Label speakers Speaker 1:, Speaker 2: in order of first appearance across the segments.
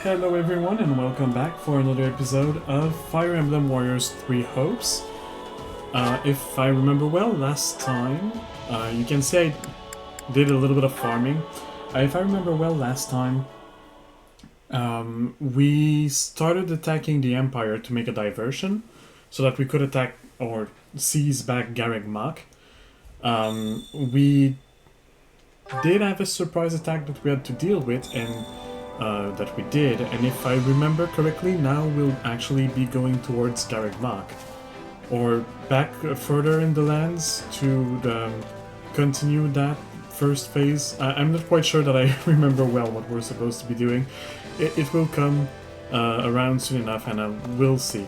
Speaker 1: Hello everyone and welcome back for another episode of Fire Emblem Warriors 3 Hopes. If I remember well, last time, you can see I did a little bit of farming. If I remember well, last time, we started attacking the Empire to make a diversion, so that we could attack or seize back Garreg Mach. We did have a surprise attack that we had to deal with, and that we did, and if I remember correctly, now we'll actually be going towards Garreg Mach, or back further in the lands to continue that first phase. I'm not quite sure that I remember well what we're supposed to be doing. It will come around soon enough, and we'll see.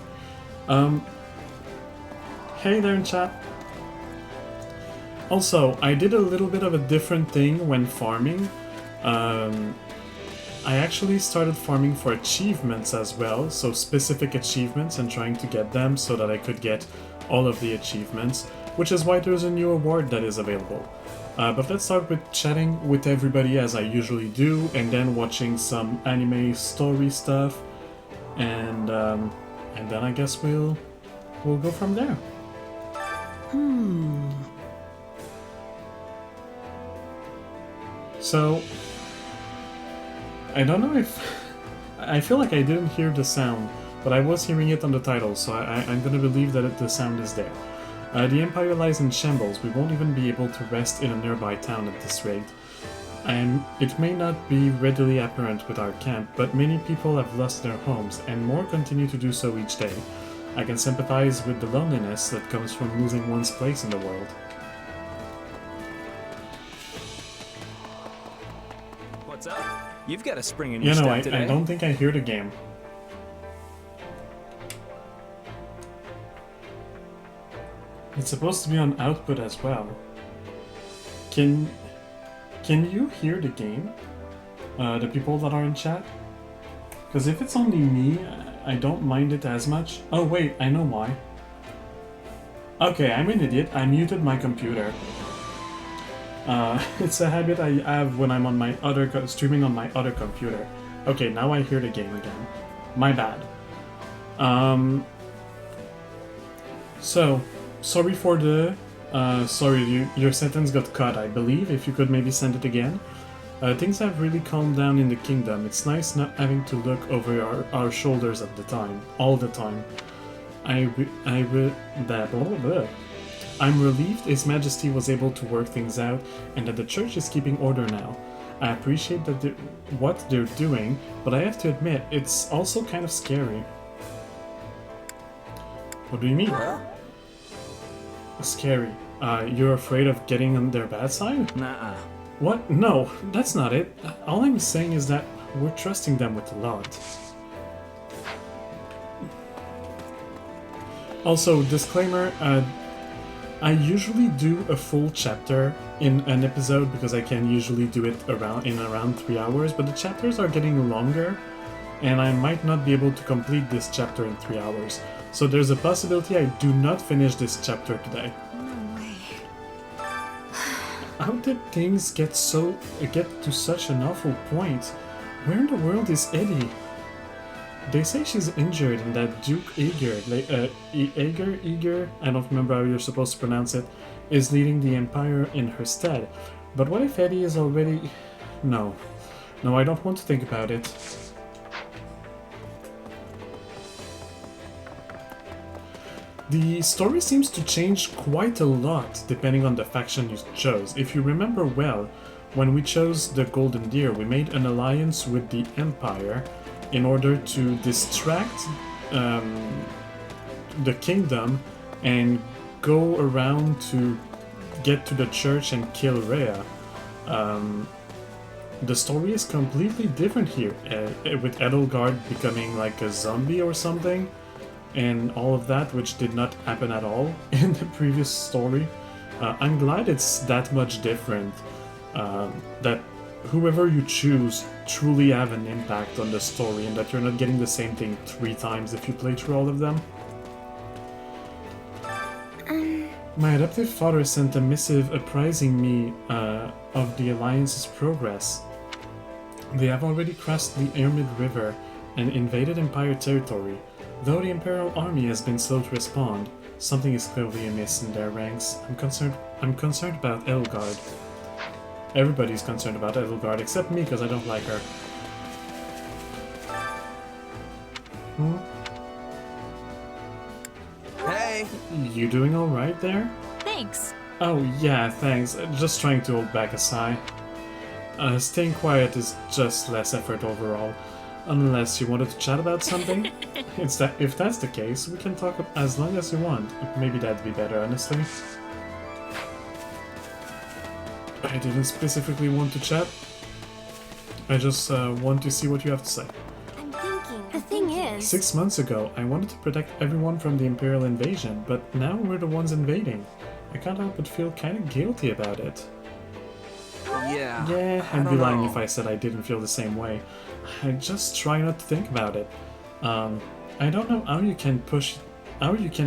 Speaker 1: Hey there in chat. Also, I did a little bit of a different thing when farming. I actually started farming for achievements as well, so specific achievements and trying to get them so that I could get all of the achievements, which is why there's a new award that is available. But let's start with chatting with everybody as I usually do, and then watching some anime story stuff, and then I guess we'll go from there. So, I don't know if... I feel like I didn't hear the sound, but I was hearing it on the title, so I'm gonna believe that the sound is there. The Empire lies in shambles. We won't even be able to rest in a nearby town at this rate. And it may not be readily apparent with our camp, but many people have lost their homes, and more continue to do so each day. I can sympathize with the loneliness that comes from losing one's place in the world.
Speaker 2: What's up? You've got a spring in your step today.
Speaker 1: I don't think I hear the game. It's supposed to be on output as well. Can you hear the game? The people that are in chat? Because if it's only me, I don't mind it as much. Oh wait, I know why. Okay, I'm an idiot. I muted my computer. It's a habit I have when I'm on my streaming on my other computer. Okay, now I hear the game again. My bad. So, sorry for the... sorry, your sentence got cut, I believe. If you could maybe send it again. Things have really calmed down in the kingdom. It's nice not having to look over our shoulders at the time. All the time. I'm relieved His Majesty was able to work things out and that the church is keeping order now. I appreciate that what they're doing, but I have to admit, it's also kind of scary. What do you mean? Scary. You're afraid of getting on their bad side?
Speaker 2: Nuh-uh.
Speaker 1: What? No, that's not it. All I'm saying is that we're trusting them with a lot. Also, disclaimer, I usually do a full chapter in an episode because I can usually do it around 3 hours, but the chapters are getting longer and I might not be able to complete this chapter in 3 hours. So there's a possibility I do not finish this chapter today.
Speaker 3: No way.
Speaker 1: How did things get to such an awful point? Where in the world is Eddie? They say she's injured and that Duke Aegir, I don't remember how you're supposed to pronounce it, is leading the Empire in her stead. But what if Eddie is already... No, I don't want to think about it. The story seems to change quite a lot depending on the faction you chose. If you remember well, when we chose the Golden Deer, we made an alliance with the Empire in order to distract the kingdom and go around to get to the church and kill Rhea. The story is completely different here, with Edelgard becoming like a zombie or something, and all of that, which did not happen at all in the previous story. I'm glad it's that much different, that whoever you choose truly have an impact on the story and that you're not getting the same thing 3 times if you play through all of them. My adoptive father sent a missive apprising me of the Alliance's progress. They have already crossed the Ermid River and invaded Empire territory. Though the Imperial army has been slow to respond, something is clearly amiss in their ranks. I'm concerned about Edelgard. Everybody's concerned about Edelgard except me because I don't like her.
Speaker 2: Hey!
Speaker 1: You doing alright there?
Speaker 3: Thanks.
Speaker 1: Oh yeah, thanks. Just trying to hold back a sigh. Staying quiet is just less effort overall. Unless you wanted to chat about something? If that's the case, we can talk as long as you want. Maybe that'd be better, honestly. I didn't specifically want to chat. I just want to see what you have to say.
Speaker 3: I'm thinking. The thing is...
Speaker 1: 6 months ago, I wanted to protect everyone from the Imperial invasion, but now we're the ones invading. I can't help but feel kind of guilty about it.
Speaker 2: Yeah,
Speaker 1: I'd be lying if I said I didn't feel the same way. I just try not to think about it. I don't know how you can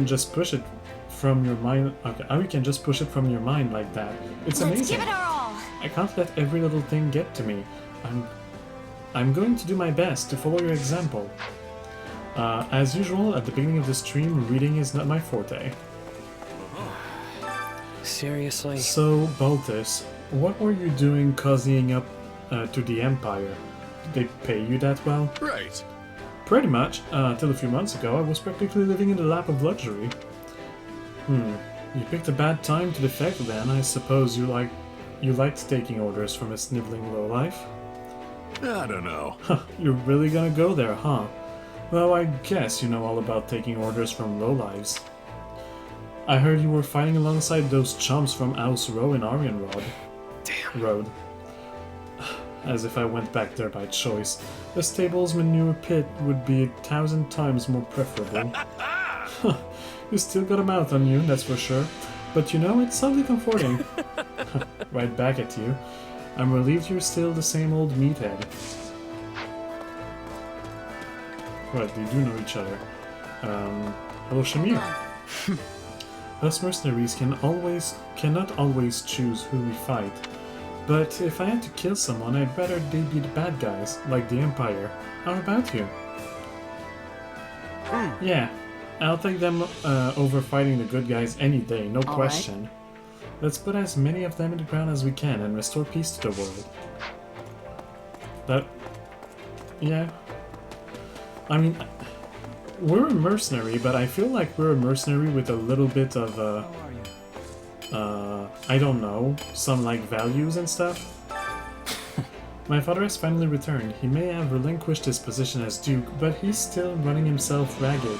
Speaker 1: just push it from your mind. Okay, how you can just push it from your mind like that. It's amazing.
Speaker 3: Let's give it our all.
Speaker 1: I can't let every little thing get to me. I'm going to do my best to follow your example. As usual, at the beginning of the stream, reading is not my forte.
Speaker 4: Seriously?
Speaker 1: So, Baltus, what were you doing cozying up to the Empire? Did they pay you that well?
Speaker 5: Right.
Speaker 1: Pretty much. Till a few months ago, I was practically living in the lap of luxury. You picked a bad time to defect then. I suppose you liked taking orders from a sniveling lowlife?
Speaker 5: I don't know.
Speaker 1: Huh, you're really gonna go there, huh? Well, I guess you know all about taking orders from lowlives. I heard you were fighting alongside those chumps from House Row in Arianrod.
Speaker 4: Damn.
Speaker 1: Road. As if I went back there by choice. The stable's manure pit would be 1,000 times more preferable. You still got a mouth on you, that's for sure. But you know, it's oddly comforting. Right back at you. I'm relieved you're still the same old meathead. Right, they do know each other. Hello, Shamir. Us mercenaries cannot always choose who we fight. But if I had to kill someone, I'd rather they be the bad guys, like the Empire. How about you? Yeah, I'll take them over fighting the good guys any day, no question. Let's put as many of them in the ground as we can and restore peace to the world. Yeah. I mean, we're a mercenary, but I feel like we're a mercenary with a little bit of, I don't know, some, like, values and stuff. My father has finally returned. He may have relinquished his position as Duke, but he's still running himself ragged.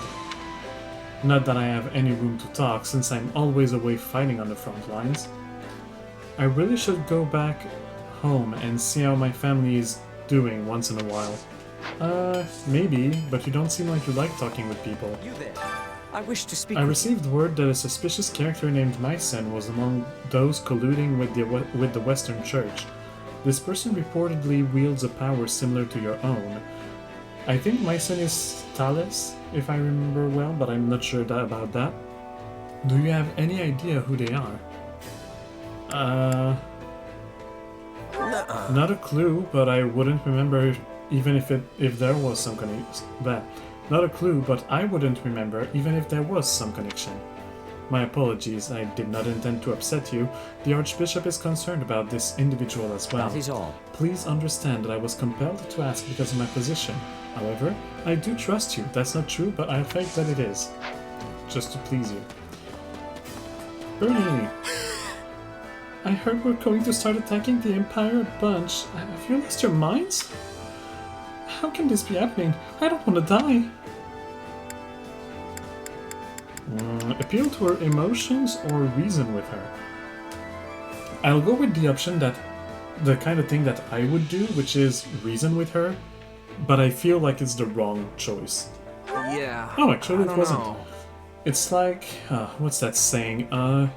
Speaker 1: Not that I have any room to talk, since I'm always away fighting on the front lines. I really should go back home and see how my family is doing once in a while. Maybe, but you don't seem like you like talking with people.
Speaker 2: You there. I wish to speak.
Speaker 1: I received word that a suspicious character named Mycen was among those colluding with the Western Church. This person reportedly wields a power similar to your own. I think Mycen is Thales, if I remember well, but I'm not sure about that. Do you have any idea who they are? Not a clue, but I wouldn't remember even if there was some connection. Not a clue, but I wouldn't remember even if there was some connection. My apologies, I did not intend to upset you. The Archbishop is concerned about this individual as well.
Speaker 4: That is all.
Speaker 1: Please understand that I was compelled to ask because of my position. However, I do trust you. That's not true, but I'll fake that it is. Just to please you. Bernie! I heard we're going to start attacking the Empire a bunch. Have you lost your minds? How can this be happening? I don't want to die. Appeal to her emotions or reason with her? I'll go with the option that the kind of thing that I would do, which is reason with her, but I feel like it's the wrong choice.
Speaker 2: Yeah.
Speaker 1: Oh, actually
Speaker 2: I
Speaker 1: it
Speaker 2: don't
Speaker 1: wasn't.
Speaker 2: know.
Speaker 1: It's like, what's that saying?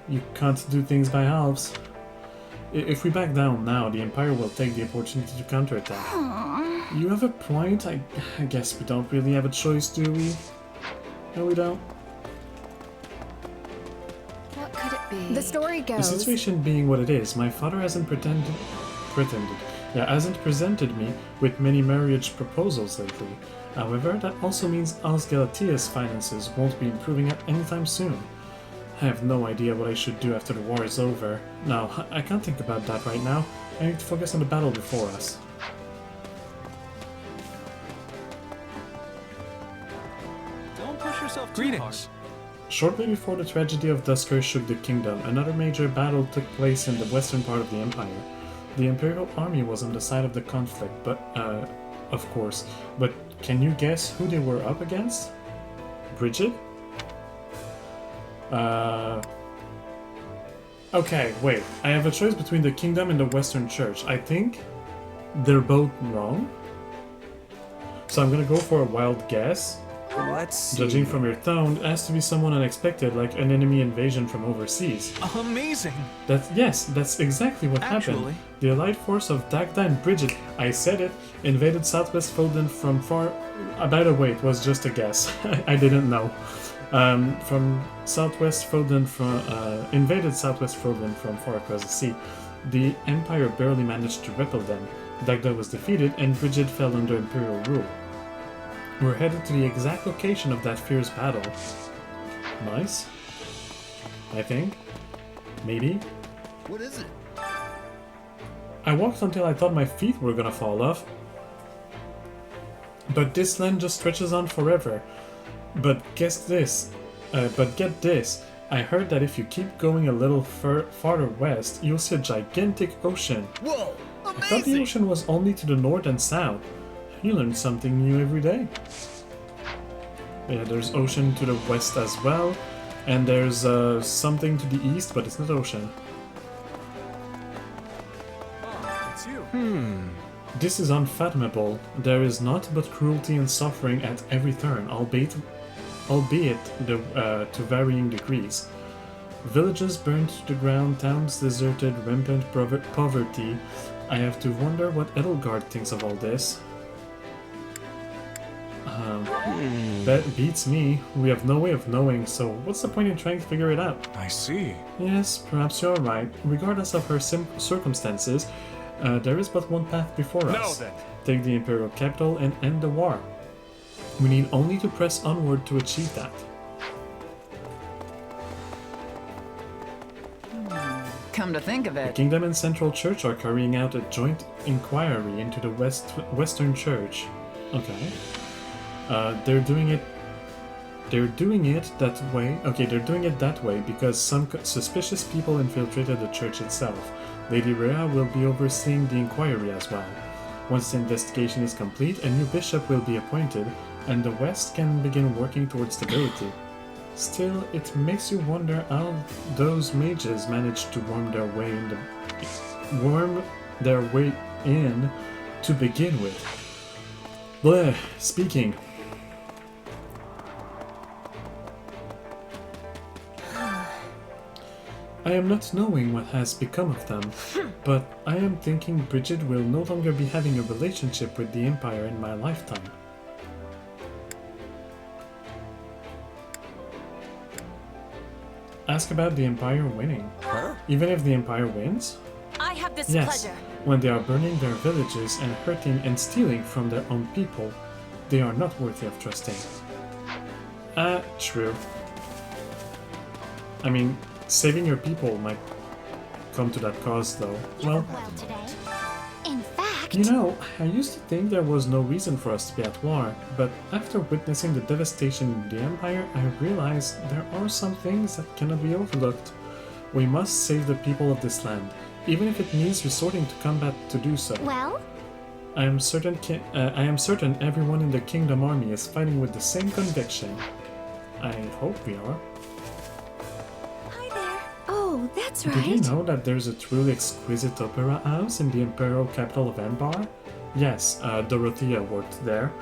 Speaker 1: You can't do things by halves. If we back down now, the Empire will take the opportunity to counterattack. You have a point. I guess we don't really have a choice, do we? No, we don't.
Speaker 3: What could it be?
Speaker 6: The story
Speaker 1: The
Speaker 6: goes...
Speaker 1: situation being what it is, my father hasn't pretended. Yeah, hasn't presented me with many marriage proposals lately. However, that also means Osgalatia's finances won't be improving anytime soon. I have no idea what I should do after the war is over. No, I can't think about that right now. I need to focus on the battle before us.
Speaker 2: Don't push yourself too
Speaker 4: Greetings.
Speaker 1: Shortly before the tragedy of Dusker shook the kingdom, another major battle took place in the western part of the empire. The Imperial army was on the side of the conflict, but, of course. But can you guess who they were up against? Bridget? Okay, wait. I have a choice between the kingdom and the Western Church. I think they're both wrong. So I'm gonna go for a wild guess.
Speaker 2: Let's see.
Speaker 1: Judging from your tone, it has to be someone unexpected, like an enemy invasion from overseas.
Speaker 2: Amazing.
Speaker 1: That's exactly what happened.
Speaker 2: Actually.
Speaker 1: The allied force of Dagda and Bridget, I said it, invaded Southwest Foden from far... by the way, it was just a guess. I didn't know. From Southwest Foden invaded Southwest Foden from far across the sea. The Empire barely managed to repel them. Dagda was defeated and Bridget fell under Imperial rule. We're headed to the exact location of that fierce battle. Nice. I think. Maybe.
Speaker 5: What is it?
Speaker 1: I walked until I thought my feet were gonna fall off. But this land just stretches on forever. But get this, I heard that if you keep going a little farther west, you'll see a gigantic ocean.
Speaker 5: Whoa!
Speaker 1: I thought the
Speaker 5: Amazing!
Speaker 1: ocean was only to the north and south. You learn something new every day. Yeah, there's ocean to the west as well, and there's something to the east, but it's not ocean.
Speaker 2: Oh, it's you.
Speaker 1: This is unfathomable. There is naught but cruelty and suffering at every turn, albeit to varying degrees. Villages burned to the ground, towns deserted, rampant poverty. I have to wonder what Edelgard thinks of all this. That beats me. We have no way of knowing, so what's the point in trying to figure it out?
Speaker 5: I see.
Speaker 1: Yes, perhaps you're right. Regardless of her circumstances, there is but one path before us.
Speaker 5: then.
Speaker 1: Take the Imperial capital and end the war. We need only to press onward to achieve that.
Speaker 6: Come to think of
Speaker 1: The
Speaker 6: it,
Speaker 1: Kingdom and Central Church are carrying out a joint inquiry into the Western Church. Okay. They're doing it that way. Okay, they're doing it that way because some suspicious people infiltrated the church itself. Lady Rhea will be overseeing the inquiry as well. Once the investigation is complete, a new bishop will be appointed, and the West can begin working towards stability. Still, it makes you wonder how those mages managed to worm their way in to begin with. Bleh, speaking. I am not knowing what has become of them, but I am thinking Bridget will no longer be having a relationship with the Empire in my lifetime. Ask about the Empire winning.
Speaker 2: Huh?
Speaker 1: Even if the Empire wins?
Speaker 3: I have this
Speaker 1: Yes,
Speaker 3: pleasure.
Speaker 1: when they are burning their villages and hurting and stealing from their own people, they are not worthy of trusting. True. I mean, saving your people might come to that cause though. Well,
Speaker 3: Well today. In fact,
Speaker 1: you know, I used to think there was no reason for us to be at war, but after witnessing the devastation in the Empire, I realized there are some things that cannot be overlooked. We must save the people of this land, even if it means resorting to combat to do so.
Speaker 3: well,
Speaker 1: I am certain everyone in the Kingdom Army is fighting with the same conviction. I hope we are.
Speaker 3: hi there. Oh, that's
Speaker 1: Did you
Speaker 3: right.
Speaker 1: know that there's a truly exquisite opera house in the imperial capital of Anbar? Yes, Dorothea worked there.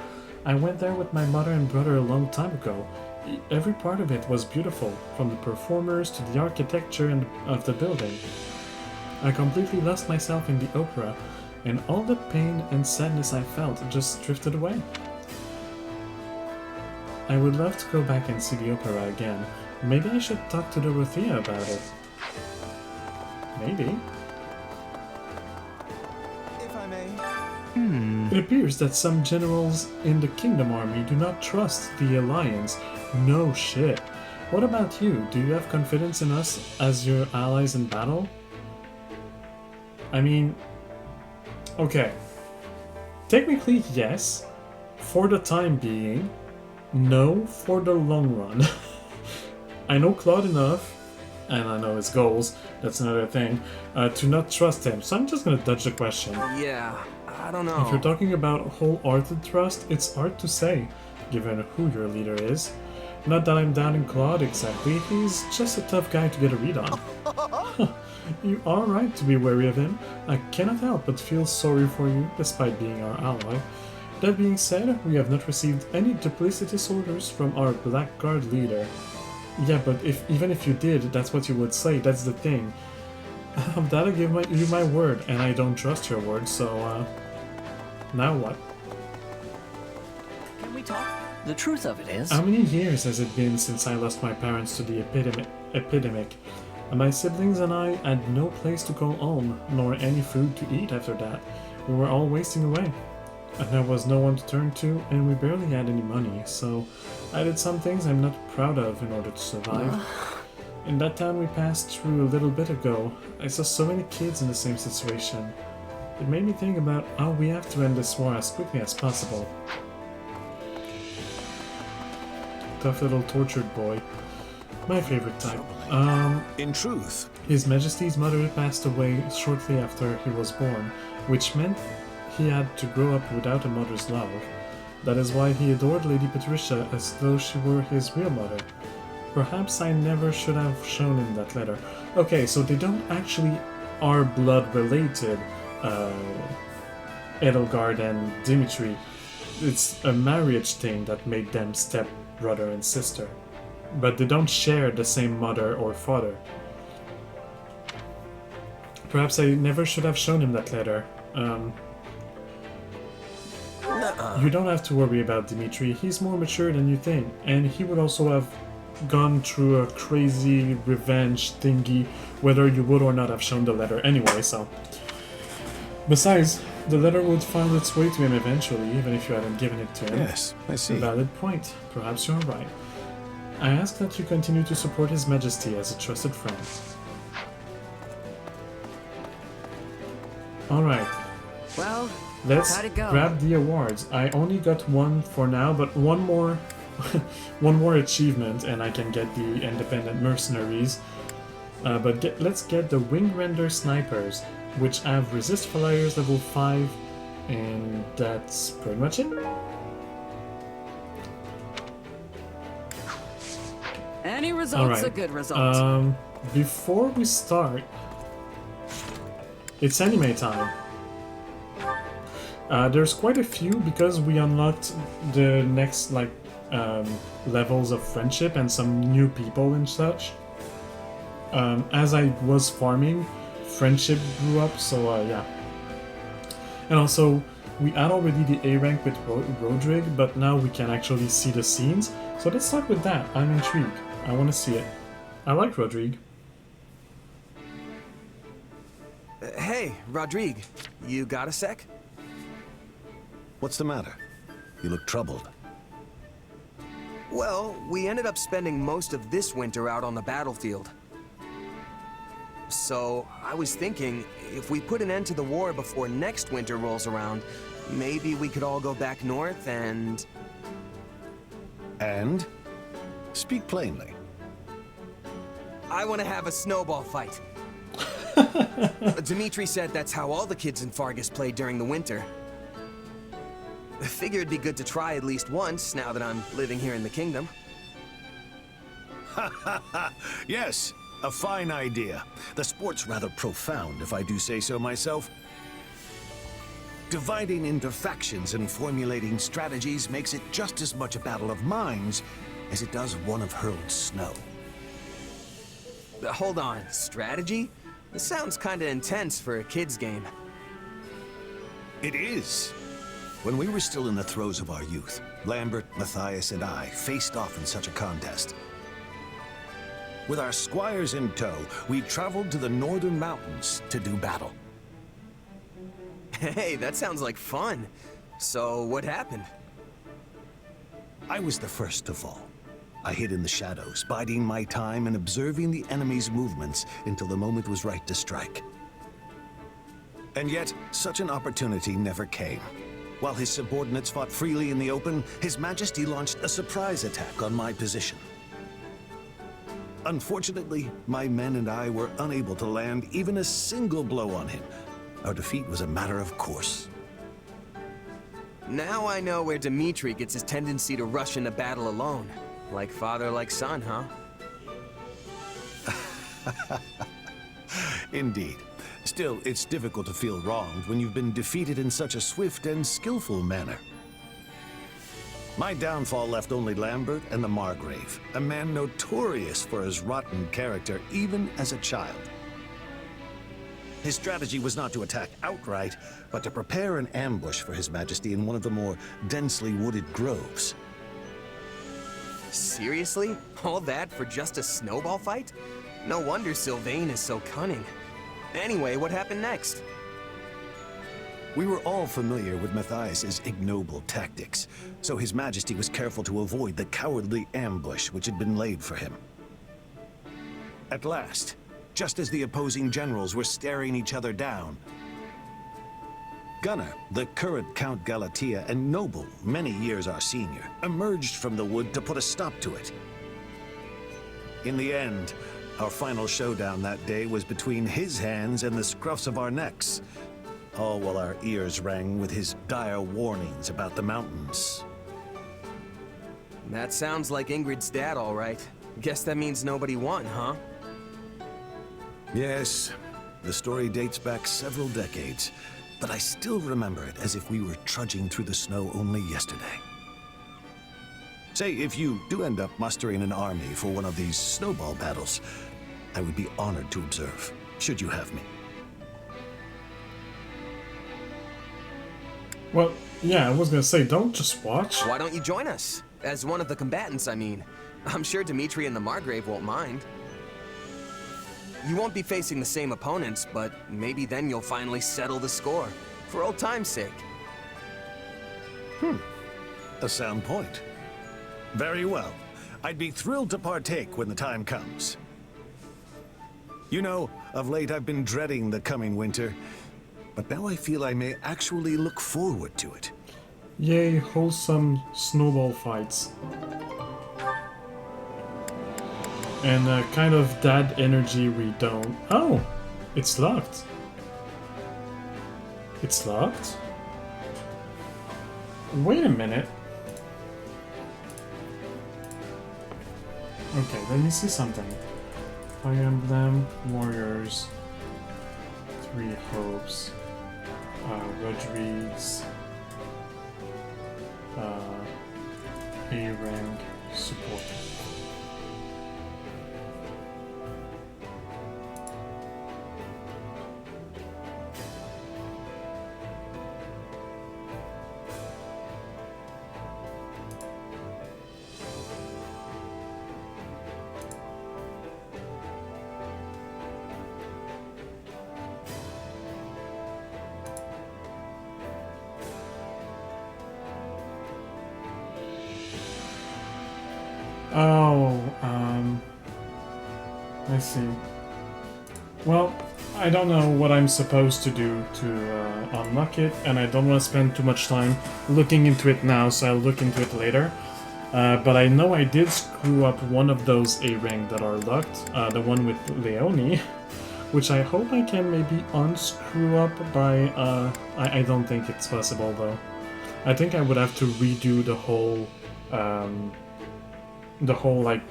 Speaker 1: I went there with my mother and brother a long time ago. Every part of it was beautiful, from the performers to the architecture of the building. I completely lost myself in the opera, and all the pain and sadness I felt just drifted away. I would love to go back and see the opera again. Maybe I should talk to Dorothea about it. Maybe.
Speaker 2: If I may.
Speaker 1: It appears that some generals in the Kingdom Army do not trust the Alliance. No shit. What about you? Do you have confidence in us as your allies in battle? I mean... Okay. Technically, yes. For the time being. No, for the long run. I know Claude enough, and I know his goals, that's another thing, to not trust him. So I'm just gonna dodge the question.
Speaker 2: Yeah, I don't know.
Speaker 1: If you're talking about wholehearted trust, it's hard to say, given who your leader is. Not that I'm doubting Claude exactly, he's just a tough guy to get a read on. You are right to be wary of him. I cannot help but feel sorry for you, despite being our ally. That being said, we have not received any duplicitous orders from our Blackguard leader. Yeah, but even if you did, that's what you would say, that's the thing. That I give you my word, and I don't trust your word, so, now what?
Speaker 4: Can we talk? The truth of it is...
Speaker 1: How many years has it been since I lost my parents to the epidemic? And my siblings and I had no place to call home, nor any food to eat after that. We were all wasting away. And there was no one to turn to, and we barely had any money, so I did some things I'm not proud of in order to survive. In that town we passed through a little bit ago, I saw so many kids in the same situation. It made me think about how we have to end this war as quickly as possible. Tough little tortured boy. My favorite type.
Speaker 5: In truth,
Speaker 1: His Majesty's mother passed away shortly after he was born, which meant he had to grow up without a mother's love. That is why he adored Lady Patricia as though she were his real mother. Perhaps I never should have shown him that letter. Okay, so they don't actually are blood related, Edelgard and Dimitri. It's a marriage thing that made them step brother and sister. But they don't share the same mother or father. Perhaps I never should have shown him that letter. You don't have to worry about Dimitri, he's more mature than you think, and he would also have gone through a crazy revenge thingy, whether you would or not have shown the letter anyway, so... Besides, the letter would find its way to him eventually, even if you hadn't given it to him.
Speaker 5: yes, I see.
Speaker 1: A valid point. Perhaps you're right. I ask that you continue to support His Majesty as a trusted friend. Alright.
Speaker 4: Well,
Speaker 1: Let's
Speaker 4: how'd it go?
Speaker 1: grab the awards. I only got one for now, but one more one more achievement and I can get the Independent Mercenaries. Let's get the Wing Render Snipers, which have Resist Flyers level 5, and that's pretty much it.
Speaker 4: Any result's a good result.
Speaker 1: Before we start, it's anime time. There's quite a few because we unlocked the next levels of friendship and some new people and such. As I was farming, friendship grew up, so yeah. And also, we had already the A rank with Rodrigue, but now we can actually see the scenes. So let's start with that. I'm intrigued. I want to see it. I like Rodrigue.
Speaker 2: Hey, Rodrigue, you got a sec?
Speaker 5: What's the matter? You look troubled.
Speaker 2: Well, we ended up spending most of this winter out on the battlefield. So, I was thinking, if we put an end to the war before next winter rolls around, maybe we could all go back north and...
Speaker 5: And? Speak plainly.
Speaker 2: I want to have a snowball fight. Dimitri said that's how all the kids in Fargus played during the winter. I figure it'd be good to try at least once, now that I'm living here in the kingdom.
Speaker 5: Yes, a fine idea. The sport's rather profound, if I do say so myself. Dividing into factions and formulating strategies makes it just as much a battle of minds as it does one of hurled snow.
Speaker 2: Hold on, strategy? This sounds kinda intense for a kid's game.
Speaker 5: It is. When we were still in the throes of our youth, Lambert, Matthias, and I faced off in such a contest. With our squires in tow, we traveled to the northern mountains to do battle.
Speaker 2: Hey, that sounds like fun. So, what happened?
Speaker 5: I was the first to fall. I hid in the shadows, biding my time and observing the enemy's movements until the moment was right to strike. And yet, such an opportunity never came. While his subordinates fought freely in the open, His Majesty launched a surprise attack on my position. Unfortunately, my men and I were unable to land even a single blow on him. Our defeat was a matter of course.
Speaker 2: Now I know where Dimitri gets his tendency to rush into battle alone. Like father, like son, huh?
Speaker 5: Indeed. Still, it's difficult to feel wronged when you've been defeated in such a swift and skillful manner. My downfall left only Lambert and the Margrave, a man notorious for his rotten character even as a child. His strategy was not to attack outright, but to prepare an ambush for His Majesty in one of the more densely wooded groves.
Speaker 2: Seriously? All that for just a snowball fight? No wonder Sylvain is so cunning. Anyway, what happened next?
Speaker 5: We were all familiar with Matthias's ignoble tactics, so His Majesty was careful to avoid the cowardly ambush which had been laid for him. At last, just as the opposing generals were staring each other down, Gunnar, the current Count Galatea and noble, many years our senior, emerged from the wood to put a stop to it. In the end, our final showdown that day was between his hands and the scruffs of our necks, all while our ears rang with his dire warnings about the mountains.
Speaker 2: That sounds like Ingrid's dad, all right. Guess that means nobody won, huh?
Speaker 5: Yes, the story dates back several decades, but I still remember it as if we were trudging through the snow only yesterday. Say, if you do end up mustering an army for one of these snowball battles, I would be honored to observe, should you have me.
Speaker 1: Well, yeah, I was gonna say, don't just watch.
Speaker 2: Why don't you join us? As one of the combatants, I mean. I'm sure Dimitri and the Margrave won't mind. You won't be facing the same opponents, but maybe then you'll finally settle the score. For old time's sake.
Speaker 5: A sound point. Very well. I'd be thrilled to partake when the time comes. You know, of late I've been dreading the coming winter, but now I feel I may actually look forward to it.
Speaker 1: Yay, wholesome snowball fights. And kind of that energy we don't... Oh! It's locked. It's locked? Wait a minute. Okay, let me see something. Fire Emblem Warriors. 3 Hopes. Rodriguez. A-rank support. Oh, I see. Well, I don't know what I'm supposed to do to unlock it, and I don't want to spend too much time looking into it now, so I'll look into it later. But I know I did screw up one of those A-rank that are locked, the one with Leonie, which I hope I can maybe unscrew up by... I don't think it's possible, though. I think I would have to redo the whole, like,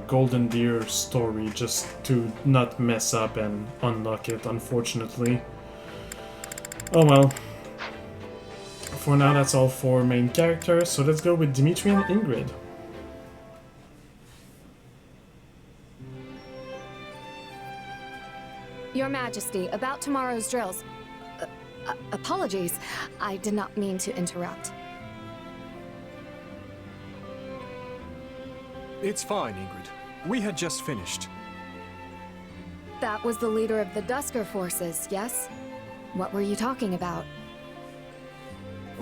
Speaker 1: Golden Deer story just to not mess up and unlock it, unfortunately. Oh well. For now, that's all for main characters, so let's go with Dimitri and Ingrid.
Speaker 3: Your Majesty, about tomorrow's drills. Apologies. I did not mean to interrupt.
Speaker 7: It's fine, Ingrid. We had just finished.
Speaker 3: That was the leader of the Dusker forces, yes? What were you talking about?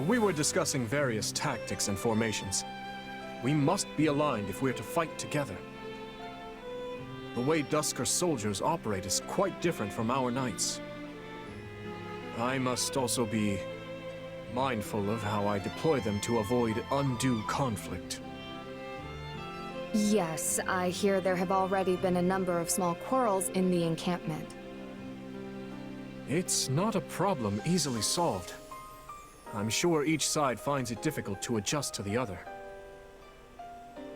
Speaker 7: We were discussing various tactics and formations. We must be aligned if we're to fight together. The way Dusker soldiers operate is quite different from our knights. I must also be mindful of how I deploy them to avoid undue conflict.
Speaker 3: Yes, I hear there have already been a number of small quarrels in the encampment.
Speaker 7: It's not a problem easily solved. I'm sure each side finds it difficult to adjust to the other.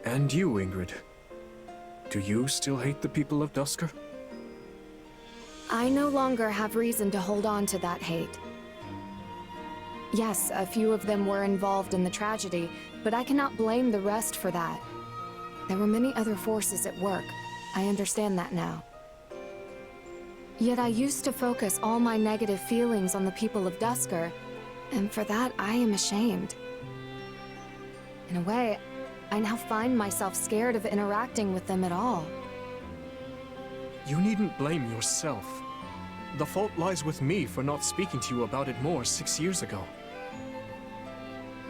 Speaker 7: And you, Ingrid. Do you still hate the people of Dusker?
Speaker 3: I no longer have reason to hold on to that hate. Yes, a few of them were involved in the tragedy, but I cannot blame the rest for that. There were many other forces at work. I understand that now. Yet I used to focus all my negative feelings on the people of Dusker, and for that I am ashamed. In a way, I now find myself scared of interacting with them at all.
Speaker 7: You needn't blame yourself. The fault lies with me for not speaking to you about it more 6 years ago.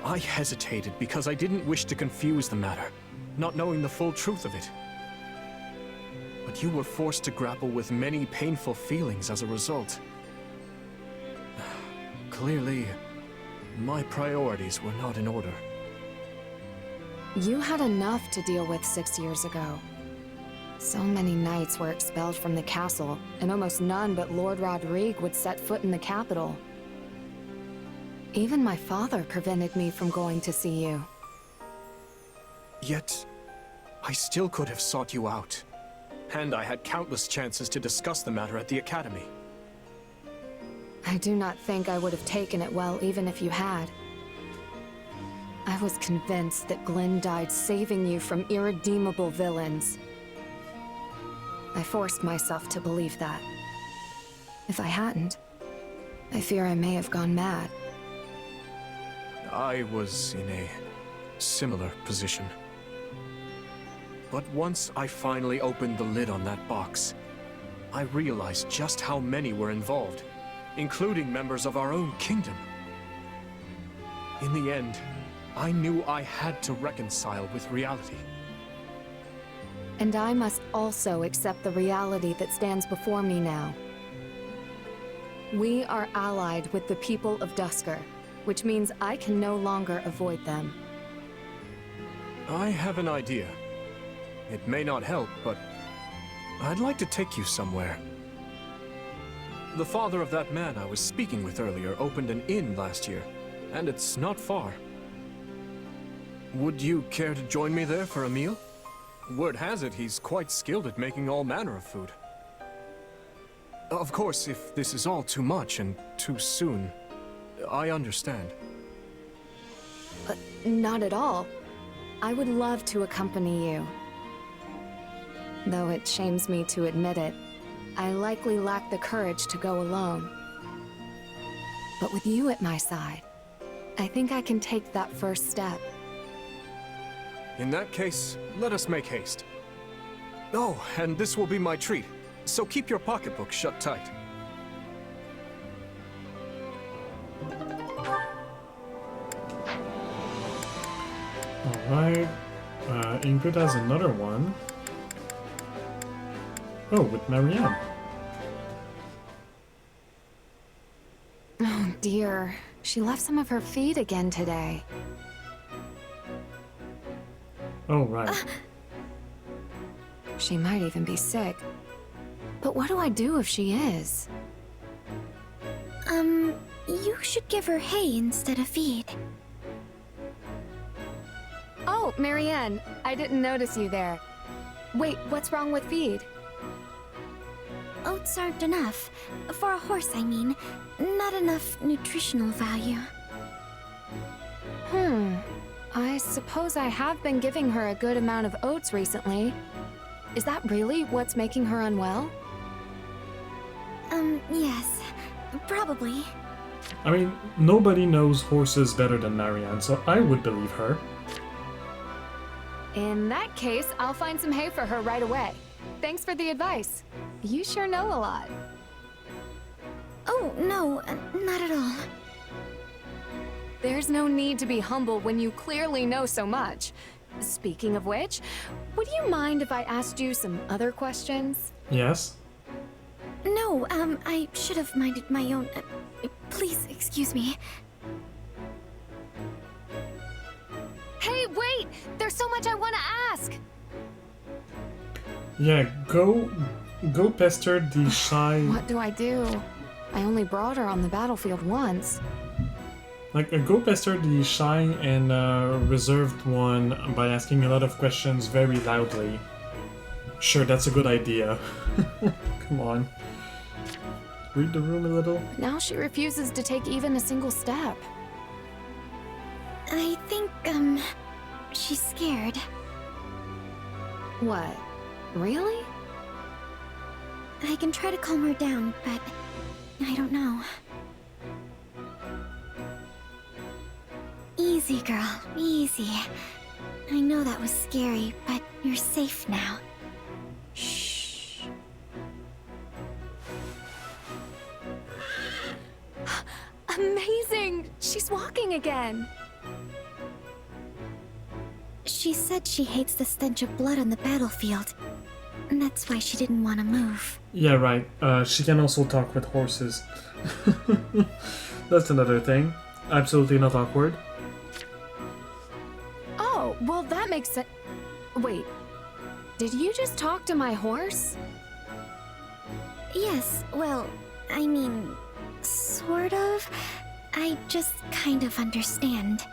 Speaker 7: I hesitated because I didn't wish to confuse the matter, not knowing the full truth of it. But you were forced to grapple with many painful feelings as a result. Clearly, my priorities were not in order.
Speaker 3: You had enough to deal with 6 years ago. So many knights were expelled from the castle, and almost none but Lord Rodrigue would set foot in the capital. Even my father prevented me from going to see you.
Speaker 7: Yet, I still could have sought you out. And I had countless chances to discuss the matter at the academy.
Speaker 3: I do not think I would have taken it well even if you had. I was convinced that Glenn died saving you from irredeemable villains. I forced myself to believe that. If I hadn't, I fear I may have gone mad.
Speaker 7: I was in a similar position. But once I finally opened the lid on that box, I realized just how many were involved, including members of our own kingdom. In the end, I knew I had to reconcile with reality.
Speaker 3: And I must also accept the reality that stands before me now. We are allied with the people of Dusker, which means I can no longer avoid them.
Speaker 7: I have an idea. It may not help, but I'd like to take you somewhere. The father of that man I was speaking with earlier opened an inn last year, and it's not far. Would you care to join me there for a meal? Word has it he's quite skilled at making all manner of food. Of course, if this is all too much and too soon, I understand.
Speaker 3: Not at all. I would love to accompany you. Though it shames me to admit it, I likely lack the courage to go alone. But with you at my side, I think I can take that first step.
Speaker 7: In that case, let us make haste. Oh, and this will be my treat, so keep your pocketbook shut tight.
Speaker 1: Alright. Ingrid has another one. Oh, with Marianne.
Speaker 3: Oh dear, she left some of her feed again today.
Speaker 1: Oh, right.
Speaker 3: She might even be sick. But what do I do if she is?
Speaker 8: You should give her hay instead of feed.
Speaker 3: Oh, Marianne, I didn't notice you there. Wait, what's wrong with feed?
Speaker 8: Oats aren't enough. For a horse, I mean. Not enough nutritional value.
Speaker 3: I suppose I have been giving her a good amount of oats recently. Is that really what's making her unwell?
Speaker 8: Yes. Probably.
Speaker 1: I mean, nobody knows horses better than Marianne, so I would believe her.
Speaker 3: In that case, I'll find some hay for her right away. Thanks for the advice. You sure know a lot.
Speaker 8: Oh, no, not at all.
Speaker 3: There's no need to be humble when you clearly know so much. Speaking of which, would you mind if I asked you some other questions?
Speaker 1: Yes?
Speaker 8: No, I should have minded my own. Please excuse me.
Speaker 3: Hey, wait! There's so much I want to ask!
Speaker 1: Yeah, go pester the shy...
Speaker 3: What do I do? I only brought her on the battlefield once.
Speaker 1: Like, go pester the shy and reserved one by asking a lot of questions very loudly. Sure, that's a good idea. Come on. Read the room a little.
Speaker 3: Now she refuses to take even a single step.
Speaker 8: I think, she's scared.
Speaker 3: What? Really?
Speaker 8: I can try to calm her down, but I don't know. Easy, girl, easy. I know that was scary, but you're safe now.
Speaker 3: Shh. Amazing! She's walking again!
Speaker 8: She said she hates the stench of blood on the battlefield. And that's why she didn't want to move.
Speaker 1: Yeah, right. She can also talk with horses. That's another thing. Absolutely not awkward.
Speaker 3: Oh, well that makes sense. Wait, did you just talk to my horse?
Speaker 8: Yes, well, I mean, sort of. I just kind of understand.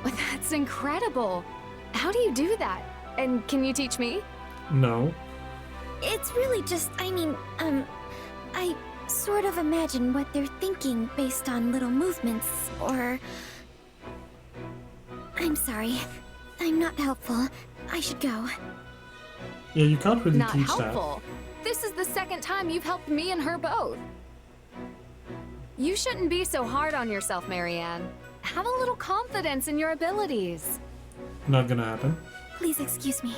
Speaker 3: That's incredible. How do you do that? And can you teach me?
Speaker 1: No.
Speaker 8: It's really just, I sort of imagine what they're thinking based on little movements, or... I'm sorry. I'm not helpful. I should go.
Speaker 1: Yeah, you can't really
Speaker 3: Not
Speaker 1: teach
Speaker 3: helpful. This is the second time you've helped me and her both. You shouldn't be so hard on yourself, Marianne. Have a little confidence in your abilities.
Speaker 1: that. Not gonna happen.
Speaker 8: Please excuse me.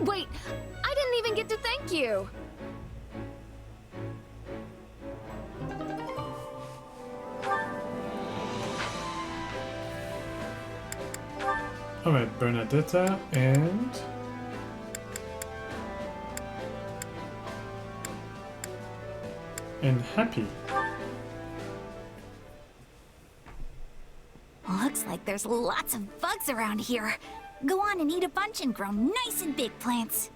Speaker 3: Wait, I didn't even get to thank you.
Speaker 1: Alright, Bernadetta and... Happy.
Speaker 9: Looks like there's lots of bugs around here. Go on and eat a bunch and grow nice and big plants.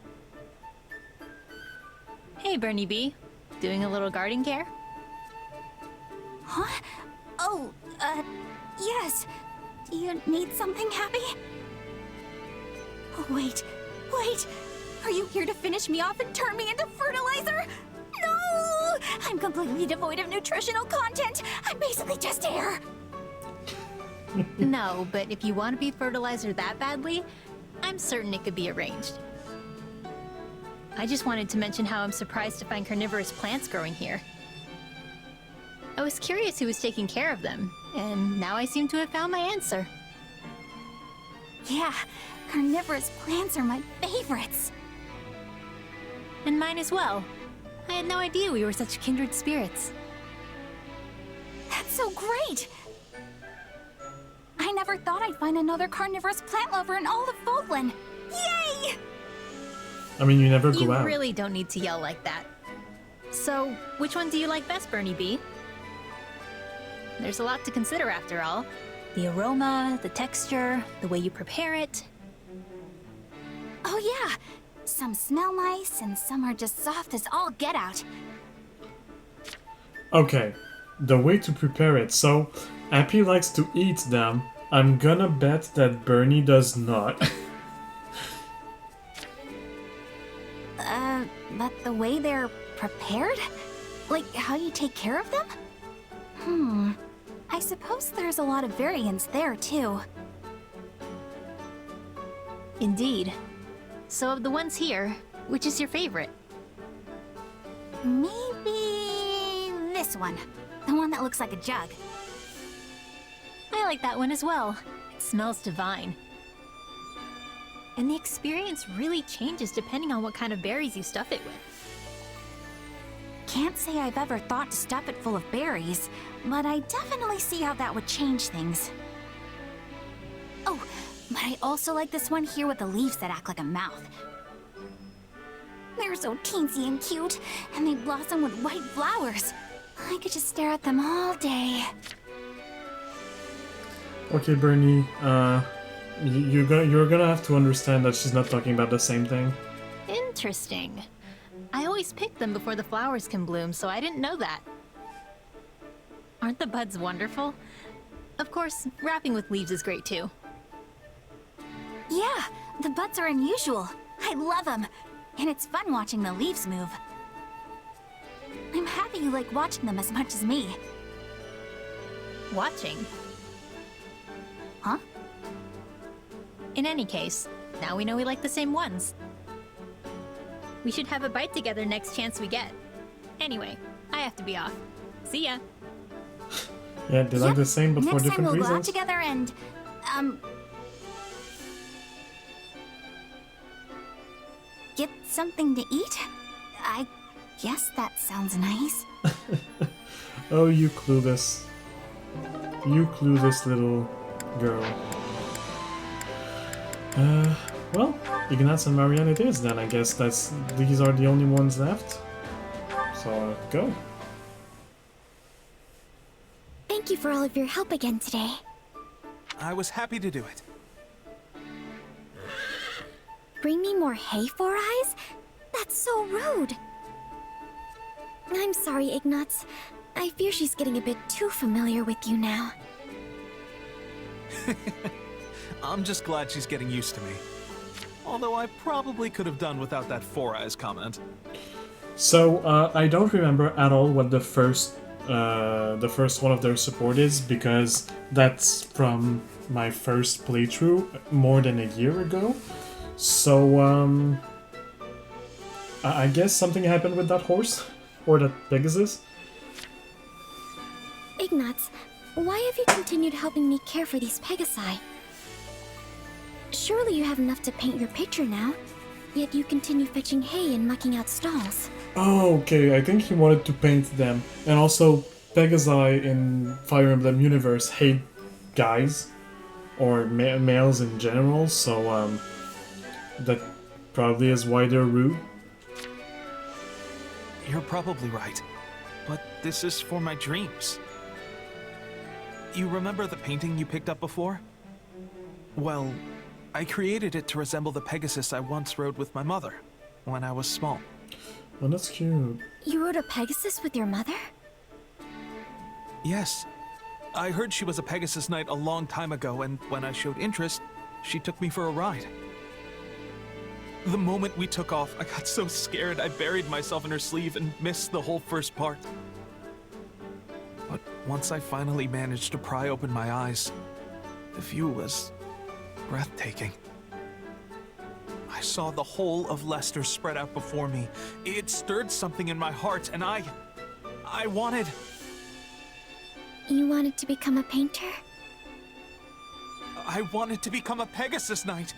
Speaker 10: Hey, Bernie B. Doing a little garden care?
Speaker 9: Huh? Oh, yes. Do you need something, Happy? Oh, wait. Are you here to finish me off and turn me into fertilizer? No! I'm completely devoid of nutritional content. I'm basically just air.
Speaker 10: No, but if you want to be fertilizer that badly, I'm certain it could be arranged. I just wanted to mention how I'm surprised to find carnivorous plants growing here. I was curious who was taking care of them, and now I seem to have found my answer.
Speaker 9: Yeah, carnivorous plants are my favorites.
Speaker 10: And mine as well. I had no idea we were such kindred spirits.
Speaker 9: That's so great! I never thought I'd find another carnivorous plant lover in all of Fodlan. Yay!
Speaker 1: I mean, you never go
Speaker 10: You
Speaker 1: out.
Speaker 10: really don't need to yell like that. So, which one do you like best, Bernie B? There's a lot to consider after all. The aroma, the texture, the way you prepare it.
Speaker 9: Oh yeah! Some smell nice, and some are just soft as all get out.
Speaker 1: Okay, the way to prepare it. So, Happy likes to eat them. I'm gonna bet that Bernie does not.
Speaker 9: But the way they're prepared? Like, how you take care of them? I suppose there's a lot of variance there, too.
Speaker 10: Indeed. So of the ones here, which is your favorite?
Speaker 9: Maybe... this one. The one that looks like a jug.
Speaker 10: I like that one as well. It smells divine. And the experience really changes depending on what kind of berries you stuff it with.
Speaker 9: can't say I've ever thought to stuff it full of berries, but I definitely see how that would change things. Oh, but I also like this one here with the leaves that act like a mouth. They're so teensy and cute, and they blossom with white flowers. I could just stare at them all day.
Speaker 1: Okay, Bernie, you're gonna have to understand that she's not talking about the same thing.
Speaker 10: Interesting. I always pick them before the flowers can bloom, so I didn't know that. Aren't the buds wonderful? Of course, wrapping with leaves is great too.
Speaker 9: Yeah, the buds are unusual. I love them. And it's fun watching the leaves move. I'm happy you like watching them as much as me.
Speaker 10: Watching?
Speaker 9: Huh?
Speaker 10: In any case, now we know we like the same ones. We should have a bite together next chance we get. Anyway, I have to be off. See ya.
Speaker 1: Yeah, they like the same but for
Speaker 9: Next time
Speaker 1: different
Speaker 9: we'll go out
Speaker 1: reasons.
Speaker 9: together and, get something to eat? I guess that sounds nice.
Speaker 1: Oh, you clueless. You clueless little girl. Well, Ignatz and Marianne it is then. I guess these are the only ones left. So, go.
Speaker 8: Thank you for all of your help again today.
Speaker 11: I was happy to do it.
Speaker 8: Bring me more hay, Four Eyes? That's so rude. I'm sorry, Ignatz. I fear she's getting a bit too familiar with you now.
Speaker 11: I'm just glad she's getting used to me. Although I probably could have done without that Four Eyes comment.
Speaker 1: So, I don't remember at all what the first one of their support is, because that's from my first playthrough more than a year ago. So, I guess something happened with that horse, or that Pegasus.
Speaker 8: Ignatz, why have you continued helping me care for these Pegasi? Surely you have enough to paint your picture now, yet you continue fetching hay and mucking out stalls.
Speaker 1: Oh, okay, I think he wanted to paint them. And also, Pegasi in Fire Emblem Universe hate guys, or males in general, so that probably is why they're rude.
Speaker 11: You're probably right, but this is for my dreams. You remember the painting you picked up before? Well, I created it to resemble the Pegasus I once rode with my mother when I was small.
Speaker 1: Oh, that's cute.
Speaker 8: You rode a Pegasus with your mother?
Speaker 11: Yes. I heard she was a Pegasus Knight a long time ago, and when I showed interest, she took me for a ride. The moment we took off, I got so scared I buried myself in her sleeve and missed the whole first part. But once I finally managed to pry open my eyes, the view was breathtaking. I saw the whole of Leicester spread out before me. It stirred something in my heart, and I wanted...
Speaker 8: You wanted to become a painter?
Speaker 11: I wanted to become a Pegasus Knight.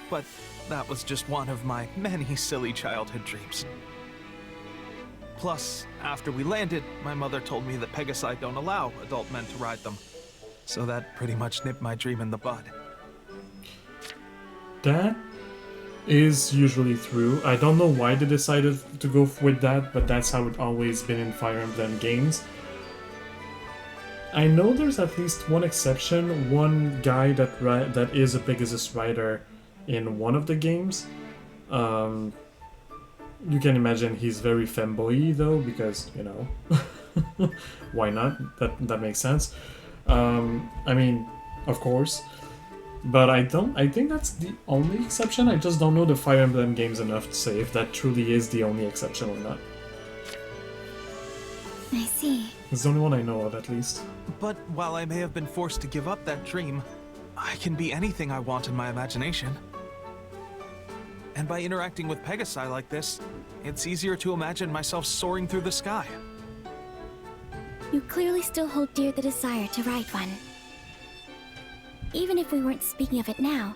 Speaker 11: But that was just one of my many silly childhood dreams. Plus, after we landed, my mother told me that Pegasi don't allow adult men to ride them. So that pretty much nipped my dream in the bud.
Speaker 1: That is usually true. I don't know why they decided to go with that, but that's how it's always been in Fire Emblem games. I know there's at least one exception, one guy that is a Pegasus rider in one of the games. You can imagine he's very femboy though, because, you know, why not? That makes sense. I mean, of course. But I think that's the only exception. I just don't know the Fire Emblem games enough to say if that truly is the only exception or not.
Speaker 8: I see.
Speaker 1: It's the only one I know of, at least.
Speaker 11: But while I may have been forced to give up that dream, I can be anything I want in my imagination. And by interacting with Pegasi like this, it's easier to imagine myself soaring through the sky.
Speaker 8: You clearly still hold dear the desire to ride one. Even if we weren't speaking of it now,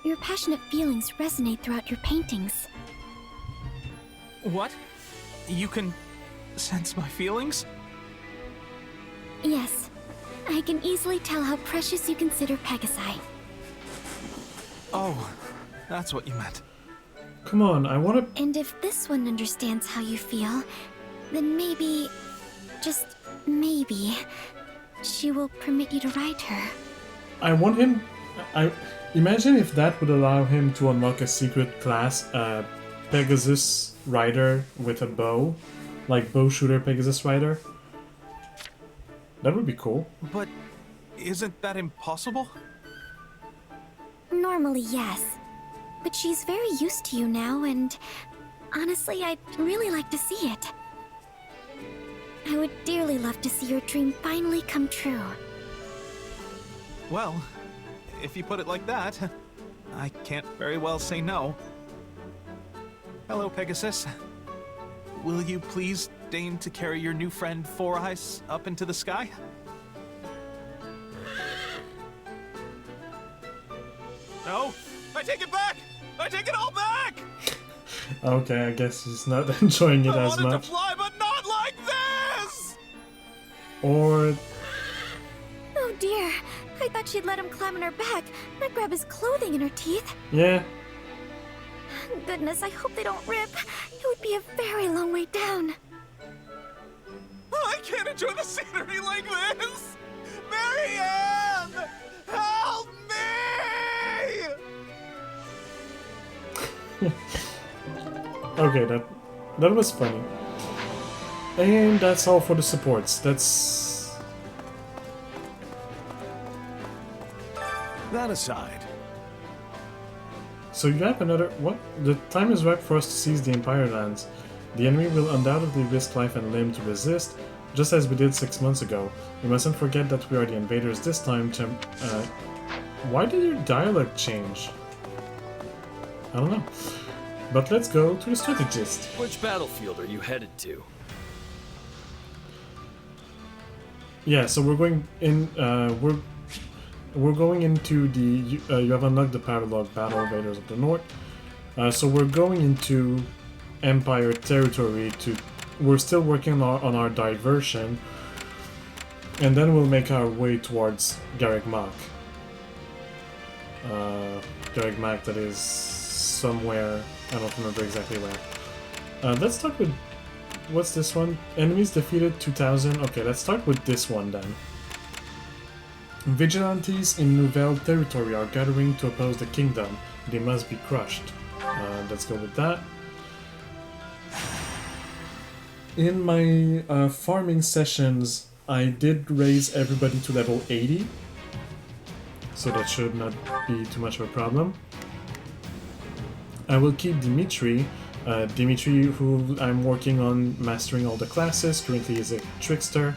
Speaker 8: your passionate feelings resonate throughout your paintings.
Speaker 11: What? You can sense my feelings?
Speaker 8: Yes. I can easily tell how precious you consider Pegasi.
Speaker 11: Oh, that's what you meant.
Speaker 1: Come on, I wanna...
Speaker 8: And if this one understands how you feel, then maybe, just maybe, she will permit you to ride her.
Speaker 1: I want him... Imagine if that would allow him to unlock a secret class, Pegasus Rider with a bow. Like bow shooter Pegasus Rider. That would be cool.
Speaker 11: But isn't that impossible?
Speaker 8: Normally, yes. But she's very used to you now, and honestly, I'd really like to see it. I would dearly love to see your dream finally come true.
Speaker 11: Well, if you put it like that, I can't very well say no. Hello, Pegasus. Will you please deign to carry your new friend Four Eyes up into the sky? No, I take it back! I take it all back!
Speaker 1: Okay, I guess he's not enjoying it as
Speaker 11: I wanted
Speaker 1: much.
Speaker 11: to fly, but not like this!
Speaker 1: Or...
Speaker 8: Oh dear, I thought she'd let him climb on her back, not grab his clothing in her teeth.
Speaker 1: yeah.
Speaker 8: Goodness, I hope they don't rip. It would be a very long way down.
Speaker 11: I can't enjoy the scenery like this! Marianne! Help me!
Speaker 1: Okay, that was funny. And that's all for the supports. That's...
Speaker 5: That aside,
Speaker 1: So you have another... What? The time is right for us to seize the Empire lands. The enemy will undoubtedly risk life and limb to resist, just as we did 6 months ago. We mustn't forget that we are the invaders this time. Why did your dialogue change? I don't know. But let's go to the strategist.
Speaker 12: Which battlefield are you headed to?
Speaker 1: Yeah, so we're going in... We're going into the... you have unlocked the Paralog Battle Raiders of the North. So we're going into Empire territory to... We're still working on our diversion. And then we'll make our way towards Garreg Mach. Garreg Mach, that is somewhere... I don't remember exactly where. Let's start with... What's this one? Enemies defeated 2000. Okay, let's start with this one then. Vigilantes in Nouvelle territory are gathering to oppose the kingdom. They must be crushed. Let's go with that. In my farming sessions, I did raise everybody to level 80. So that should not be too much of a problem. I will keep Dimitri. Dimitri, who I'm working on mastering all the classes, currently is a trickster.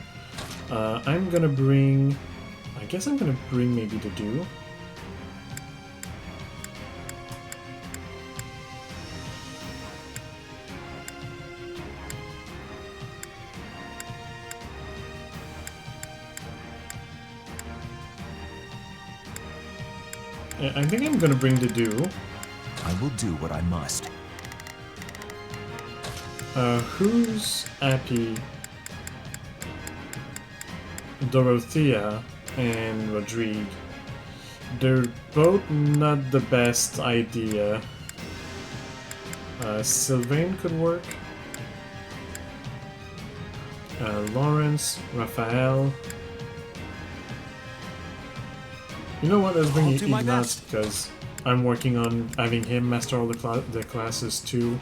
Speaker 1: I'm gonna bring... I guess I'm gonna bring maybe the Dew. I think I'm gonna bring the Dew.
Speaker 13: I will do what I must.
Speaker 1: Who's Appy? Dorothea and Rodrigue. They're both not the best idea. Sylvain could work. Lawrence, Raphael. You know what, let's bring Ignaz, because I'm working on having him master all the classes too.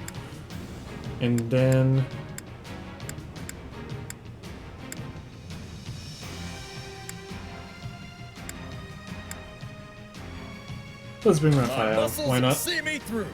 Speaker 1: And then... let's bring Raphael, why not?
Speaker 12: See me through.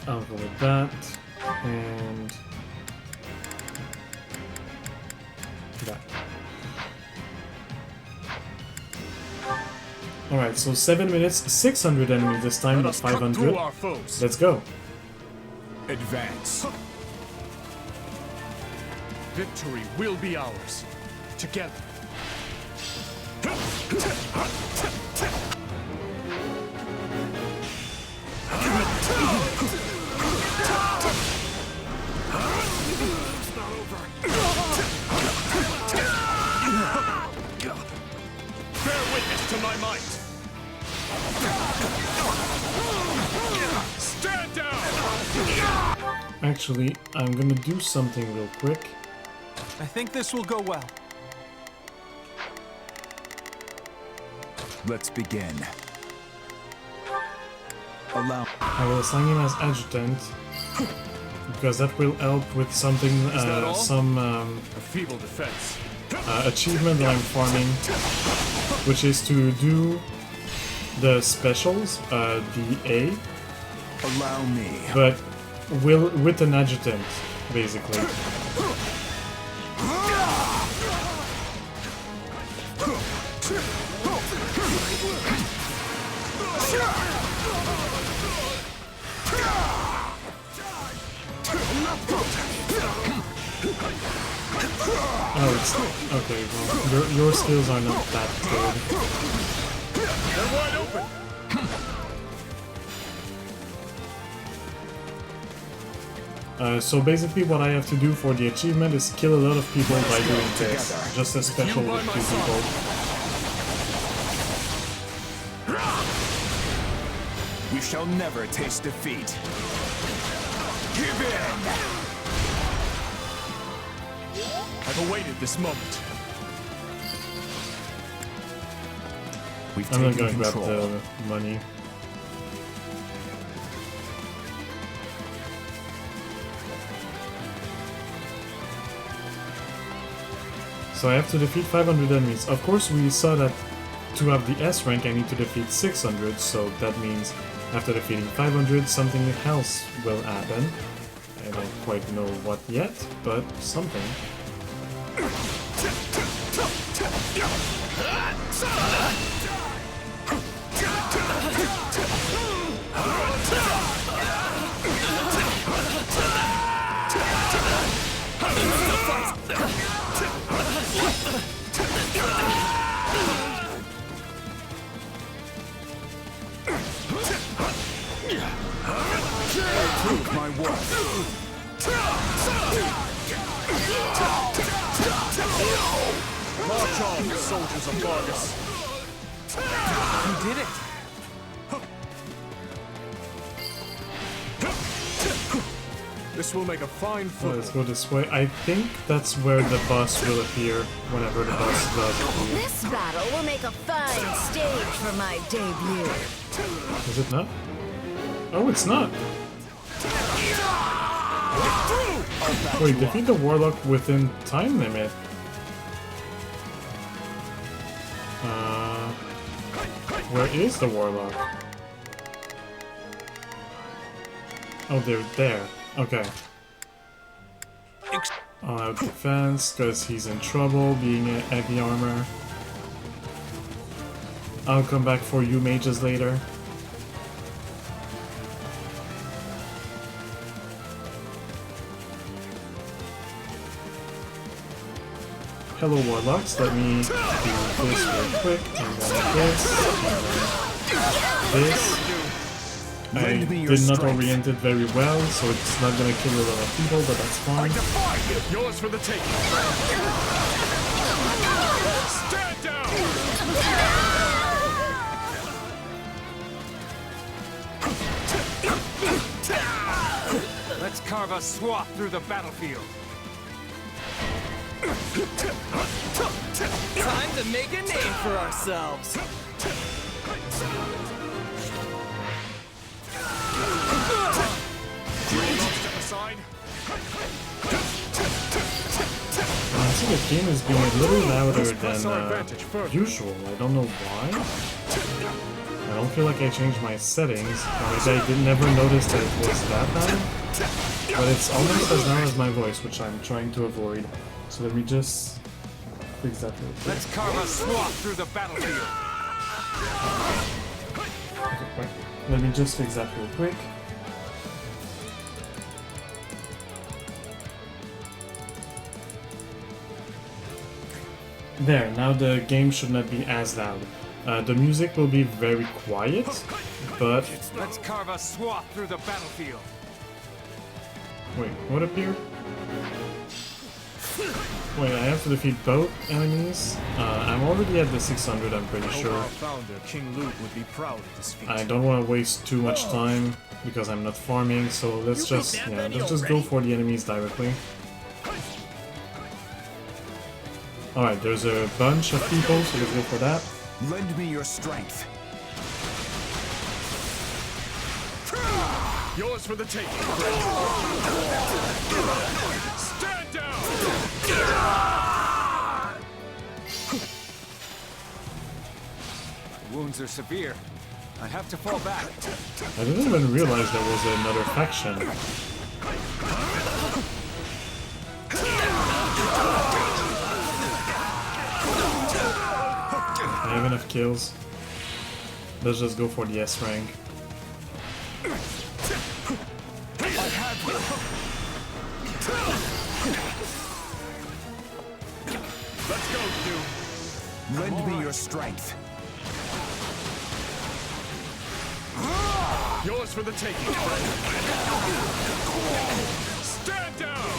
Speaker 1: I'll go with that, and that. Alright, so 7 minutes, 600 enemies this time, not 500. Let's go.
Speaker 7: Advance. Victory will be ours. Together. Bear witness to my might. Stand down.
Speaker 1: Actually, I'm gonna do something real quick.
Speaker 11: I think this will go well.
Speaker 13: Let's begin. Allow.
Speaker 1: I will assign him as adjutant because that will help with something, some
Speaker 7: A feeble defense.
Speaker 1: achievement that I'm farming, which is to do the specials, the A,
Speaker 13: Allow me.
Speaker 1: but with an adjutant, basically. Oh, it's okay. Well, your skills are not that good.
Speaker 7: They're wide open.
Speaker 1: So basically, what I have to do for the achievement is kill a lot of people by doing this. Just a special with 2 people.
Speaker 13: We shall never taste defeat. Give in!
Speaker 7: I've awaited this moment.
Speaker 13: We've
Speaker 1: I'm not
Speaker 13: taken
Speaker 1: gonna grab
Speaker 13: control.
Speaker 1: the money. So I have to defeat 500 enemies. Of course, we saw that to have the S rank, I need to defeat 600, so that means after defeating 500, something else will happen. I don't quite know what yet, but something.
Speaker 13: Prove my worth.
Speaker 7: March on, soldiers of Vargas.
Speaker 11: You did it!
Speaker 7: This will make a fine foothold.
Speaker 1: Let's go this way. I think that's where the boss will appear whenever the boss does appear.
Speaker 14: This battle will make a fine stage for my debut.
Speaker 1: Is it not? Oh, it's not! Wait, defeat the warlock within time limit. Where is the warlock? Oh, they're there. Okay. All out defense, because he's in trouble being a heavy armor. I'll come back for you mages later. Hello warlocks, let me do this real quick, and then this. I did not orient it very well, so it's not gonna kill a lot of people, but that's fine.
Speaker 7: Yours for the taking. Stand down.
Speaker 11: Let's carve a swath through the battlefield.
Speaker 2: Time to make a name for ourselves.
Speaker 7: Step aside.
Speaker 1: I see the game is being a little louder than usual. I don't know why. I don't feel like I changed my settings. Maybe I never noticed that it was that loud. But it's almost as loud as my voice, which I'm trying to avoid. So let me just fix that real quick.
Speaker 11: Let's carve a swath through the battlefield.
Speaker 1: Okay, wait. Let me just fix that real quick. There, now the game should not be as loud. The music will be very quiet, but...
Speaker 13: Let's carve a swath through the battlefield.
Speaker 1: Wait, what appeared? Wait, I have to defeat both enemies? I'm already at the 600, I'm pretty sure.
Speaker 7: Our founder, King Luke, would be proud of this feat.
Speaker 1: I don't want to waste too much time, because I'm not farming, so let's just go for the enemies directly. Alright, there's a bunch of people, so let's go for that.
Speaker 13: Lend me your strength.
Speaker 7: Yours for the taking, friend. Stand down!
Speaker 13: Wounds are severe. I have to fall back.
Speaker 1: I didn't even realize there was another faction. I have enough kills. Let's just go for the S rank.
Speaker 7: Let's go, dude.
Speaker 13: Lend me your strength.
Speaker 7: Yours for the taking, friend. Stand down!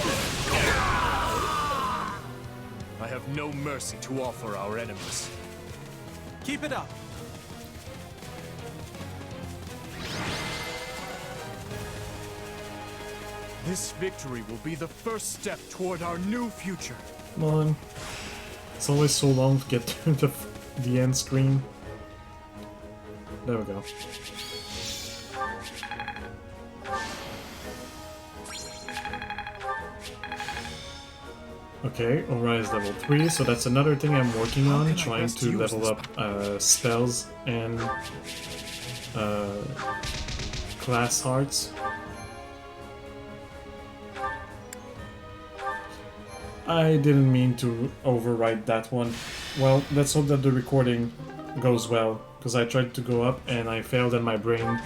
Speaker 7: I have no mercy to offer our enemies.
Speaker 11: Keep it up.
Speaker 7: This victory will be the first step toward our new future.
Speaker 1: Come on. It's always so long to get to the end screen. There we go. Okay, Aura is level 3, so that's another thing I'm working on, trying to level up spells and class hearts. I didn't mean to overwrite that one. Well, let's hope that the recording goes well, because I tried to go up and I failed and my brain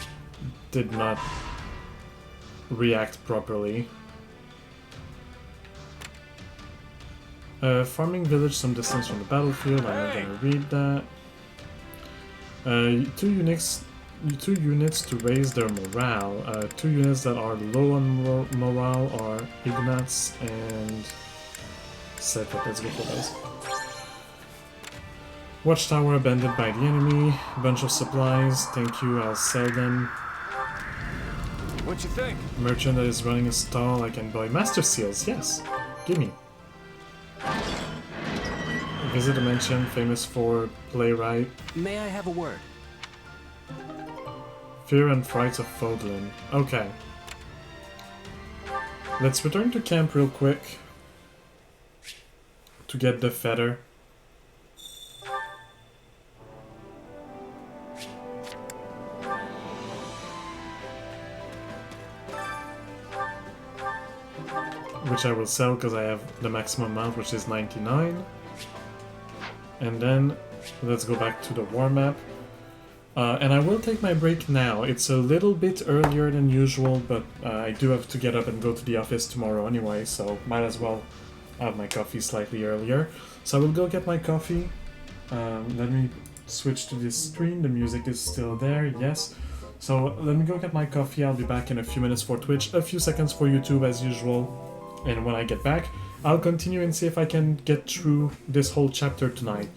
Speaker 1: did not react properly. Farming village some distance from the battlefield, I'm not gonna read that. Two units to raise their morale. 2 units that are low on morale are Ignatz and Setup. Let's go for those. Watchtower abandoned by the enemy. Bunch of supplies. Thank you, I'll sell them.
Speaker 13: What you think?
Speaker 1: Merchant that is running a stall. I can buy Master Seals. Yes, gimme. Visit a mansion famous for playwright.
Speaker 12: May I have a word?
Speaker 1: Fear and Frights of Fodlan. Okay. Let's return to camp real quick to get the feather. Which I will sell because I have the maximum amount, which is 99. And then let's go back to the war map. And I will take my break now. It's a little bit earlier than usual, but I do have to get up and go to the office tomorrow anyway, so might as well have my coffee slightly earlier. So I will go get my coffee. Let me switch to this screen. The music is still there, yes. So let me go get my coffee. I'll be back in a few minutes for Twitch, a few seconds for YouTube as usual. And when I get back, I'll continue and see if I can get through this whole chapter tonight.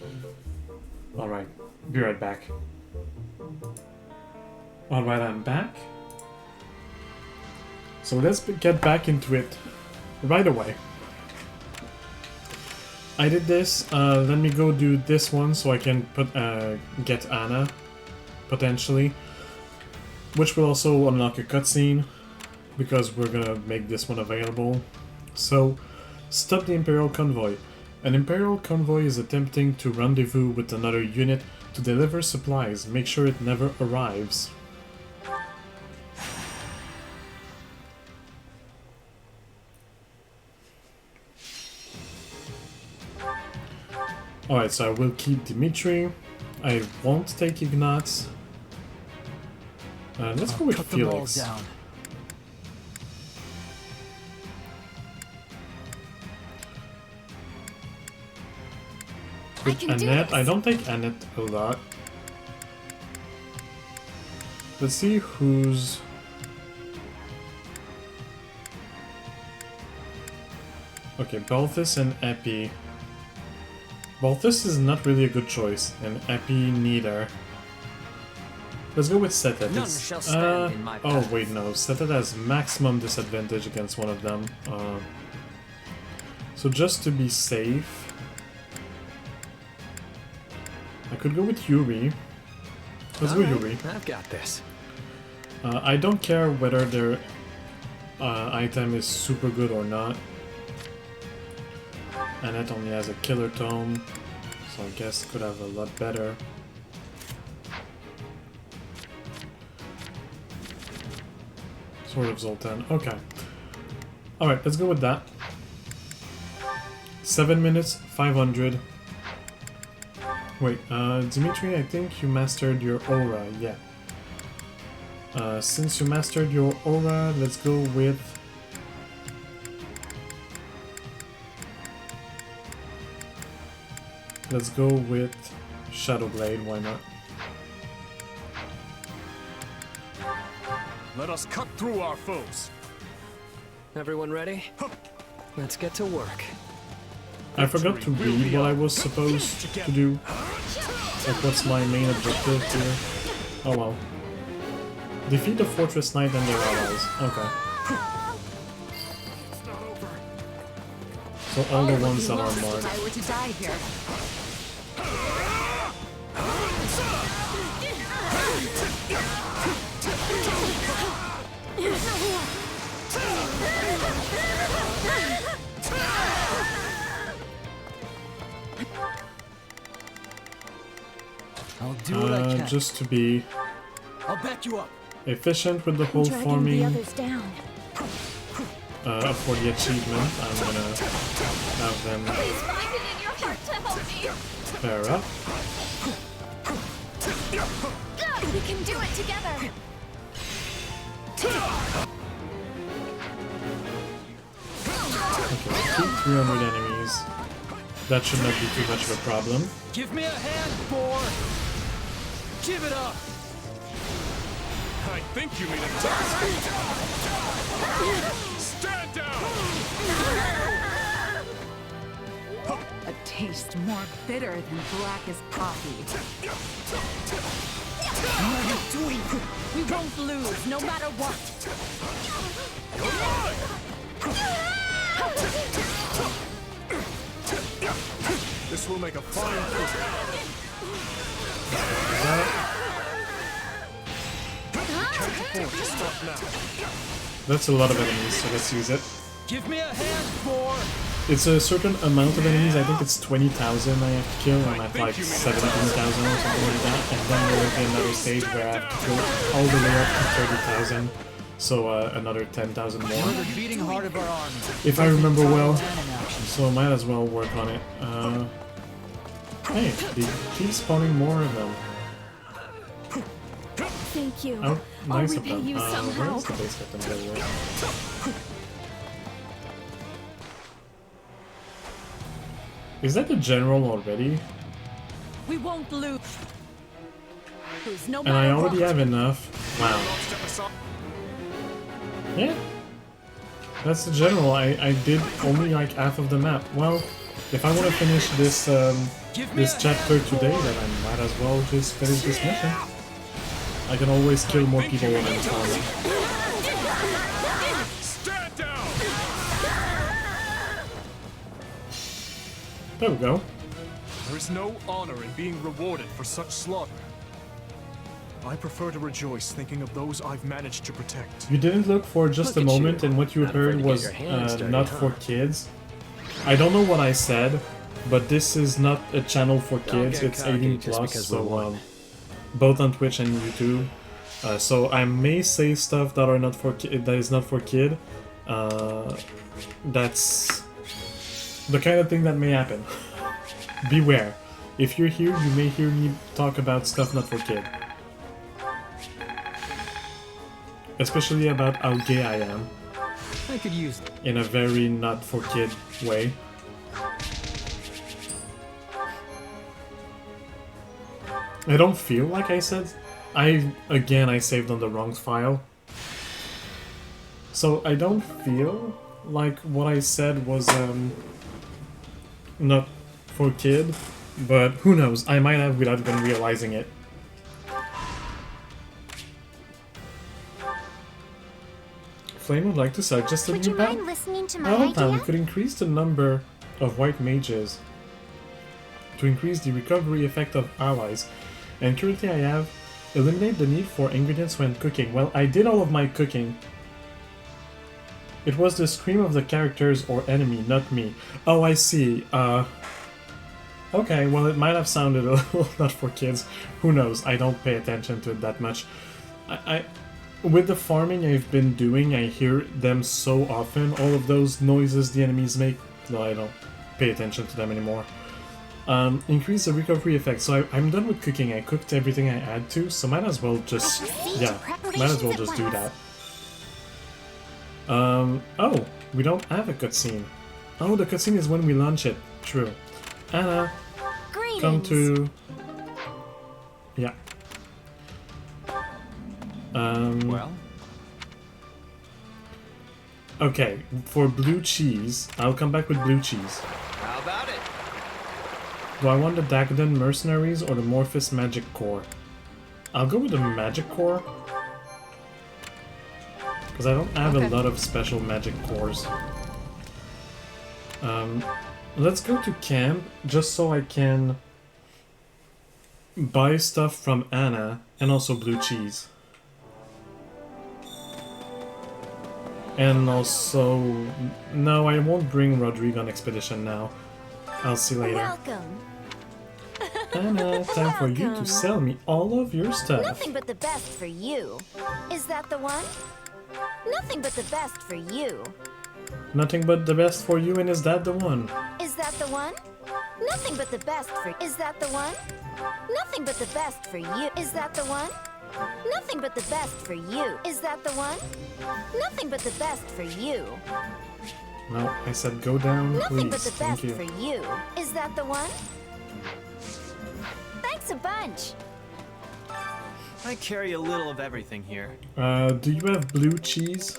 Speaker 1: Alright, be right back. Alright, I'm back. So let's get back into it right away. I did this, let me go do this one so I can get Anna, potentially. Which will also unlock a cutscene, because we're gonna make this one available. So, stop the Imperial Convoy. An Imperial Convoy is attempting to rendezvous with another unit to deliver supplies. Make sure it never arrives. Alright, so I will keep Dimitri. I won't take Ignatz. Let's go with Felix. With Annette, I don't take Annette a lot. Let's see who's... Okay, Balthus and Epi. Balthus is not really a good choice, and Epi neither. Let's go with Setet. Oh wait, no. Setet has maximum disadvantage against one of them. So just to be safe, I could go with Yuri. Let's go Yuri.
Speaker 12: I've got this.
Speaker 1: I don't care whether their item is super good or not. Annette only has a killer tome, so I guess could have a lot better. Sword of Zoltan. Okay. Alright, let's go with that. 7 minutes, 500. Wait, Dimitri, I think you mastered your aura, yeah. Since you mastered your aura, let's go with... Let's go with Shadowblade, why not?
Speaker 13: Let us cut through our foes.
Speaker 12: Everyone ready? Let's get to work.
Speaker 1: I forgot to read what I was supposed to do. Like, what's my main objective here? Oh well. Defeat the Fortress Knight and their allies. Okay. So all the ones that are marked.
Speaker 4: I were to die here.
Speaker 13: I'll do what I can.
Speaker 1: Just to be
Speaker 13: I'll back you up.
Speaker 1: efficient with the whole farming.
Speaker 9: The others down.
Speaker 1: For the achievement, I'm gonna have them
Speaker 10: Please find it in your heart to help me.
Speaker 1: pair up.
Speaker 10: Good, we can do it together.
Speaker 1: Okay, keep 300 enemies. That should not be too much of a problem.
Speaker 13: Give me a hand, Boar. Give it up. I think you mean a task. Stand down.
Speaker 6: A taste more bitter than blackest coffee.
Speaker 13: What are you doing?
Speaker 4: We won't lose, no matter what.
Speaker 13: This will make a fine cookie. Can't afford to stop now.
Speaker 1: That's a lot of enemies, so let's use it.
Speaker 13: Give me a hand, Boar.
Speaker 1: It's a certain amount of enemies, I think it's 20,000 I have to kill, I'm at like 17,000 or something like that, and then there will be another stage where I have to go all the way up to 30,000, so another 10,000 more.
Speaker 13: The beating heart of our army.
Speaker 1: If I remember well, so I might as well work on it. Hey, they keep spawning more of them.
Speaker 9: Thank you.
Speaker 1: Oh, nice
Speaker 9: I'll
Speaker 1: of
Speaker 9: repay
Speaker 1: them.
Speaker 9: you somehow.
Speaker 1: Where's the base captain, by the way? Is that the general already?
Speaker 4: We won't lose. No
Speaker 1: And I already have enough. Wow. Yeah. That's the general. I did only like half of the map. Well, if I want to finish this this chapter today, then I might as well just finish this mission. I can always kill more people when I'm farming.
Speaker 13: Stand down.
Speaker 1: There we go.
Speaker 7: There is no honor in being rewarded for such slaughter. I prefer to rejoice thinking of those I've managed to protect.
Speaker 1: You didn't look for just a moment, and what you heard was not for kids. I don't know what I said, but this is not a channel for kids. It's 18 plus, so both on Twitch and YouTube. So I may say stuff that are not for that is not for kid. That's the kind of thing that may happen. Beware. If you're here, you may hear me talk about stuff not for kid. Especially about how gay I am.
Speaker 12: I could use it.
Speaker 1: In a very not for kid way. I don't feel like I said... I saved on the wrong file. So I don't feel like what I said was not for kid, but who knows, I might have without even realizing it. Flame would like to suggest a
Speaker 8: Would
Speaker 1: new
Speaker 8: you
Speaker 1: battle.
Speaker 8: mind listening to my
Speaker 1: Battle
Speaker 8: idea?
Speaker 1: could increase the number of white mages to increase the recovery effect of allies. And currently I have eliminate the need for ingredients when cooking. Well, I did all of my cooking. It was the scream of the characters or enemy, not me. Oh, I see. Okay, well it might have sounded a little not for kids. Who knows? I don't pay attention to it that much. With the farming I've been doing, I hear them so often. All of those noises the enemies make, that I don't pay attention to them anymore. Increase the recovery effect. So I'm done with cooking. I cooked everything I had to, so might as well just... yeah, might as well just do that. Oh, we don't have a cutscene. Oh, the cutscene is when we launch it. True. Anna, come to... yeah.
Speaker 12: Well?
Speaker 1: Okay, for blue cheese, I'll come back with blue cheese.
Speaker 2: How about it?
Speaker 1: Do I want the Dagdan Mercenaries or the Morphous Magic Core? I'll go with the Magic Core. Because I don't have a lot of special magic cores. Let's go to camp, just so I can buy stuff from Anna, and also blue cheese. And also... no, I won't bring Rodrigo on expedition now. I'll see later.
Speaker 8: Welcome.
Speaker 1: Anna, time for you to sell me all of your stuff.
Speaker 8: Nothing but the best for you. Is that the one? Nothing but the best for you.
Speaker 1: Nothing but the best for you, and is that the one?
Speaker 8: Is that the one? Nothing but the best for... Is that the one? Nothing but the best for you. Is that the one? Nothing but the best for you. Is that the one? Nothing but the best for you.
Speaker 1: No, I said go down,
Speaker 8: Nothing but
Speaker 1: please.
Speaker 8: the
Speaker 1: Thank
Speaker 8: best
Speaker 1: you.
Speaker 8: for you. Is that the one? Thanks a bunch.
Speaker 12: I carry a little of everything here.
Speaker 1: Do you have blue cheese?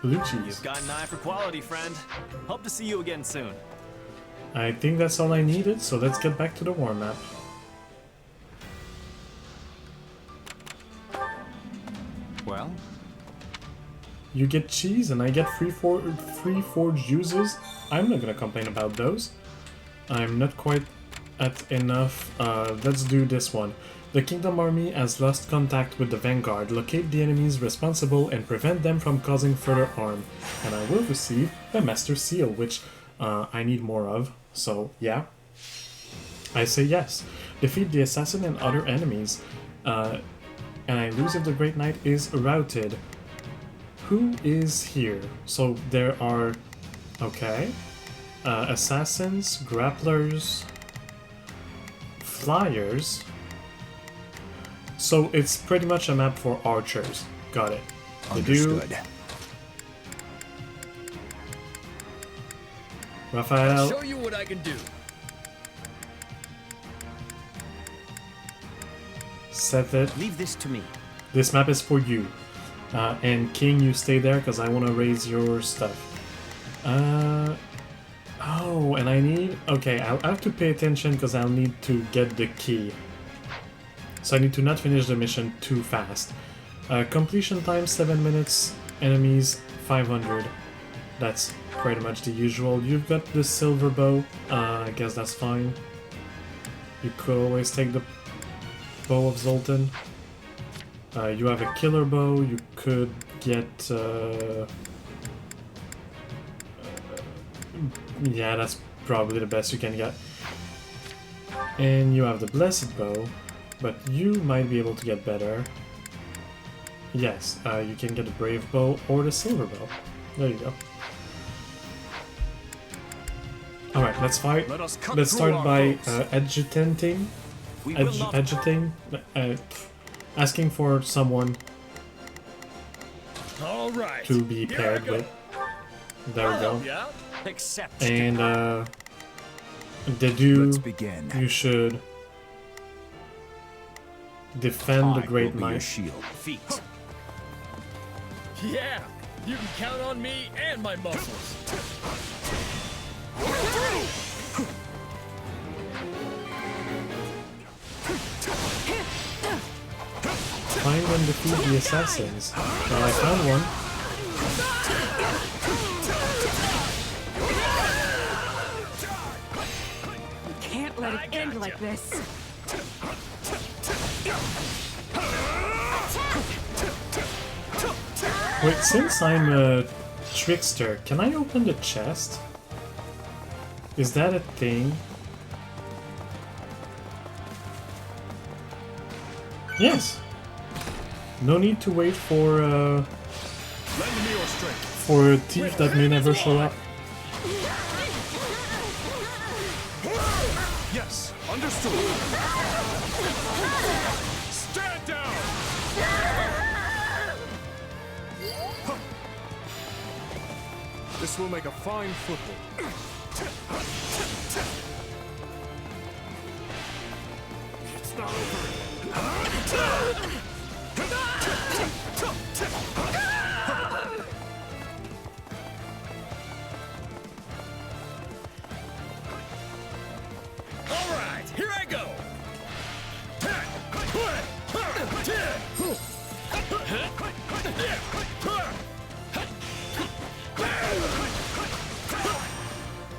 Speaker 1: Blue cheese.
Speaker 12: You've got an eye for quality, friend. Hope to see you again soon.
Speaker 1: I think that's all I needed, so let's get back to the war map.
Speaker 12: Well?
Speaker 1: You get cheese and I get free forged uses. I'm not gonna complain about those. I'm not quite at enough. Let's do this one. The Kingdom Army has lost contact with the Vanguard. Locate the enemies responsible and prevent them from causing further harm. And I will receive a Master Seal, which I need more of. So, yeah. I say yes. Defeat the assassin and other enemies. And I lose if the Great Knight is routed. Who is here? So there are... okay. Assassins, grapplers, flyers. So it's pretty much a map for archers. Got it.
Speaker 2: Understood.
Speaker 1: Raphael.
Speaker 13: Show you what I can do.
Speaker 1: Set it.
Speaker 12: Leave this to me.
Speaker 1: This map is for you. And King, you stay there because I want to raise your stuff. Oh, and I need... okay, I'll have to pay attention because I'll need to get the key. So I need to not finish the mission too fast. Completion time 7 minutes, enemies 500. That's pretty much the usual. You've got the silver bow, I guess that's fine. You could always take the bow of Zoltan. You have a killer bow, you could get... yeah, that's probably the best you can get. And you have the blessed bow, but you might be able to get better. Yes, you can get the brave bow or the silver bow. There you go. Alright, let's fight.
Speaker 13: Let us cut
Speaker 1: Let's
Speaker 13: through
Speaker 1: start
Speaker 13: our
Speaker 1: by
Speaker 13: foes.
Speaker 1: agitating.
Speaker 13: We will not-
Speaker 1: Asking for someone
Speaker 13: All right.
Speaker 1: to be
Speaker 13: Here I
Speaker 1: paired
Speaker 13: go.
Speaker 1: with. There we go.
Speaker 13: Yeah. Accept.
Speaker 1: And Dedu,
Speaker 13: Let's begin.
Speaker 1: you should defend the Great Might.
Speaker 13: Shield. Feet. Yeah, you can count on me and my muscles.
Speaker 1: Find and defeat the assassins. Well, I found one.
Speaker 6: You can't let it end like this.
Speaker 1: Wait, since I'm a trickster, can I open the chest? Is that a thing? Yes. No need to wait for
Speaker 13: Lend me your strength.
Speaker 1: for a thief that may never show up.
Speaker 13: Yes, understood. Stand down. This will make a fine foothold. It's not over. All right, here I go.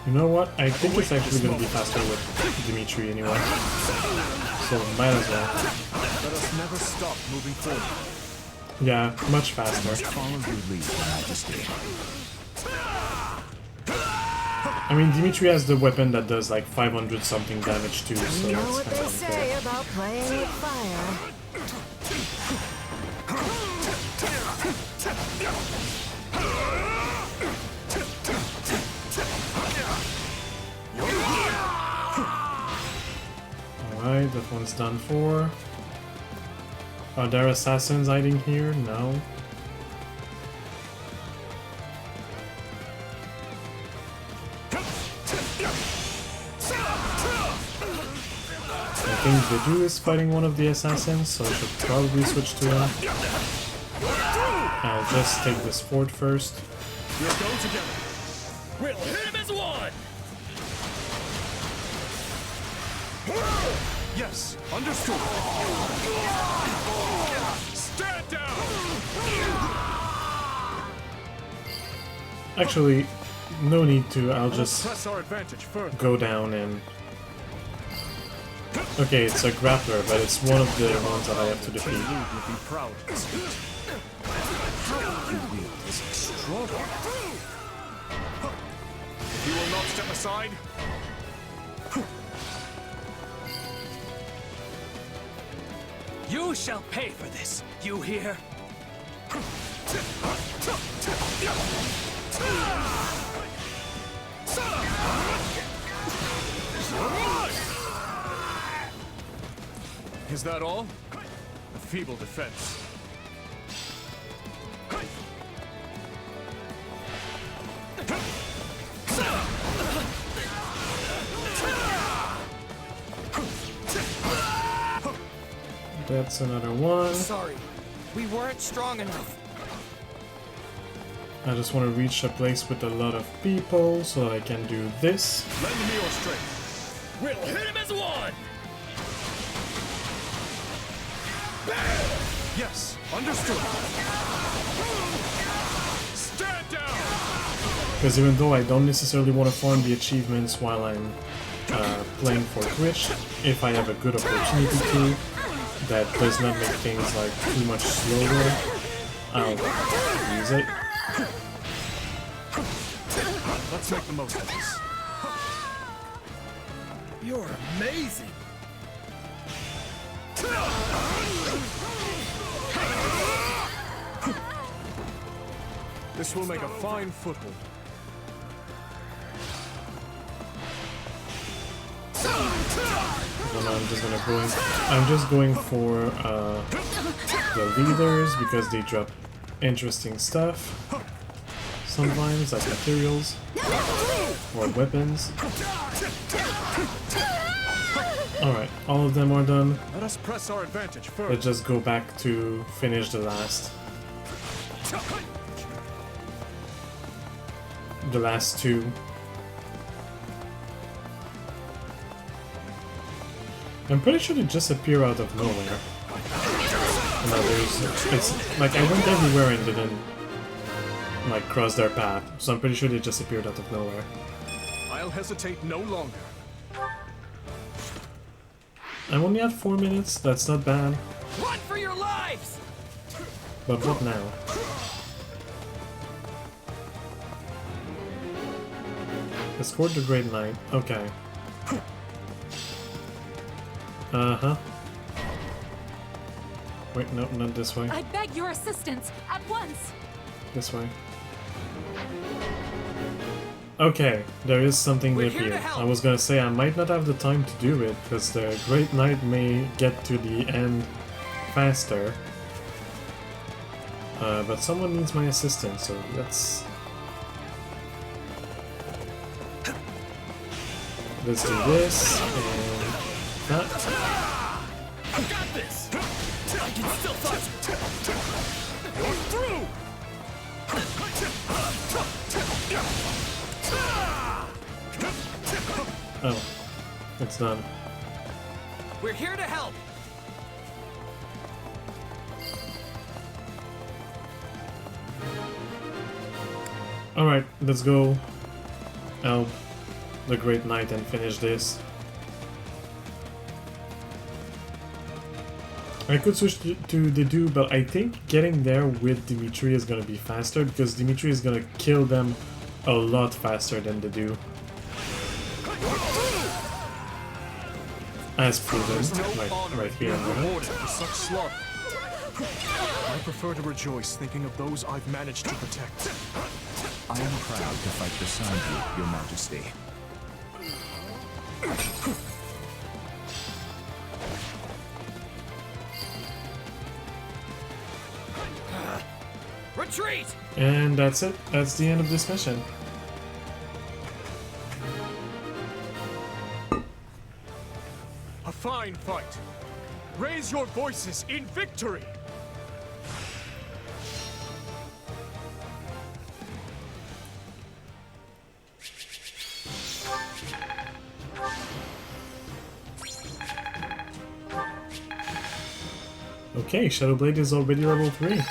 Speaker 1: You know what? I think it's actually going to be faster with Dimitri anyway. So might as well.
Speaker 13: Let us never stop moving forward.
Speaker 1: Yeah, much faster.
Speaker 13: Follow your lead, Your Majesty.
Speaker 1: I mean, Dimitri has the weapon that does like 500 something damage too, so
Speaker 14: You know
Speaker 1: it's
Speaker 14: what
Speaker 1: kind
Speaker 14: they
Speaker 1: of
Speaker 14: say
Speaker 1: unfair.
Speaker 14: about playing with fire.
Speaker 1: Alright, that one's done for. Are there assassins hiding here? No. I think Dedu is fighting one of the assassins, so I should probably switch to him. I'll just take this fort first.
Speaker 13: We'll go together. We'll hit him as one. Yes, understood. Stand down.
Speaker 1: Actually, no need to, I'll just
Speaker 13: Press our advantage further.
Speaker 1: go down and... Okay, it's a grappler, but it's one of the ones that I have to defeat.
Speaker 13: Luke would be proud of this feat. How you wield is extraordinary. If you will not step aside, you shall pay for this. You hear? Is that all? A feeble defense.
Speaker 1: That's another one.
Speaker 2: Sorry, we weren't strong enough.
Speaker 1: I just want to reach a place with a lot of people so that I can do this.
Speaker 13: Lend me your strength. We'll hit him as one. Yes, understood. Stand down.
Speaker 1: Because even though I don't necessarily want to farm the achievements while I'm playing for Twitch, if I have a good opportunity to, that does not make things like too much slower, I'll use it.
Speaker 13: Let's make the most of this. You're amazing. This will make a fine foothold.
Speaker 1: Well, no, I'm just going for the leaders because they drop interesting stuff. Sometimes, like materials or weapons. Alright, all of them are done.
Speaker 13: Let us press our advantage first.
Speaker 1: Let's just go back to finish the last two. I'm pretty sure they just appear out of nowhere. No, it's like I went everywhere and didn't like cross their path, so I'm pretty sure they just appeared out of nowhere.
Speaker 13: I'll hesitate no longer.
Speaker 1: I'm only at 4 minutes, that's not bad.
Speaker 13: Run for your lives!
Speaker 1: But what now? Escort the Great Knight, okay. Uh-huh. Wait, no, not this way.
Speaker 4: I beg your assistance at once.
Speaker 1: This way. Okay, there is something new here. I was gonna say I might not have the time to do it, because the Great Knight may get to the end faster. But someone needs my assistance, so let's do this, and that.
Speaker 13: I got this! I can still fight! You're through!
Speaker 1: Oh, it's done.
Speaker 2: We're here to help!
Speaker 1: Alright, let's go help the Great Knight and finish this. I could switch to the do, but I think getting there with Dimitri is gonna be faster, because Dimitri is gonna kill them a lot faster than the do. As proven, right here.
Speaker 13: For such slaughter. I prefer to rejoice thinking of those I've managed to protect.
Speaker 15: I am proud to fight beside you, Your Majesty.
Speaker 13: Retreat!
Speaker 1: And that's it. That's the end of this mission.
Speaker 13: A fine fight. Raise your voices in victory!
Speaker 1: Okay, Shadowblade is already level 3.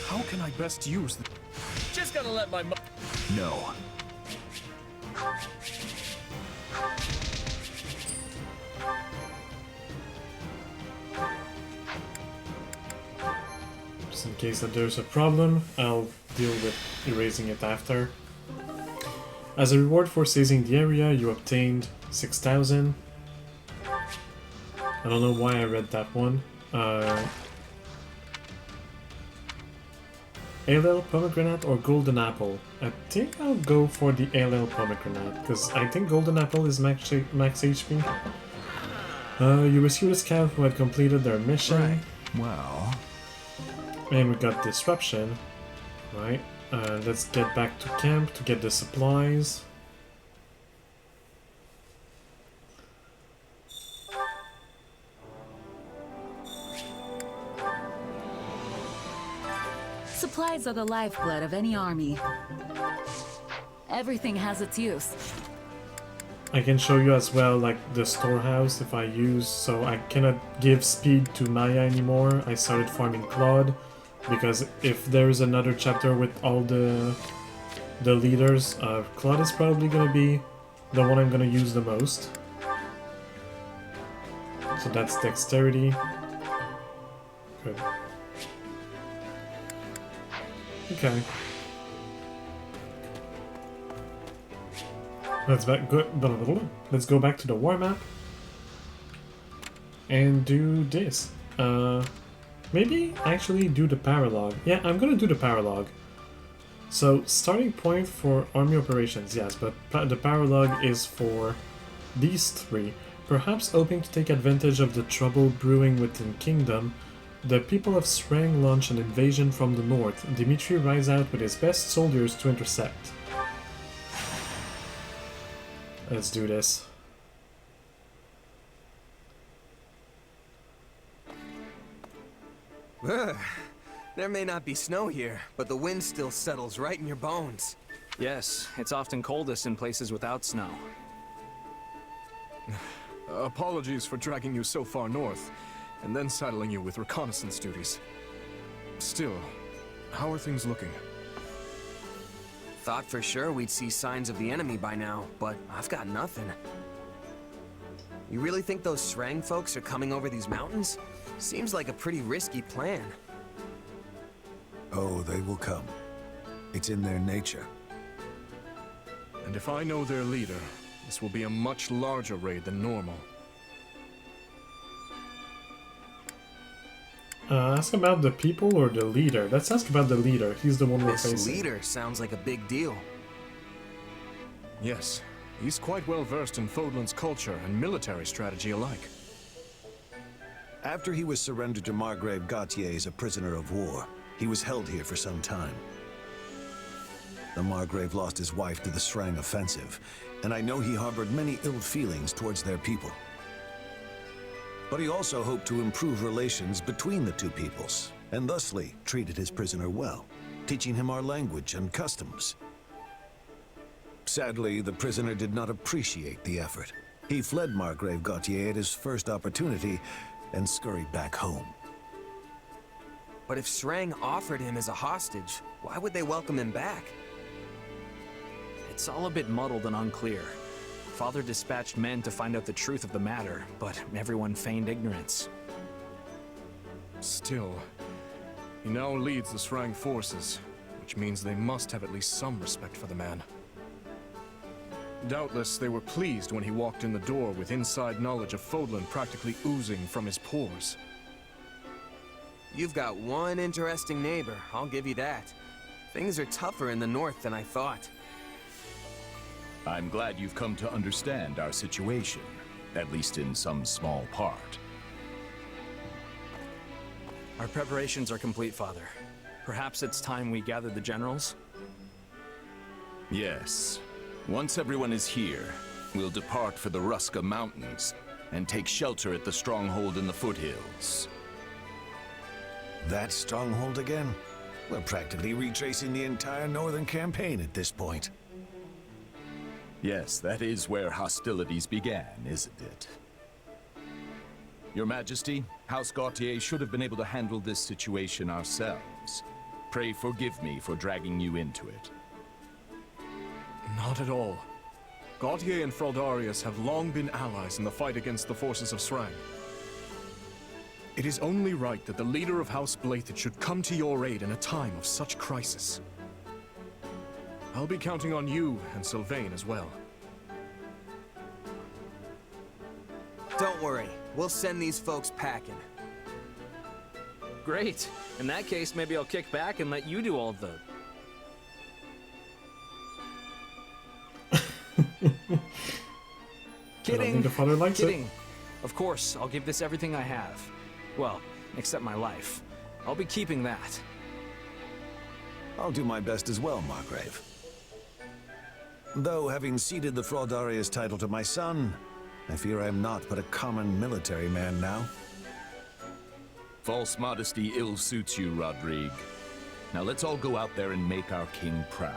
Speaker 13: How can I best use the... Just gotta let my...
Speaker 15: No.
Speaker 1: Just in case that there's a problem, I'll deal with erasing it after. As a reward for seizing the area, you obtained 6,000. I don't know why I read that one. Ale pomegranate or golden apple? I think I'll go for the ale pomegranate, because I think golden apple is max HP. You rescued a scout who had completed their mission.
Speaker 15: Right. Well...
Speaker 1: And we got disruption. Right. Let's get back to camp to get the supplies.
Speaker 6: Supplies are the lifeblood of any army. Everything has its use.
Speaker 1: I can show you as well, like, the storehouse if I use, so I cannot give speed to Maya anymore. I started farming Claude, because if there is another chapter with all the leaders, Claude is probably gonna be the one I'm gonna use the most. So that's dexterity. Good. Okay. Let's go back to the war map and do this. Maybe actually do the paralogue. Yeah, I'm gonna do the paralogue. So starting point for army operations, yes, but the paralogue is for these three. Perhaps hoping to take advantage of the trouble brewing within Kingdom, the people of Srang launch an invasion from the north. Dimitri rides out with his best soldiers to intercept. Let's do this.
Speaker 2: Ugh. There may not be snow here, but the wind still settles right in your bones.
Speaker 12: Yes, it's often coldest in places without snow.
Speaker 7: Apologies for dragging you so far north, and then saddling you with reconnaissance duties. Still, how are things looking?
Speaker 2: Thought for sure we'd see signs of the enemy by now, but I've got nothing. You really think those Srang folks are coming over these mountains? Seems like a pretty risky plan.
Speaker 5: Oh, they will come. It's in their nature.
Speaker 7: And if I know their leader, this will be a much larger raid than normal.
Speaker 1: Ask about the people or the leader? Let's ask about the leader. He's the one we're
Speaker 2: This
Speaker 1: facing.
Speaker 2: leader sounds like a big deal.
Speaker 7: Yes, he's quite well versed in Fodlan's culture and military strategy alike.
Speaker 5: After he was surrendered to Margrave Gautier as a prisoner of war, he was held here for some time. The Margrave lost his wife to the Srang offensive, and I know he harbored many ill feelings towards their people. But he also hoped to improve relations between the two peoples, and thusly treated his prisoner well, teaching him our language and customs. Sadly, the prisoner did not appreciate the effort. He fled Margrave Gautier at his first opportunity and scurried back home.
Speaker 2: But if Srang offered him as a hostage, why would they welcome him back?
Speaker 12: It's all a bit muddled and unclear. Father dispatched men to find out the truth of the matter, but everyone feigned ignorance.
Speaker 7: Still, he now leads the Srang forces, which means they must have at least some respect for the man. Doubtless they were pleased when he walked in the door with inside knowledge of Fodlan practically oozing from his pores.
Speaker 2: You've got one interesting neighbor, I'll give you that. Things are tougher in the north than I thought.
Speaker 15: I'm glad you've come to understand our situation, at least in some small part.
Speaker 12: Our preparations are complete, Father. Perhaps it's time we gather the generals?
Speaker 15: Yes. Once everyone is here, we'll depart for the Ruska Mountains and take shelter at the stronghold in the foothills.
Speaker 5: That stronghold again? We're practically retracing the entire northern campaign at this point.
Speaker 15: Yes, that is where hostilities began, isn't it? Your Majesty, House Gautier should have been able to handle this situation ourselves. Pray forgive me for dragging you into it.
Speaker 7: Not at all. Gautier and Fraldarius have long been allies in the fight against the forces of Srang. It is only right that the leader of House Blathid should come to your aid in a time of such crisis. I'll be counting on you and Sylvain as well.
Speaker 2: Don't worry, we'll send these folks packing.
Speaker 12: Great. In that case, maybe I'll kick back and let you do all the...
Speaker 1: I don't think the father likes
Speaker 12: Kidding. Of course, I'll give this everything I have. Well, except my life. I'll be keeping that.
Speaker 5: I'll do my best as well, Margrave. Though, having ceded the Fraldarius title to my son, I fear I am not but a common military man now.
Speaker 15: False modesty ill suits you, Rodrigue. Now let's all go out there and make our king proud.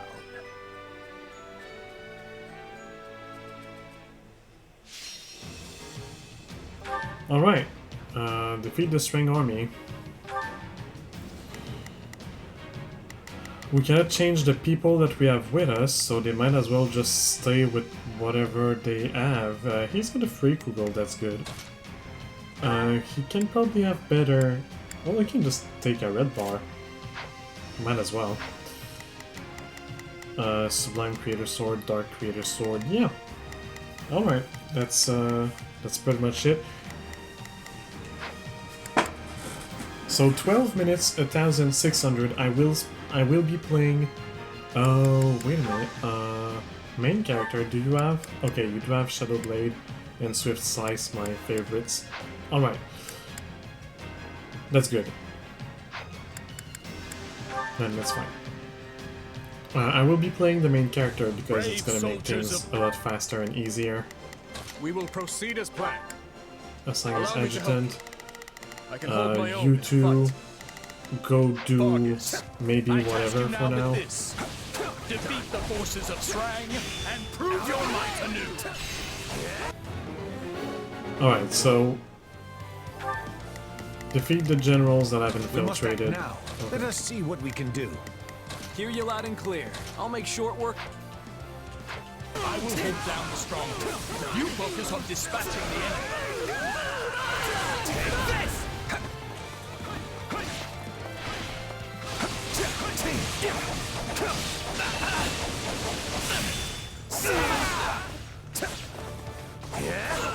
Speaker 1: Alright, defeat the Srang army. We cannot change the people that we have with us, so they might as well just stay with whatever they have. He's got a free Kugel, that's good. He can probably have better... Well, he can just take a red bar. Might as well. Sublime Creator Sword, Dark Creator Sword, yeah. Alright, that's pretty much it. So 12 minutes, 1,600. I will be playing. Oh, wait a minute. Main character. Do you have? Okay, you do have Shadowblade. and Swift Slice my favorites. Alright. That's good. Then that's fine. I will be playing the main character because it's gonna make things a lot faster and easier.
Speaker 13: We will proceed as planned.
Speaker 1: Assign as adjutant.
Speaker 13: I can hold my own
Speaker 1: You
Speaker 13: in
Speaker 1: two
Speaker 13: fight.
Speaker 1: go do maybe whatever for now.
Speaker 13: Defeat the forces of Srang and prove your might anew.
Speaker 1: Alright, so defeat the generals that have
Speaker 5: We must act
Speaker 1: infiltrated.
Speaker 5: now. Let us see what we can do.
Speaker 12: Hear you loud and clear. I'll make short work.
Speaker 13: I will hold down the stronghold. You focus on dispatching the enemy. Take this!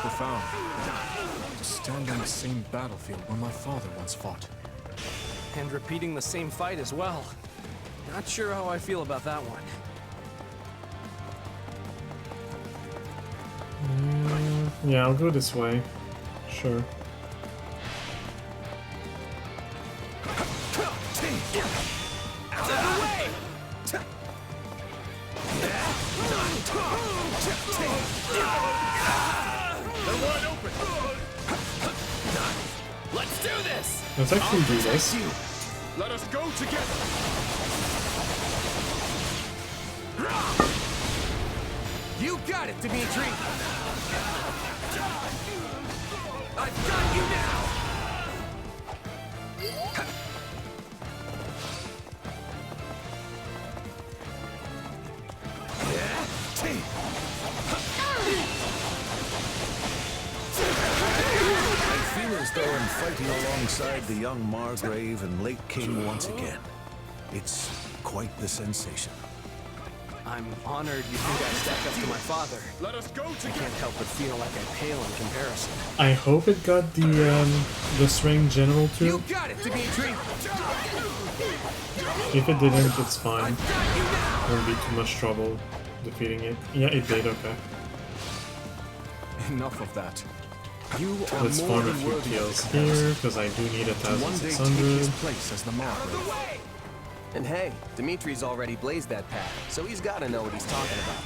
Speaker 13: Profound. To stand on the same battlefield where my father once fought.
Speaker 12: And repeating the same fight as well. Not sure how I feel about that one.
Speaker 1: Yeah, I'll go this way. Sure.
Speaker 13: Out of the way! They're wide open. Let's do this.
Speaker 1: Let's actually do this.
Speaker 13: Let us go together.
Speaker 2: You got it, Dimitri. I've got you now.
Speaker 5: I feel as though I'm fighting alongside the young Margrave and late King once again. It's quite the sensation.
Speaker 12: I'm honored you think I stack up to my father.
Speaker 13: Let us go
Speaker 12: I
Speaker 13: together.
Speaker 12: can't help but feel like I pale in comparison.
Speaker 1: I hope it got the Srang general too.
Speaker 2: You got it, Dimitri.
Speaker 1: If it didn't, it's fine. Won't be too much trouble defeating it. Yeah, it did, okay.
Speaker 7: Enough of that. You are
Speaker 1: Let's
Speaker 7: more
Speaker 1: farm a
Speaker 7: than
Speaker 1: few
Speaker 7: worthy of
Speaker 1: kills
Speaker 7: comparison.
Speaker 1: here, because I do need
Speaker 7: To one day take
Speaker 1: 1,600.
Speaker 7: his place as the Margrave.
Speaker 2: And hey, Dimitri's already blazed that path, so he's got to know what he's talking about.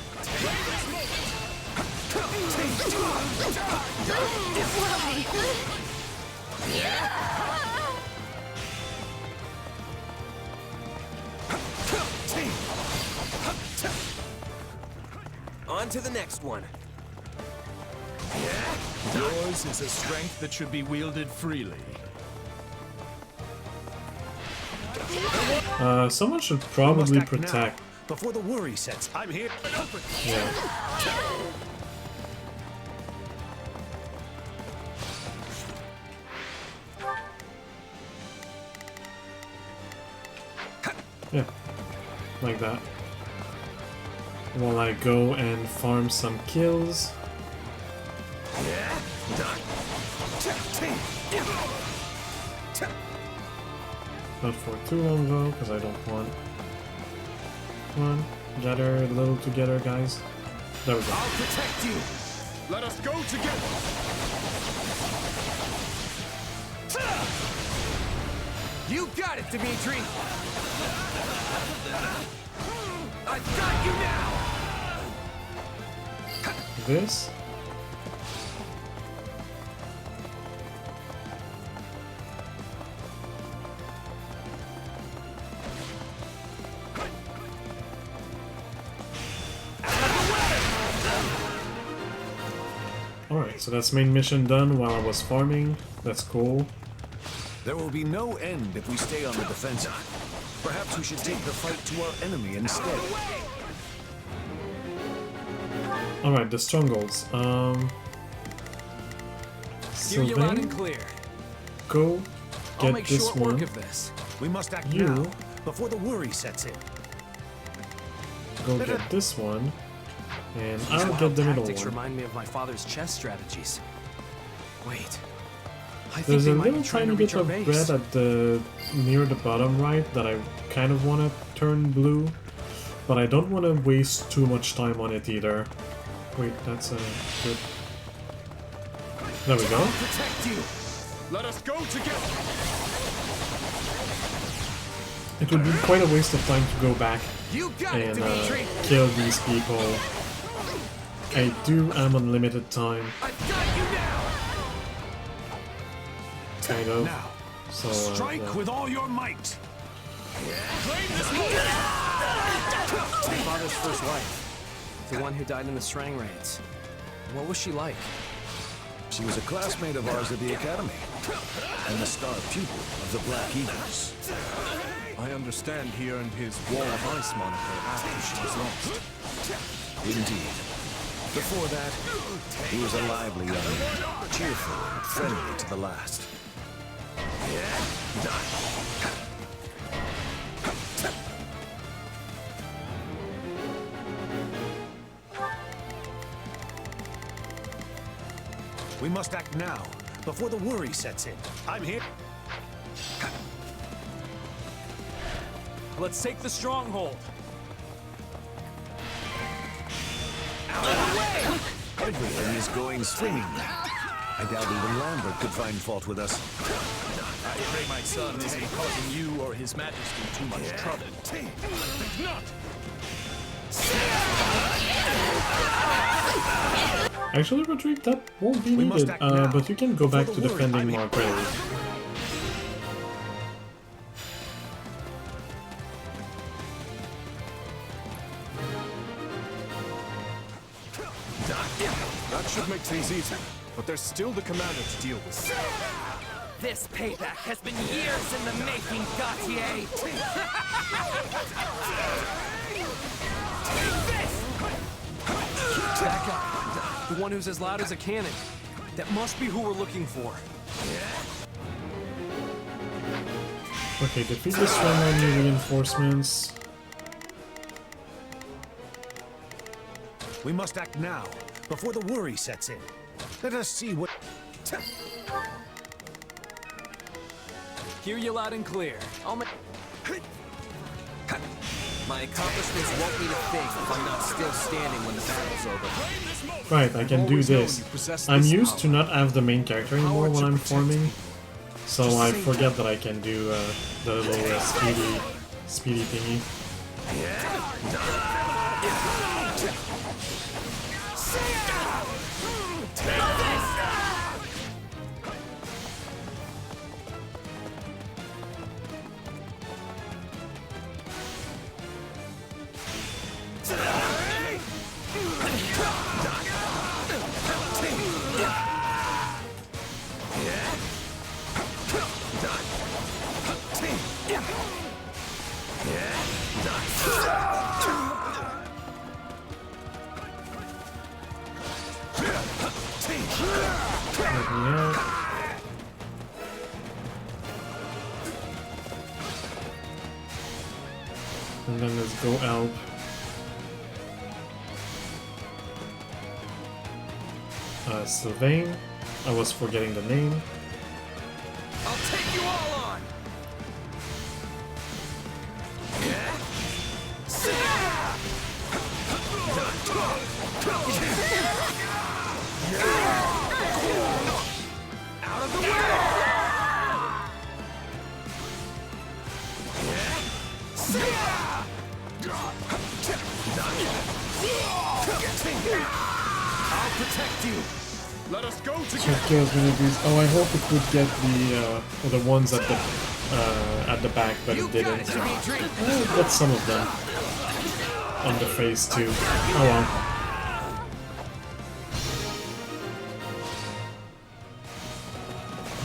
Speaker 2: On to the next one.
Speaker 15: Yours is a strength that should be wielded freely.
Speaker 1: Someone should
Speaker 5: We must
Speaker 1: probably
Speaker 5: act now,
Speaker 1: protect.
Speaker 5: before the worry sets. I'm here.
Speaker 1: Yeah. Yeah, like that. While I go and farm some kills. Not for too long though, because I don't want. Come on, gather a little together, guys. There we go.
Speaker 13: I'll protect you. Let us go together.
Speaker 2: You got it, Dimitri. I've got you now.
Speaker 1: This. Alright, so that's main mission done while I was farming. That's cool.
Speaker 5: There will be no end if we stay on the defensive. Perhaps we should take the fight to our enemy instead.
Speaker 1: Alright, the strongholds.
Speaker 12: Hear you loud and
Speaker 1: Sylvain,
Speaker 12: clear.
Speaker 1: go
Speaker 12: I'll
Speaker 1: get
Speaker 12: make
Speaker 1: this
Speaker 12: short
Speaker 1: one.
Speaker 12: work of this.
Speaker 5: We must act
Speaker 1: You.
Speaker 5: now, before the worry sets in.
Speaker 1: Go get this one. And
Speaker 12: These
Speaker 1: I'll
Speaker 12: wild
Speaker 1: get the middle
Speaker 12: tactics
Speaker 1: one.
Speaker 12: remind me of my father's chess strategies. Wait. I think
Speaker 1: There's
Speaker 12: they
Speaker 1: a
Speaker 12: might
Speaker 1: little
Speaker 12: be trying
Speaker 1: tiny
Speaker 12: to reach
Speaker 1: bit
Speaker 12: our
Speaker 1: of
Speaker 12: base.
Speaker 1: red at the near the bottom right that I kind of want to turn blue, but I don't want to waste too much time on it either. Wait, that's a good. There we go.
Speaker 7: Protect you. Let us go together.
Speaker 1: It would be quite a waste of time to go back
Speaker 2: You got it,
Speaker 1: and
Speaker 2: Dimitri.
Speaker 1: kill these people. I do am on limited time.
Speaker 2: I've got you now.
Speaker 1: Kind of.
Speaker 5: Now,
Speaker 1: So,
Speaker 5: strike
Speaker 1: yeah.
Speaker 5: with all your might.
Speaker 2: Claim this moment.
Speaker 12: My father's first wife. The one who died in the Srang raids. What was she like?
Speaker 5: She was a classmate of ours at the academy, and the star pupil of the Black Eagles.
Speaker 7: I understand he earned his Wall of Ice moniker after she was lost.
Speaker 5: Indeed. Before that, he was a lively young man, cheerful and friendly to the last. We must act now, before the worry sets in. I'm here.
Speaker 12: Let's take the stronghold.
Speaker 5: Everything is going swimmingly. I doubt even Lambert could find fault with us.
Speaker 13: I pray my son isn't causing you or His Majesty too much trouble. Think not.
Speaker 1: Actually, retreat, that won't be
Speaker 5: We must
Speaker 1: needed,
Speaker 5: act now,
Speaker 1: but you can go back
Speaker 5: before
Speaker 1: to
Speaker 5: the worry-
Speaker 1: defending
Speaker 5: I mean-
Speaker 1: Margrave.
Speaker 7: That should make things easier. But there's still the commander to deal with.
Speaker 2: This payback has been years in the making, Gautier.
Speaker 12: That guy. The one who's as loud as a cannon. That must be who we're looking for.
Speaker 1: Okay, defeat the strong army reinforcements.
Speaker 5: We must act now, before the worry sets in. Let us see what...
Speaker 12: Hear you loud and clear. I'll make...
Speaker 2: My accomplishments won't mean a thing if I'm not still standing when the battle's over.
Speaker 1: Right, I can do this. I'm used to not have the main character anymore when I'm forming, so I forget that I can do the little speedy thingy. And then let's go help. Sylvain. I was forgetting the name.
Speaker 2: I'll take you all on. Out of the way. I'll protect you.
Speaker 7: Let us go
Speaker 1: So
Speaker 7: together.
Speaker 1: I was gonna do. Oh, I hope it would get the ones at the back, but it didn't. It got some of them on the face too. Oh well.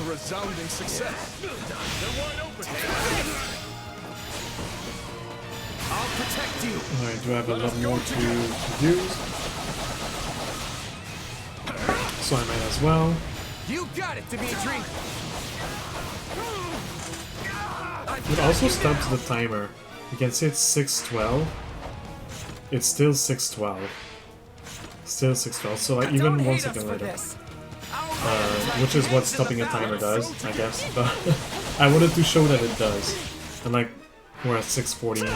Speaker 7: A resounding success. They're wide open.
Speaker 2: I'll protect you.
Speaker 1: Alright, do I have a lot more to use? So I might as well.
Speaker 2: You got it, Dimitri.
Speaker 1: It also stops the timer. You can see it's 6:12. It's still 6:12. Still 6:12. So like even 1 second later. Which is what stopping a timer does, I guess. But I wanted to show that it does. And like we're at 6:40.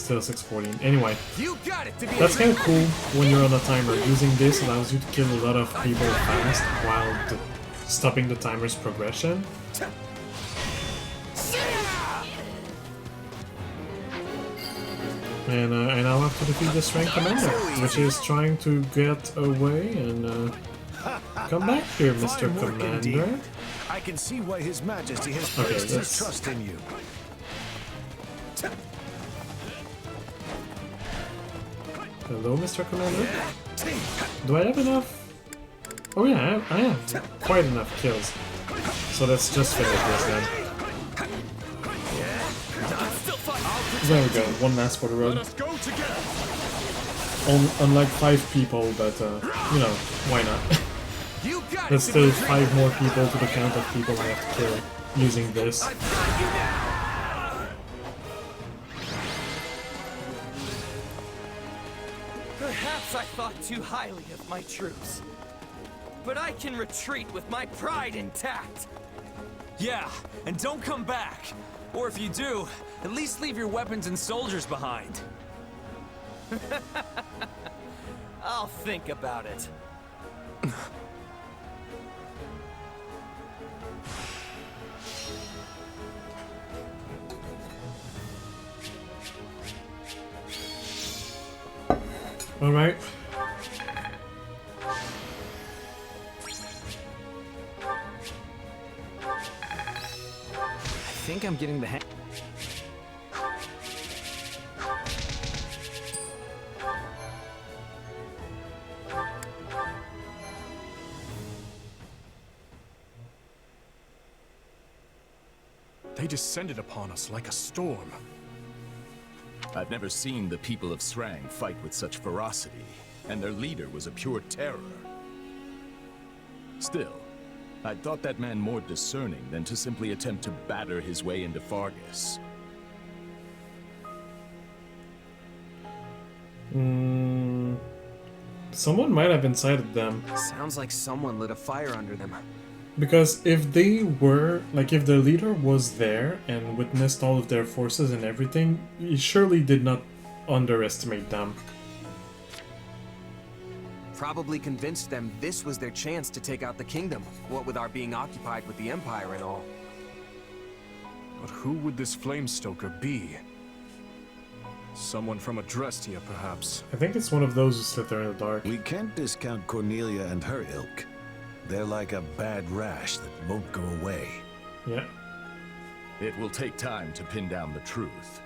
Speaker 1: Still 614. Anyway,
Speaker 2: You got it to be
Speaker 1: that's kind of cool when you're on a timer. Using this allows you to kill a lot of people fast while stopping the timer's progression. And I now have to defeat the Strength Commander, which is trying to get away and come back here, Mr. Commander.
Speaker 5: I can see why His Majesty has placed his trust in you.
Speaker 1: Hello, Mr. Commander. Do I have enough? Oh yeah, I have quite enough kills. So let's just finish this then. There we go, one last for the road. Unlike 5 people, but you know, why not? There's still 5 more people to the count of people I have to kill using this.
Speaker 16: Perhaps I thought too highly of my troops. But I can retreat with my pride intact.
Speaker 12: Yeah, and don't come back. Or if you do, at least leave your weapons and soldiers behind.
Speaker 16: I'll think about it.
Speaker 1: All right.
Speaker 12: I think I'm getting the hang.
Speaker 7: They descended upon us like a storm.
Speaker 15: I've never seen the people of Srang fight with such ferocity, and their leader was a pure terror. Still, I thought that man more discerning than to simply attempt to batter his way into Fargus.
Speaker 1: Someone might have incited them.
Speaker 2: Sounds like someone lit a fire under them.
Speaker 1: Because if they were, like if the leader was there and witnessed all of their forces and everything, he surely did not underestimate them.
Speaker 2: Probably convinced them this was their chance to take out the kingdom, what with our being occupied with the Empire and all.
Speaker 7: But who would this Flamestoker be? Someone from Adrestia, perhaps.
Speaker 1: I think it's one of those who sit there in the dark.
Speaker 5: We can't discount Cornelia and her ilk. They're like a bad rash that won't go away.
Speaker 1: Yeah.
Speaker 15: It will take time to pin down the truth.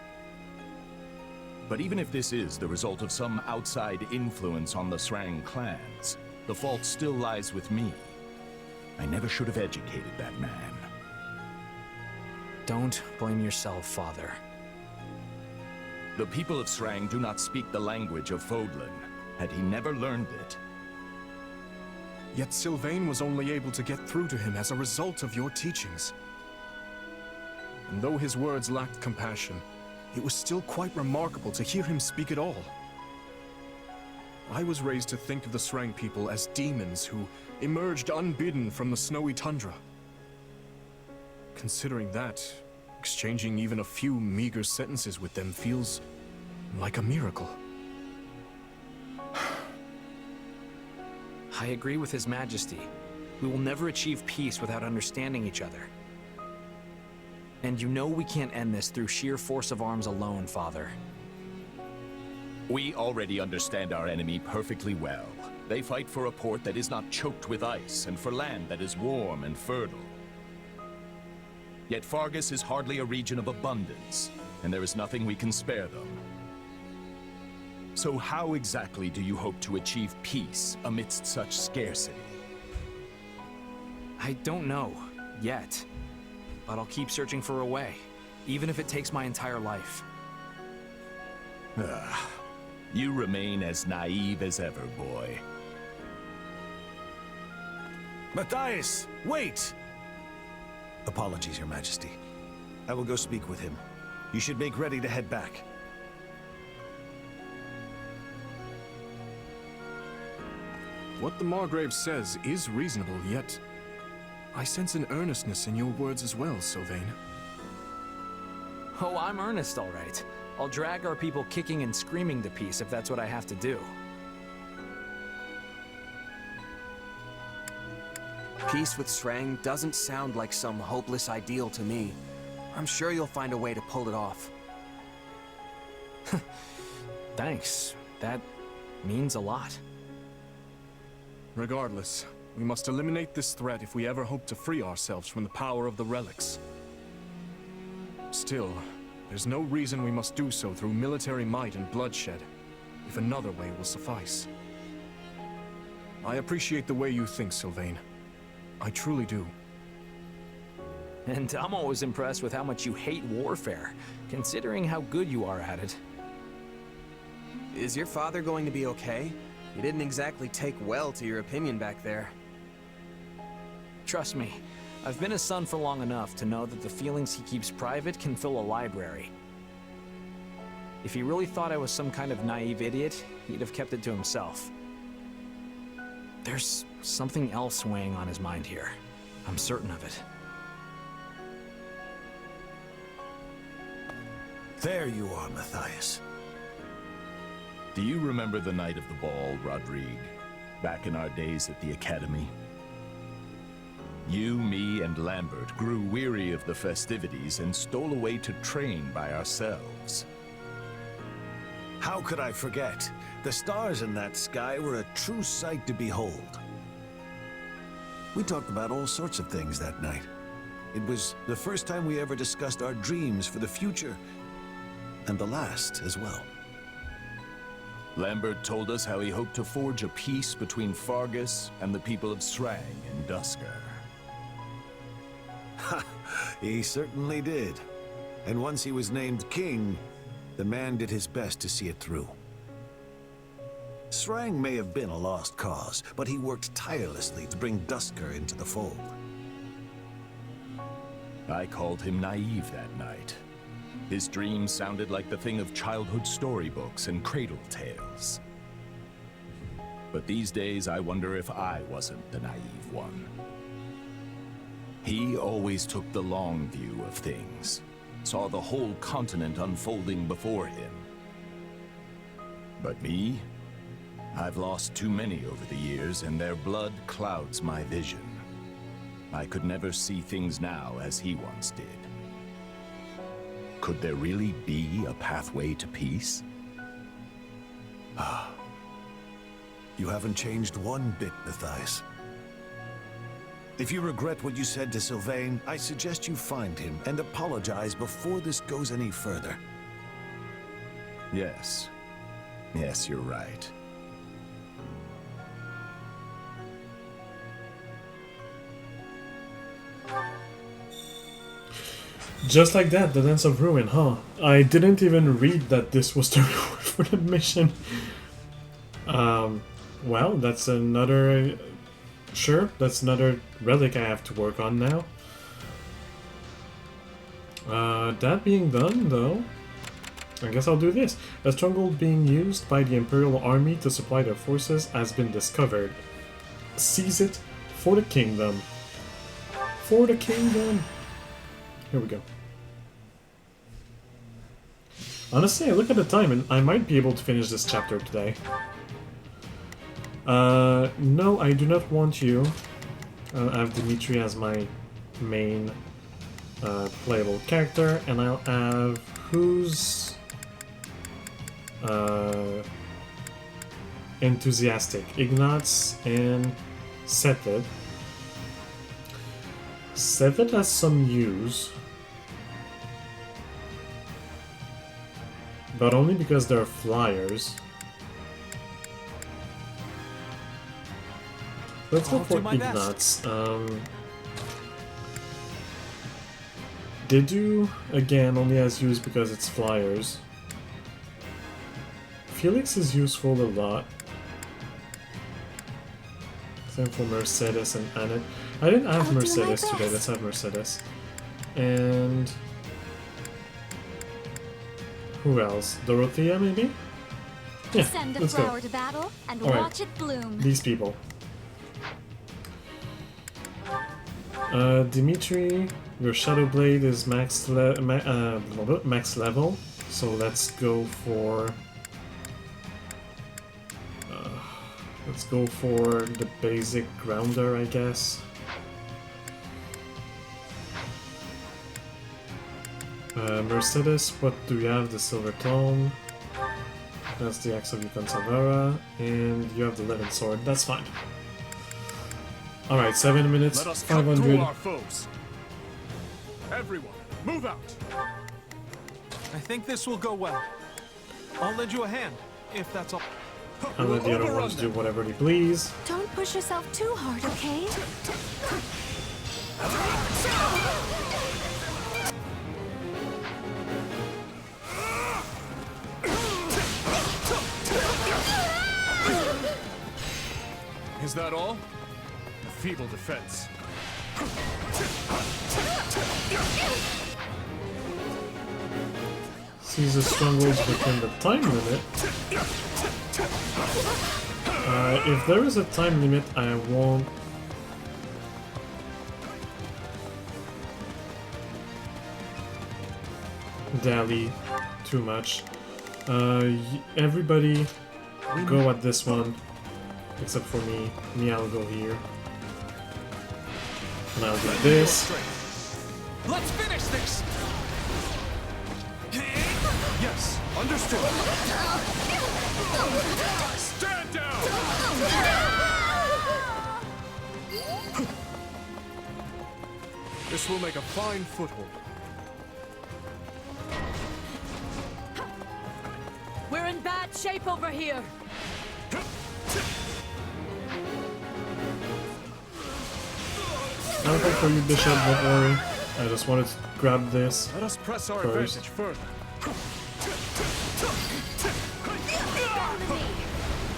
Speaker 15: But even if this is the result of some outside influence on the Srang clans, the fault still lies with me. I never should have educated that man.
Speaker 12: Don't blame yourself, Father.
Speaker 15: The people of Srang do not speak the language of Fodlan. Had he never learned it?
Speaker 7: Yet Sylvain was only able to get through to him as a result of your teachings. And though his words lacked compassion, it was still quite remarkable to hear him speak at all. I was raised to think of the Srang people as demons who emerged unbidden from the snowy tundra. Considering that, exchanging even a few meager sentences with them feels like a miracle.
Speaker 12: I agree with His Majesty. We will never achieve peace without understanding each other. And you know we can't end this through sheer force of arms alone, Father.
Speaker 15: We already understand our enemy perfectly well. They fight for a port that is not choked with ice, and for land that is warm and fertile. Yet Fargus is hardly a region of abundance, and there is nothing we can spare them. So how exactly do you hope to achieve peace amidst such scarcity?
Speaker 12: I don't know, yet. But I'll keep searching for a way, even if it takes my entire life.
Speaker 15: You remain as naive as ever, boy.
Speaker 5: Matthias, wait! Apologies, Your Majesty. I will go speak with him. You should make ready to head back.
Speaker 7: What the Margrave says is reasonable, yet I sense an earnestness in your words as well, Sylvain.
Speaker 12: Oh, I'm earnest, all right. I'll drag our people kicking and screaming to peace if that's what I have to do.
Speaker 2: Peace with Srang doesn't sound like some hopeless ideal to me. I'm sure you'll find a way to pull it off.
Speaker 12: Thanks. That means a lot.
Speaker 7: Regardless, we must eliminate this threat if we ever hope to free ourselves from the power of the relics. Still, there's no reason we must do so through military might and bloodshed, if another way will suffice. I appreciate the way you think, Sylvain. I truly do.
Speaker 12: And I'm always impressed with how much you hate warfare, considering how good you are at it.
Speaker 2: Is your father going to be okay? He didn't exactly take well to your opinion back there.
Speaker 12: Trust me, I've been a son for long enough to know that the feelings he keeps private can fill a library. If he really thought I was some kind of naive idiot, he'd have kept it to himself. There's something else weighing on his mind here. I'm certain of it.
Speaker 5: There you are, Matthias.
Speaker 15: Do you remember the night of the ball, Rodrigue? Back in our days at the Academy? You, me, and Lambert grew weary of the festivities and stole away to train by ourselves.
Speaker 5: How could I forget? The stars in that sky were a true sight to behold. We talked about all sorts of things that night. It was the first time we ever discussed our dreams for the future, and the last as well.
Speaker 15: Lambert told us how he hoped to forge a peace between Fargus and the people of Srang and Duscar.
Speaker 5: Ha! He certainly did. And once he was named king, the man did his best to see it through. Srang may have been a lost cause, but he worked tirelessly to bring Duscar into the fold.
Speaker 15: I called him naive that night. His dreams sounded like the thing of childhood storybooks and cradle tales. But these days, I wonder if I wasn't the naive one. He always took the long view of things, saw the whole continent unfolding before him. But me? I've lost too many over the years, and their blood clouds my vision. I could never see things now as he once did. Could there really be a pathway to peace?
Speaker 5: Ah. You haven't changed one bit, Matthias. If you regret what you said to Sylvain, I suggest you find him and apologize before this goes any further.
Speaker 15: Yes. Yes, you're right.
Speaker 1: Just like that, the Dance of Ruin, huh? I didn't even read that this was the reward for the mission. Well, that's another... Sure, that's another relic I have to work on now. That being done, though, I guess I'll do this. A stronghold being used by the Imperial Army to supply their forces has been discovered. Seize it for the kingdom. For the kingdom! Here we go. Honestly, I look at the time and I might be able to finish this chapter today. No, I do not want you. I have Dimitri as my main playable character, and I'll have who's enthusiastic? Ignatz and Setid. Setid has some use, but only because they're flyers. Let's go for Ignatz. Didu, again, only has use because it's flyers. Felix is useful a lot. Same for Mercedes and Annette. I didn't have Mercedes today, let's have Mercedes. And... who else? Dorothea, maybe? Yeah,
Speaker 4: Send a
Speaker 1: let's
Speaker 4: flower
Speaker 1: go.
Speaker 4: to battle and
Speaker 1: All right.
Speaker 4: watch it bloom.
Speaker 1: These people. Dimitri, your Shadow Blade is max level. So let's go for... let's go for the basic grounder, I guess. Mercedes, what do you have? The Silver Tome. That's the Axe of Yukon Savara. And you have the Levin Sword. That's fine. Alright, 7 minutes,
Speaker 7: Let us
Speaker 1: 500.
Speaker 7: cut through our foes. Everyone, move out.
Speaker 11: I think this will go well. I'll lend you a hand, if that's all.
Speaker 1: I'll let the other ones do whatever they please.
Speaker 9: Don't push yourself too hard, okay?
Speaker 7: Is that all? A feeble defense.
Speaker 1: Sees the strongholds within the time limit. If there is a time limit, I won't... dally too much. Everybody go at this one, except for me. Me, I'll go here. And I'll do this.
Speaker 7: Let's finish this! Yes, understood. Stand down! This will make a fine foothold.
Speaker 4: We're in bad shape over here.
Speaker 1: I'll go for you, Bishop, don't worry. I just wanted to grab this.
Speaker 7: Let us press our
Speaker 1: first.
Speaker 7: advantage further.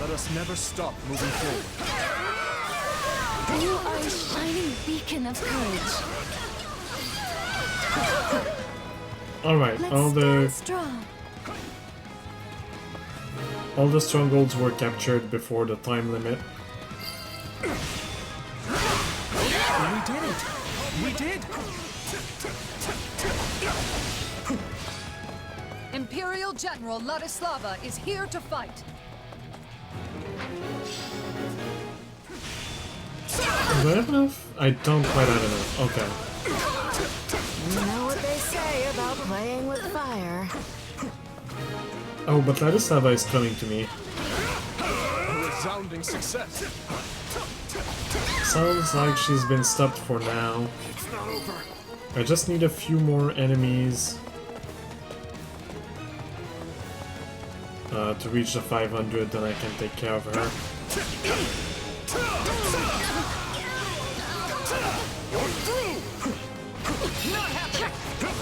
Speaker 7: Let us never stop moving forward.
Speaker 9: You are a shining beacon of courage.
Speaker 1: Alright, all the strongholds were captured before the time limit.
Speaker 11: We did it! We did!
Speaker 6: Imperial General Ladislava is here to fight.
Speaker 1: Do I have enough? I don't quite have enough. Okay.
Speaker 14: You know what they say about playing with fire.
Speaker 1: Oh, but Ladislava is coming to me.
Speaker 7: A resounding success.
Speaker 1: Sounds like she's been stopped for now.
Speaker 7: It's not over.
Speaker 1: I just need a few more enemies to reach the 500, then I can take care of her.
Speaker 7: I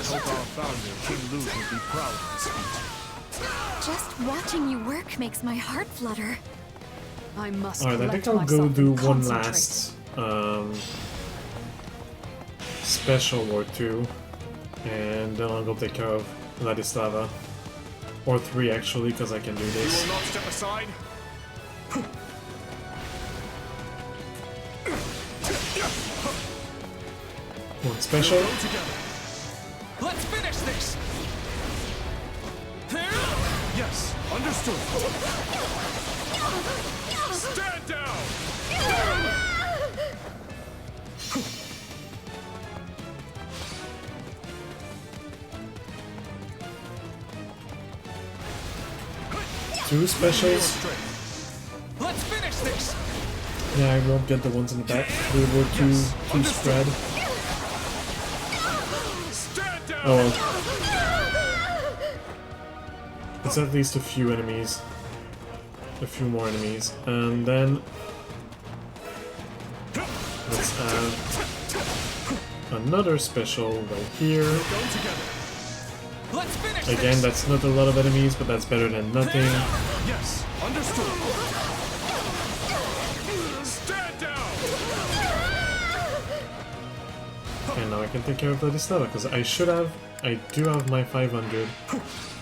Speaker 7: hope our founder, King Lu, will be proud of this feat.
Speaker 9: Just watching you work makes my heart flutter.
Speaker 6: I must
Speaker 1: Alright, I think I'll
Speaker 6: collect
Speaker 1: go
Speaker 6: myself
Speaker 1: do
Speaker 6: and
Speaker 1: one
Speaker 6: concentrate.
Speaker 1: last special or two, and then I'll go take care of Ladislava. Or 3 actually, because I can do
Speaker 7: You
Speaker 1: this.
Speaker 7: will not step aside.
Speaker 1: One special.
Speaker 7: Go together. Let's finish this. Yes, understood. Stand down.
Speaker 1: Two specials.
Speaker 7: Let's finish this.
Speaker 1: Yeah, I won't get the ones in the back. They were too spread. Oh well. It's at least a few enemies. A few more enemies. And then let's add another special right here.
Speaker 7: Let's finish
Speaker 1: Again, that's not a lot of enemies, but that's better than nothing.
Speaker 7: Yes, understood. Stand down.
Speaker 1: And now I can take care of Ladislava, because I do have my 500.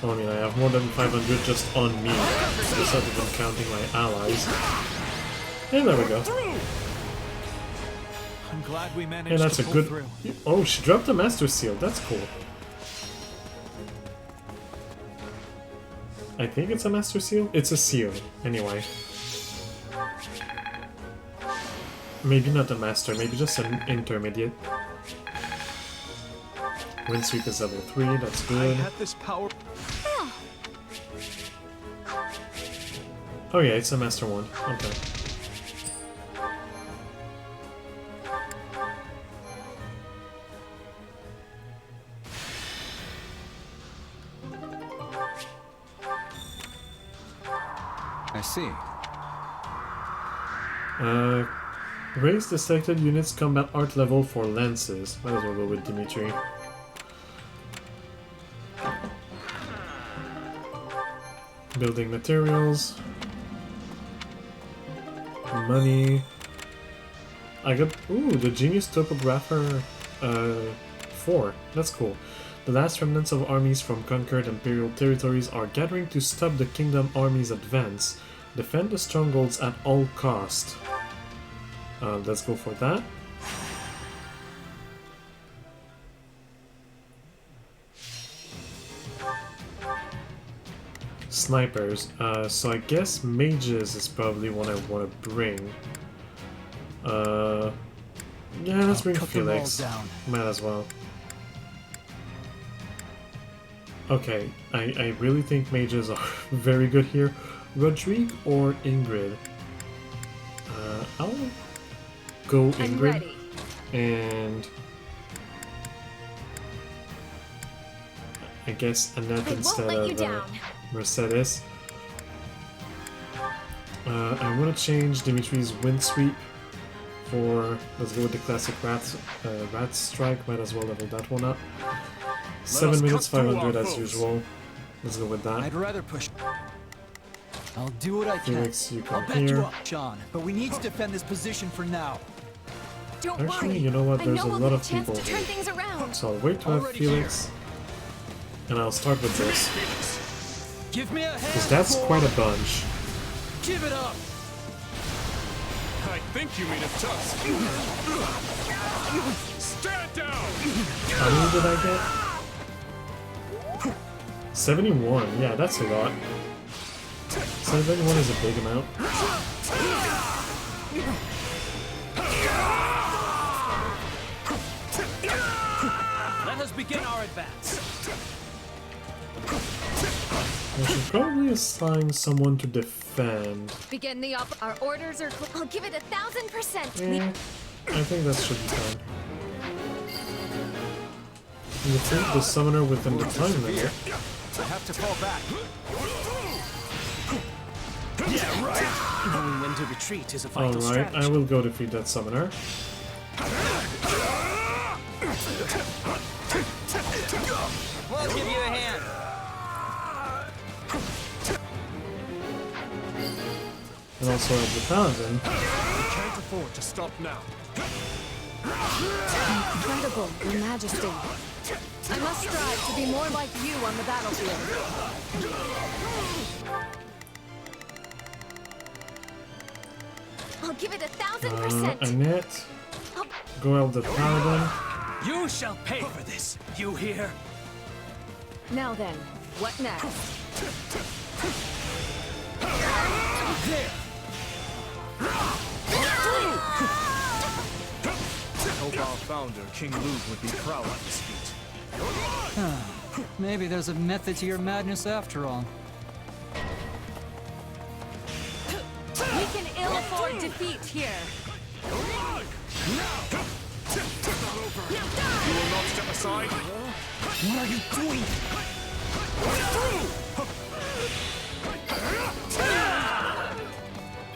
Speaker 1: Well, I mean, I have more than 500 just on me. Just not even counting my allies. And there we go.
Speaker 11: I'm glad we managed
Speaker 1: And that's
Speaker 11: to
Speaker 1: a
Speaker 11: pull
Speaker 1: good...
Speaker 11: through.
Speaker 1: Oh, she dropped the Master Seal. That's cool. I think it's a Master Seal? It's a seal, anyway. Maybe not a Master, maybe just an intermediate. Wind Sweep is level 3, that's good.
Speaker 11: I had this power.
Speaker 1: Oh yeah, it's a Master 1. Okay.
Speaker 13: I see.
Speaker 1: Raise the selected unit's combat art level for lances. Might as well go with Dimitri. Building materials. Money. I got... Ooh, the Genius Topographer 4. That's cool. The last remnants of armies from conquered imperial territories are gathering to stop the kingdom army's advance. Defend the strongholds at all cost. Let's go for that. Snipers. So I guess mages is probably what I want to bring. Yeah, let's bring Felix. Might as well. Okay, I really think mages are very good here. Rodrigue or Ingrid? I'll go Ingrid. And I guess Annette instead of Mercedes. I want to change Dimitri's Wind Sweep for... Let's go with the classic Rat Strike. Might as well level that one up. 7 minutes 500 as usual. Let's go with that.
Speaker 17: I'd rather push. I'll do what I can.
Speaker 1: Felix, you come
Speaker 17: I'll back
Speaker 1: here.
Speaker 17: you up, Sean, but we need to defend this position for now.
Speaker 10: Don't
Speaker 1: Actually,
Speaker 10: worry.
Speaker 1: you know what? There's
Speaker 10: I
Speaker 1: a
Speaker 10: know
Speaker 1: lot
Speaker 10: we'll
Speaker 1: of
Speaker 10: get a chance
Speaker 1: people.
Speaker 10: to turn things around.
Speaker 1: So I'll wait to have Felix. And I'll start with this.
Speaker 17: Give me a hand.
Speaker 1: Because that's quite a bunch.
Speaker 17: Give it up.
Speaker 7: I think you mean a tusk. Stand down.
Speaker 1: How many did I get? 71. Yeah, that's a lot. 71 is a big amount.
Speaker 17: Let us begin our advance.
Speaker 1: I should probably assign someone to defend.
Speaker 3: Begin the Our orders are... I'll give it 1000%.
Speaker 1: I think that should be fine. You think the summoner within the time limit.
Speaker 17: I have to fall back.
Speaker 16: Yeah, right. Knowing when to retreat is a vital
Speaker 1: Alright,
Speaker 16: strategy.
Speaker 1: I will go defeat that summoner.
Speaker 16: We'll give you a hand.
Speaker 1: And also have the paladin.
Speaker 7: We can't afford to stop now.
Speaker 3: Incredible, Your Majesty. I must strive to be more like you on the battlefield. I'll give it 1000%.
Speaker 1: Annette. Go out the paladin.
Speaker 17: You shall pay for this. You hear?
Speaker 3: Now then, what next?
Speaker 17: There.
Speaker 7: I hope our founder, King Luke, would be proud of this feat.
Speaker 17: Maybe there's a method to your madness after all.
Speaker 4: We can ill afford defeat here.
Speaker 7: You will not step aside.
Speaker 17: What are you doing?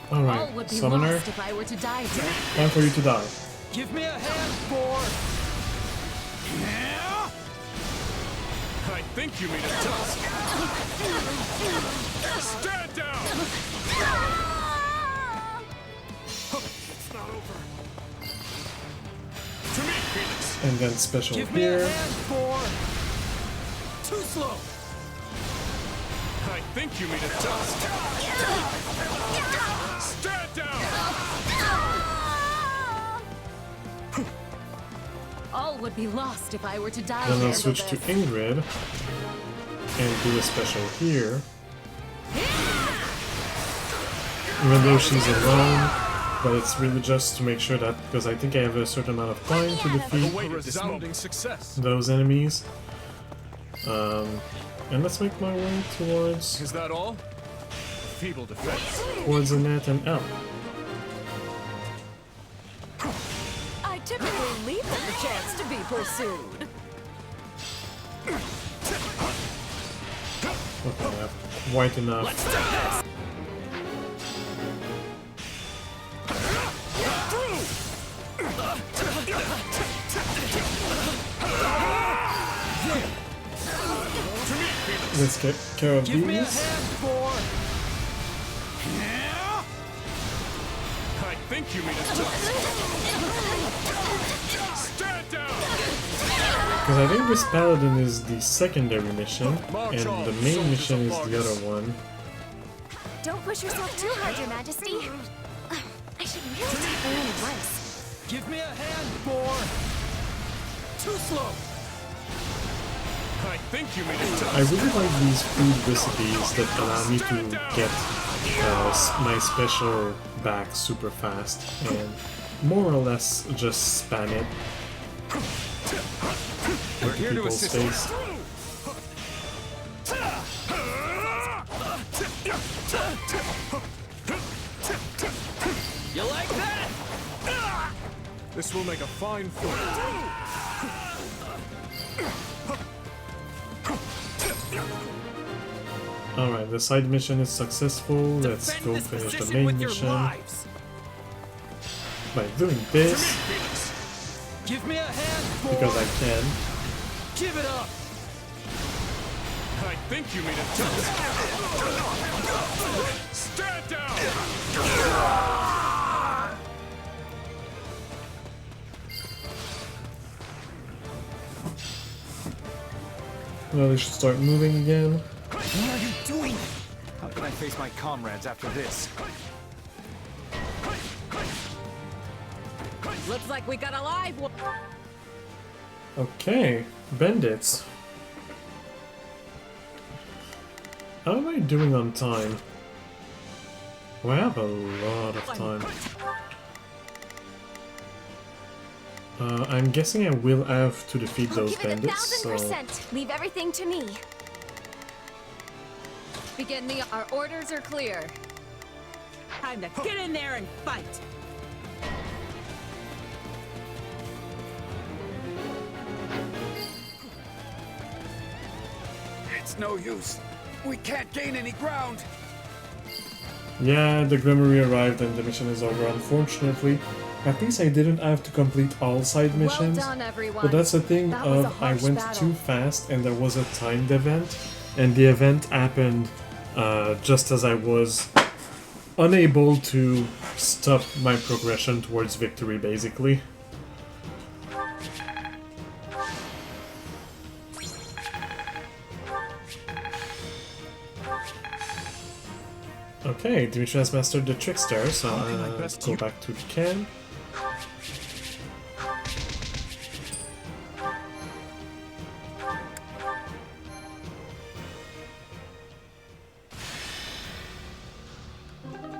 Speaker 4: All
Speaker 1: Alright,
Speaker 4: would be
Speaker 1: summoner.
Speaker 4: lost if I were to die here.
Speaker 1: Time for you to die.
Speaker 17: Give me a hand, Boar.
Speaker 7: I think you mean a tusk. Stand down. It's not over. To me, Phoenix.
Speaker 1: And then special
Speaker 17: Give me a
Speaker 1: here.
Speaker 17: hand, Boar. Too slow.
Speaker 7: I think you mean a tusk. Stand down.
Speaker 4: All would be lost if I were to die
Speaker 1: Then
Speaker 4: here.
Speaker 1: I'll switch to Ingrid. And do a special here. Even though she's alone, but it's really just to make sure that, because I think I have a certain amount of time to defeat those enemies. And let's make my way towards...
Speaker 7: Is that all? Feeble defense.
Speaker 1: Towards the net and out.
Speaker 4: I typically leave them the chance to be pursued.
Speaker 1: Okay, I have white enough. Let's get care of
Speaker 13: Give me a
Speaker 1: these.
Speaker 13: hand, Boar. I think you mean a stand down.
Speaker 1: Because I think this paladin is the secondary mission, and the main mission is the other one.
Speaker 8: Don't push yourself too hard, Your Majesty. I should really take my own advice.
Speaker 13: Give me a hand, Boar. Too slow. I think you mean a
Speaker 1: I really like these food recipes that allow me to get my special back super fast and more or less just spam it into people's face.
Speaker 13: You like that?
Speaker 7: This will make a fine food.
Speaker 1: Alright, the side mission is successful. Let's go finish the main mission by doing this
Speaker 13: Give me a hand, Boar.
Speaker 1: because I can.
Speaker 13: Give it up. I think you mean a stand down.
Speaker 1: Well, we should start moving again.
Speaker 17: What are you doing? How can I face my comrades after this?
Speaker 4: Looks like we got a live one.
Speaker 1: Okay, bandits. How am I doing on time? Oh, I have a lot of time. I'm guessing I will have to defeat those bandits, so...
Speaker 8: 1000%. Leave everything to me.
Speaker 4: Begin the. Our orders are clear. Time to get in there and fight.
Speaker 13: It's no use. We can't gain any ground.
Speaker 1: Yeah, the Grimoire arrived and the mission is over, unfortunately. At least I didn't have to complete all side missions.
Speaker 3: Well done, everyone.
Speaker 1: But that's the thing
Speaker 3: That was a
Speaker 1: of I
Speaker 3: harsh
Speaker 1: went
Speaker 3: battle.
Speaker 1: too fast and there was a timed event, and the event happened just as I was unable to stop my progression towards victory, basically. Okay, Dimitri has mastered the Trickster, so let's go back to the camp.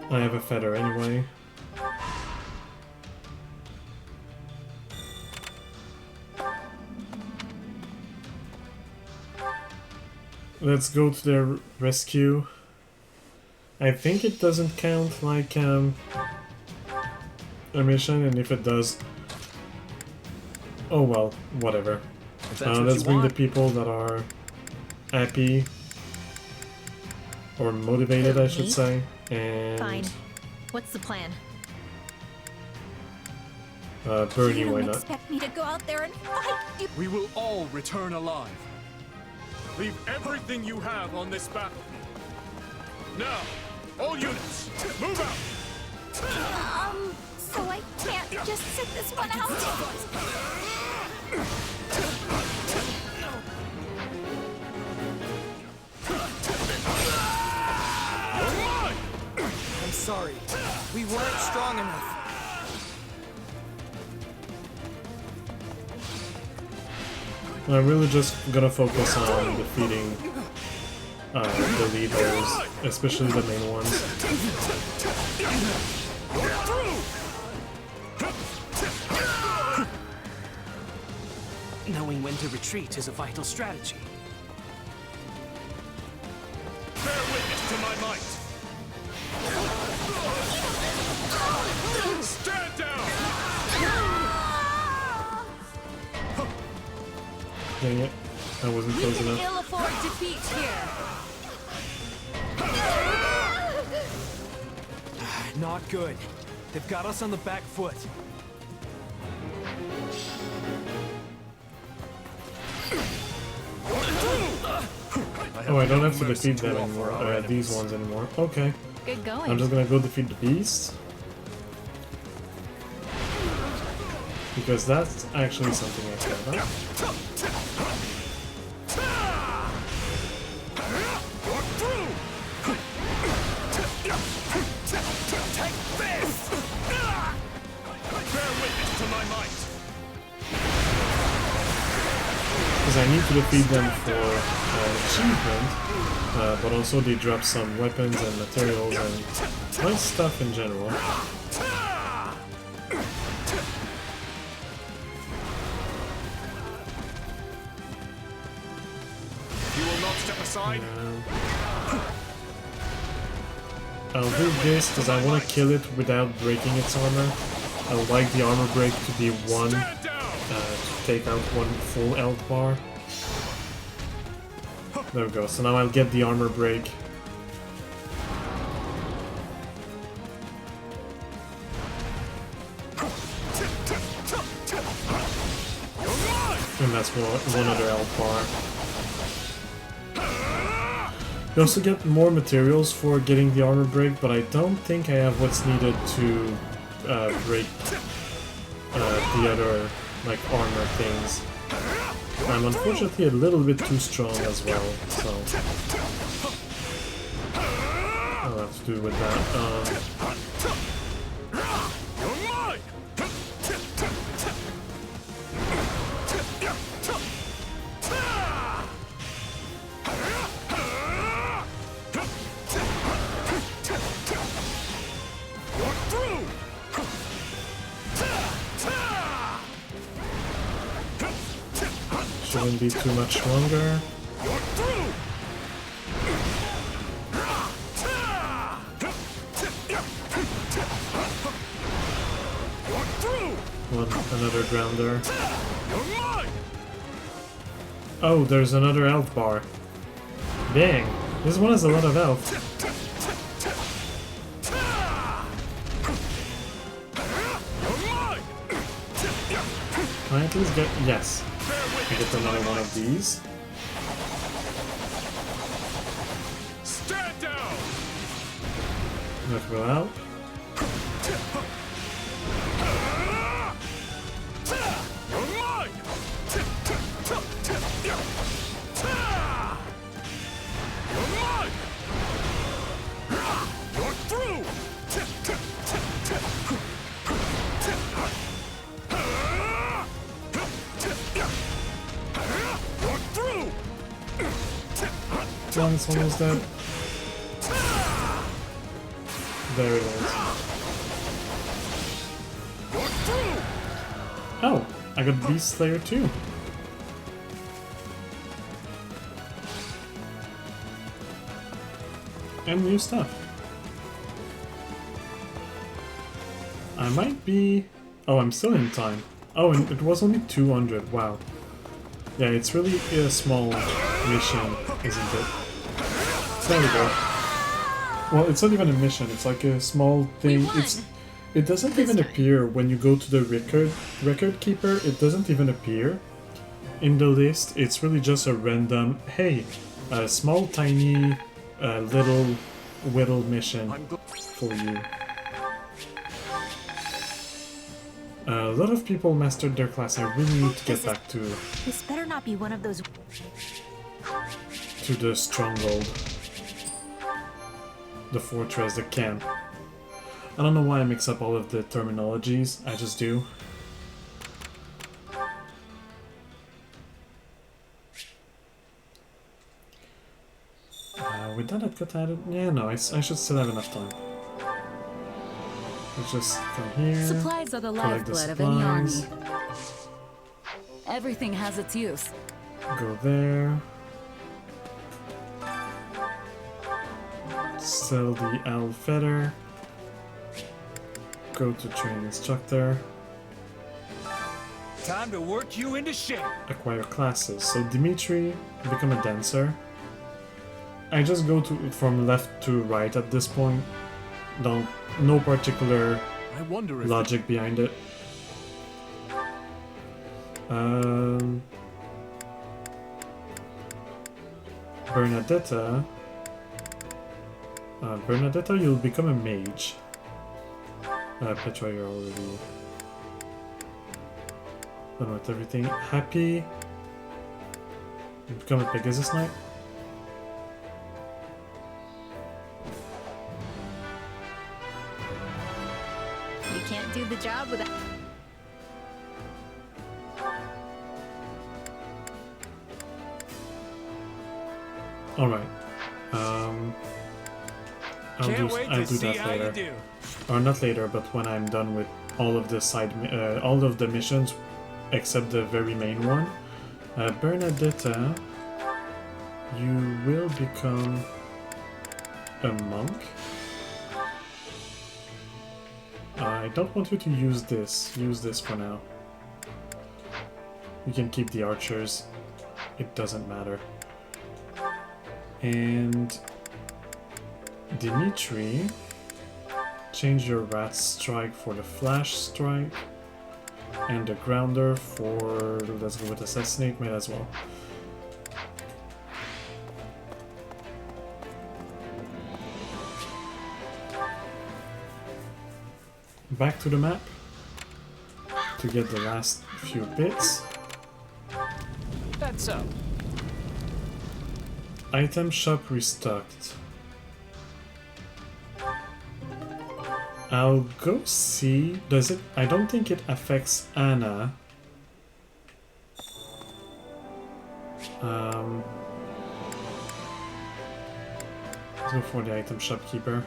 Speaker 1: I have a feather anyway. Let's go to their rescue. I think it doesn't count like a mission, and if it does, oh well, whatever. Let's bring the people that are happy or motivated, I should say. And
Speaker 10: Fine. What's the plan?
Speaker 1: Bernie,
Speaker 9: You
Speaker 1: why
Speaker 9: don't
Speaker 1: not?
Speaker 9: expect me to go out there and fight you.
Speaker 7: We will all return alive. Leave everything you have on this battlefield. Now, all units, move out!
Speaker 9: So I can't just sit this one out?
Speaker 16: I'm sorry. We weren't strong enough.
Speaker 1: I'm really just gonna focus on defeating the leaders, especially the main ones.
Speaker 18: Knowing when to retreat is a vital strategy.
Speaker 13: Bear witness to my might. Stand down!
Speaker 1: Dang it. I wasn't
Speaker 4: We
Speaker 1: close
Speaker 4: can
Speaker 1: enough.
Speaker 4: ill afford defeat here.
Speaker 17: Not good. They've got us on the back foot.
Speaker 1: Oh, I don't have to defeat them anymore. These ones anymore. Okay.
Speaker 10: Good going.
Speaker 1: I'm just gonna go defeat the beast. Because that's actually something I care about.
Speaker 13: Bear witness to my might.
Speaker 1: Because I need to defeat them for achievement, but also they drop some weapons and materials and nice stuff in general.
Speaker 13: You will not step aside.
Speaker 1: I'll do this because I want to kill it without breaking its armor. I would like the armor break to be one, to take out one full health bar. There we go, so now I'll get the armor break. And that's one other health bar. You also get more materials for getting the armor break, but I don't think I have what's needed to break the other like armor things. I'm unfortunately a little bit too strong as well, so I'll have to do with that. Shouldn't be too much longer. Another grounder. Oh, there's another health bar. Dang, this one has a lot of health. Can I at least get... Yes. I get another one of these.
Speaker 13: Stand down.
Speaker 1: That will help. One's almost dead. There it is. Oh, I got Beast Slayer too. And new stuff. I might be... Oh, I'm still in time. Oh, and it was only 200. Wow. Yeah, it's really a small mission, isn't it? There we go. Well, it's not even a mission, it's like a small thing. It doesn't even appear when you go to the record keeper, it doesn't even appear in the list. It's really just a random, hey, a small, tiny, little whittle mission for you. A lot of people mastered their class. I really need to get back to
Speaker 9: This better not be one of those.
Speaker 1: the stronghold. The fortress, the camp. I don't know why I mix up all of the terminologies, I just do. with that I could add it. Yeah, no, I should still have enough time. Let's just come here.
Speaker 6: Supplies are the
Speaker 1: collect the
Speaker 6: lifeblood of any army.
Speaker 1: supplies,
Speaker 6: Everything has its use.
Speaker 1: Go there. Sell the owl feather. Go to train instructor.
Speaker 13: Time to work you into shape.
Speaker 1: Acquire classes. So Dimitri, become a dancer. I just go from left to right at this point. No particular
Speaker 7: I wonder if
Speaker 1: logic behind it. Bernadetta. Bernadetta, you'll become a mage. Petra, you're already done with everything. Happy. You become a Pegasus Knight.
Speaker 10: You can't do the job without...
Speaker 1: Alright. I'll do that later. Or not later, but when I'm done with all of the all of the missions, except the very main one. Bernadetta, you will become a monk. I don't want you to use this. Use this for now. You can keep the archers. It doesn't matter. And Dimitri, change your rat strike for the flash strike, and the grounder for, let's go with assassinate, might as well. Back to the map to get the last few bits.
Speaker 12: That's so.
Speaker 1: Item shop restocked. I'll go see. Does it? I don't think it affects Anna. Let's go for the item shopkeeper.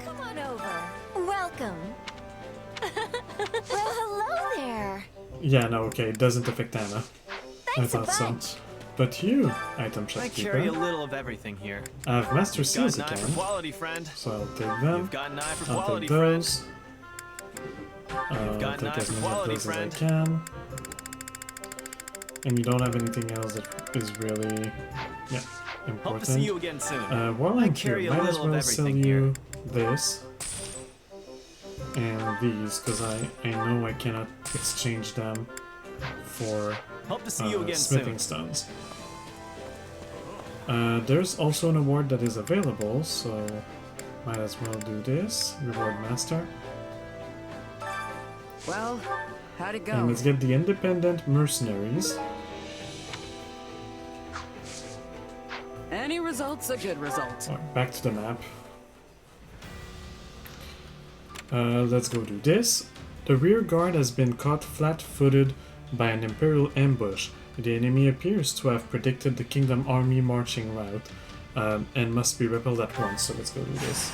Speaker 8: Come on over. Welcome. Well, hello there.
Speaker 1: Yeah, no, okay, it doesn't affect Anna.
Speaker 8: Thanks
Speaker 1: I thought
Speaker 8: a bunch.
Speaker 1: so. But you, item
Speaker 18: I
Speaker 1: shopkeeper,
Speaker 18: carry a little of everything here.
Speaker 1: I have master
Speaker 18: You've got
Speaker 1: seals
Speaker 18: an eye
Speaker 1: again,
Speaker 18: for quality, friend.
Speaker 1: so I'll take them.
Speaker 18: You've got an eye for
Speaker 1: I'll
Speaker 18: quality,
Speaker 1: take
Speaker 18: friend.
Speaker 1: those.
Speaker 18: You've got an
Speaker 1: Take
Speaker 18: eye
Speaker 1: as
Speaker 18: for
Speaker 1: many of
Speaker 18: quality,
Speaker 1: those
Speaker 18: friend.
Speaker 1: as I can. And you don't have anything else that is really, yeah, important.
Speaker 18: Hope to see you again soon.
Speaker 1: While
Speaker 18: I
Speaker 1: I'm
Speaker 18: carry
Speaker 1: here,
Speaker 18: a
Speaker 1: might as
Speaker 18: little of
Speaker 1: well sell
Speaker 18: everything
Speaker 1: you this and these, because I know I cannot exchange them for
Speaker 18: Hope to see you again
Speaker 1: smithing
Speaker 18: soon.
Speaker 1: stones. There's also an award that is available, so might as well do this. Reward Master.
Speaker 6: Well, how'd it go?
Speaker 1: And let's get the Independent Mercenaries.
Speaker 6: Any result's a good result.
Speaker 1: Alright, back to the map. Let's go do this. The rear guard has been caught flat-footed by an Imperial ambush. The enemy appears to have predicted the Kingdom Army marching route and must be repelled at once, so let's go do this.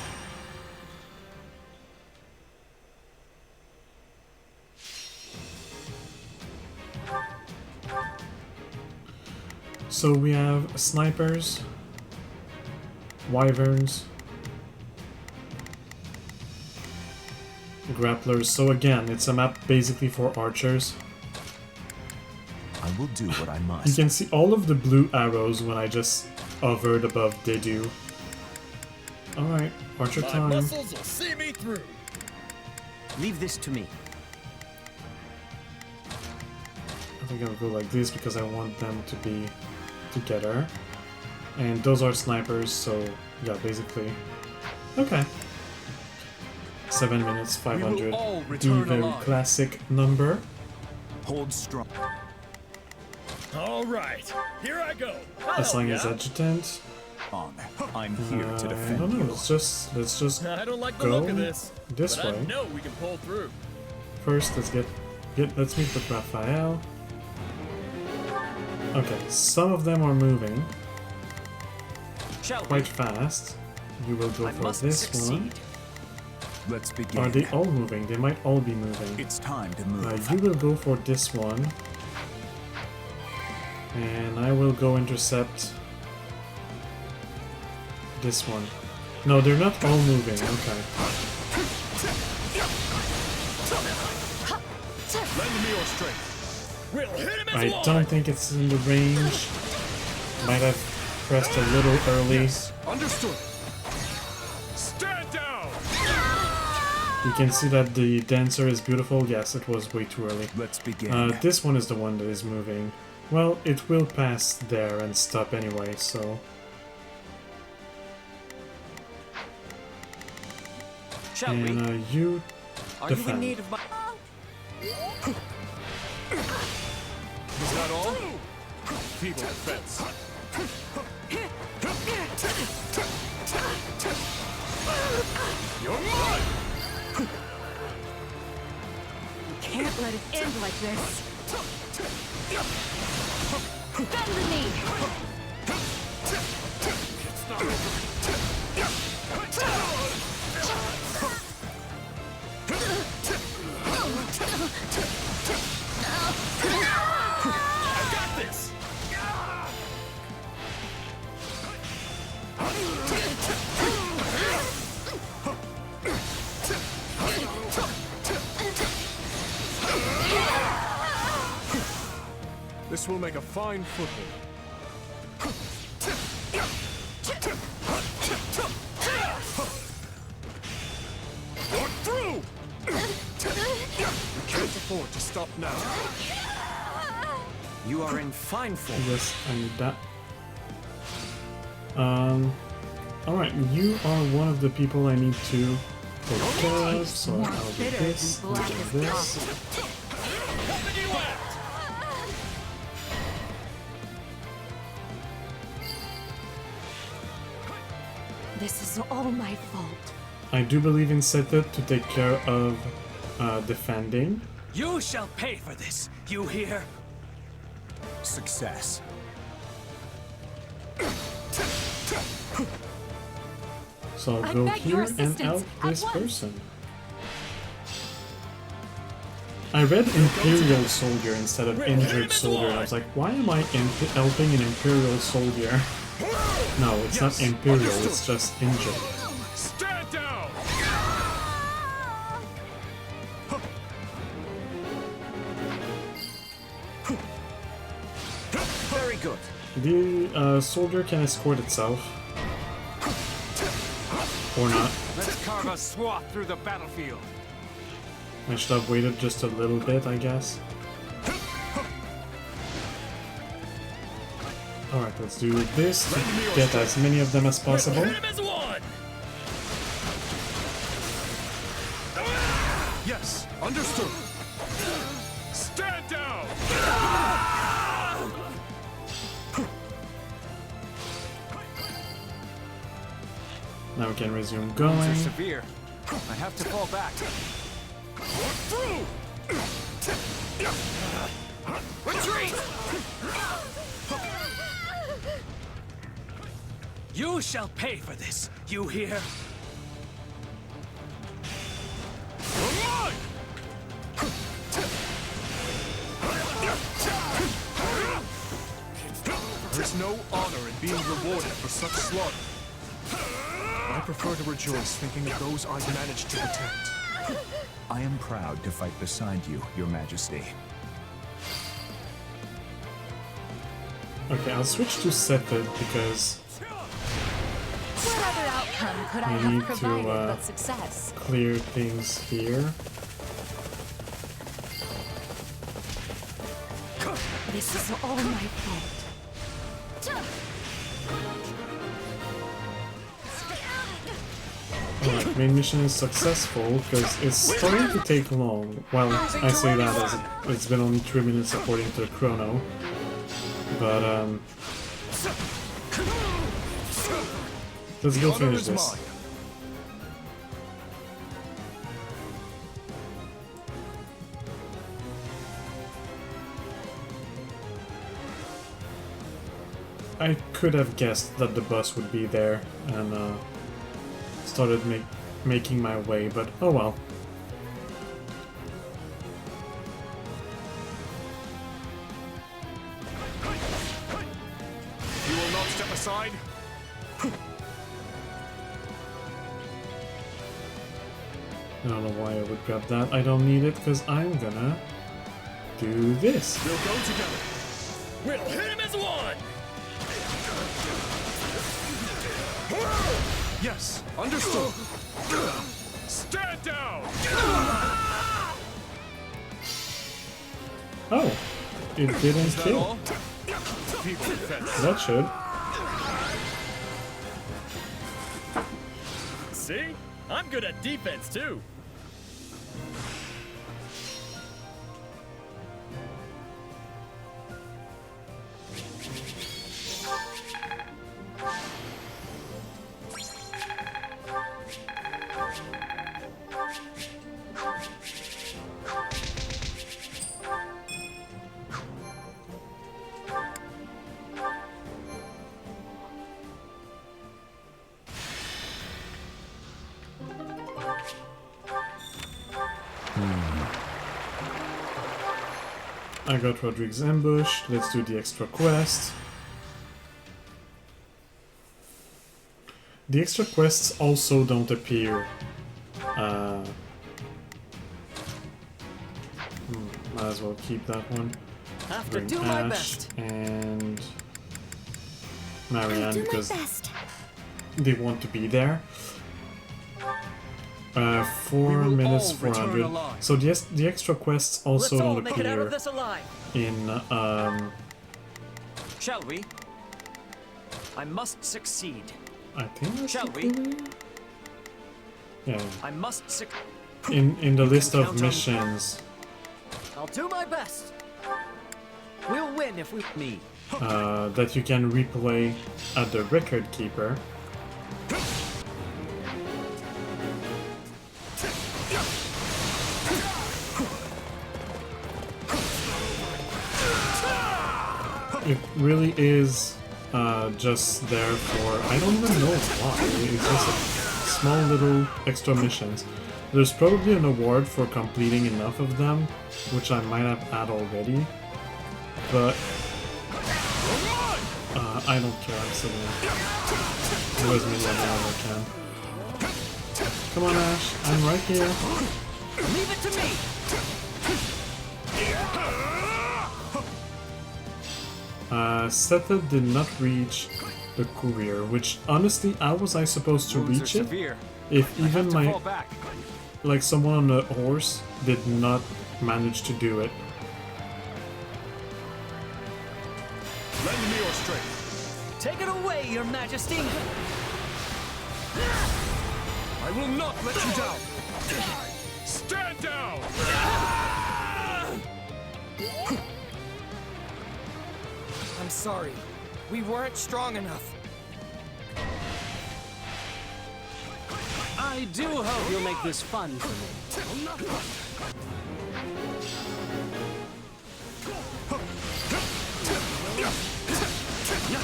Speaker 1: So we have snipers, wyverns, grapplers. So again, it's a map basically for archers.
Speaker 15: I will do what I
Speaker 1: You
Speaker 15: must.
Speaker 1: can see all of the blue arrows when I just hovered above they do. Alright, archer
Speaker 13: My
Speaker 1: time.
Speaker 13: muscles will see me through.
Speaker 18: Leave this to me.
Speaker 1: I think I'll go like this because I want them to be together. And those are snipers, so yeah, basically. Okay. 7 minutes, 500.
Speaker 13: all
Speaker 1: The
Speaker 13: return
Speaker 1: very
Speaker 13: alive.
Speaker 1: classic number.
Speaker 15: Hold strong.
Speaker 13: All right, here I go.
Speaker 1: As long as adjutant.
Speaker 15: I'm here to
Speaker 1: I
Speaker 15: defend
Speaker 1: don't know,
Speaker 15: you.
Speaker 1: let's just
Speaker 13: I don't like the
Speaker 1: go
Speaker 13: look of this,
Speaker 1: this
Speaker 13: but
Speaker 1: way.
Speaker 13: I know we can pull through.
Speaker 1: First, let's let's meet with Raphael. Okay, some of them are moving. quite fast. You will go for this one.
Speaker 15: Let's begin.
Speaker 1: Are they all moving? They might all be moving.
Speaker 15: It's time to move.
Speaker 1: You will go for this one. And I will go intercept this one. No, they're not all moving. Okay.
Speaker 13: Lend me your strength. We'll hit him as
Speaker 1: I
Speaker 13: one.
Speaker 1: don't think it's in the range. Might have pressed a little early.
Speaker 13: Understood. Stand down.
Speaker 1: You can see that the dancer is beautiful. Yes, it was way too early.
Speaker 15: Let's begin.
Speaker 1: This one is the one that is moving. Well, it will pass there and stop anyway, so...
Speaker 18: Shall
Speaker 1: and you
Speaker 18: Are you in
Speaker 1: defend.
Speaker 18: need of my...
Speaker 13: Is that all? Feeble defense. You're mine!
Speaker 6: You can't let it end like this.
Speaker 4: Bend the knee.
Speaker 13: It's not over. I got this! This will make a fine foothold. You're through! We can't afford to stop now.
Speaker 18: You are in fine form.
Speaker 1: Yes, I need that. Alright, you are one of the people I need to take care of, so I'll do this, and do this.
Speaker 6: This is all my fault.
Speaker 1: I do believe in setup to take care of defending.
Speaker 16: You shall pay for this, you hear?
Speaker 15: Success.
Speaker 1: So I'll
Speaker 6: I
Speaker 1: go
Speaker 6: beg your
Speaker 1: here and
Speaker 6: assistance
Speaker 1: out
Speaker 6: at
Speaker 1: this
Speaker 6: once.
Speaker 1: person. I read Imperial Soldier instead of Injured Soldier, and I was like, why am I helping an Imperial Soldier? No, it's not Imperial, it's just Injured.
Speaker 13: Stand down!
Speaker 18: Very good.
Speaker 1: The soldier can escort itself. Or not.
Speaker 18: Let's carve a swath through the battlefield.
Speaker 1: I should have waited just a little bit, I guess. Alright, let's do this to get as many of them as possible.
Speaker 13: Hit him as one! Yes, understood. Stand down!
Speaker 1: Now we can resume going.
Speaker 18: Severe. I have to fall back.
Speaker 13: Through!
Speaker 16: Retreat! You shall pay for this, you hear?
Speaker 13: You're mine! There's no honor in being rewarded for such slaughter. I prefer to rejoice thinking of those I've managed to protect.
Speaker 15: I am proud to fight beside you, Your Majesty.
Speaker 1: Okay, I'll switch to Seted because
Speaker 3: What other outcome could I
Speaker 1: we
Speaker 3: have
Speaker 1: need
Speaker 3: provided
Speaker 1: to
Speaker 3: but success?
Speaker 1: clear things here.
Speaker 6: This is all my fault.
Speaker 1: Alright, main mission is successful because it's starting to take long. Well, I say that as it's been only 3 minutes according to the chrono. But, let's go finish this. I could have guessed that the bus would be there and started making my way, but oh well.
Speaker 13: You will not step aside.
Speaker 1: I don't know why I would grab that. I don't need it because I'm gonna do this.
Speaker 13: We'll go together. We'll hit him as one. Yes, understood. Stand down.
Speaker 1: Oh, it didn't
Speaker 13: Is that
Speaker 1: kill.
Speaker 13: all? Feeble defense.
Speaker 1: That should.
Speaker 19: See? I'm good at defense too.
Speaker 1: I got Rodrigue's ambush. Let's do the extra quest. The extra quests also don't appear. Might as well keep that one.
Speaker 17: Have to
Speaker 1: Bring
Speaker 17: do my
Speaker 1: Ash
Speaker 17: best.
Speaker 1: and Marianne
Speaker 9: Do my
Speaker 1: because
Speaker 9: best.
Speaker 1: they want to be there. 4
Speaker 17: We will
Speaker 1: minutes
Speaker 17: all return
Speaker 1: 400.
Speaker 17: alive.
Speaker 1: So the extra quests also
Speaker 17: Let's all
Speaker 1: don't
Speaker 17: make it out of
Speaker 1: appear
Speaker 17: this alive.
Speaker 1: in
Speaker 18: Shall we? I must succeed.
Speaker 1: I think that's
Speaker 18: Shall
Speaker 1: the
Speaker 18: we?
Speaker 1: clue. Yeah.
Speaker 18: I must succeed.
Speaker 1: In the list of
Speaker 18: count on-
Speaker 1: missions
Speaker 17: I'll do my best. We'll win if we me.
Speaker 1: that you can replay at the record keeper. It really is just there for, I don't even know why, it's just a small little extra missions. There's probably an award for completing enough of them, which I might have had already, but I don't care, I'm still gonna do as many of them as I can. Come on Ash, I'm right here.
Speaker 17: Leave it to me.
Speaker 1: Seta did not reach the courier, which honestly, how was I supposed to
Speaker 18: Wounds are
Speaker 1: reach it
Speaker 18: severe.
Speaker 1: if
Speaker 18: I have
Speaker 1: even
Speaker 18: to
Speaker 1: my,
Speaker 18: fall back.
Speaker 1: like someone on a horse did not manage to do it?
Speaker 13: Lend me your strength.
Speaker 17: Take it away, Your Majesty.
Speaker 13: I will not let you down. Stand down.
Speaker 16: I'm sorry. We weren't strong enough.
Speaker 17: I do hope you'll make this fun for me.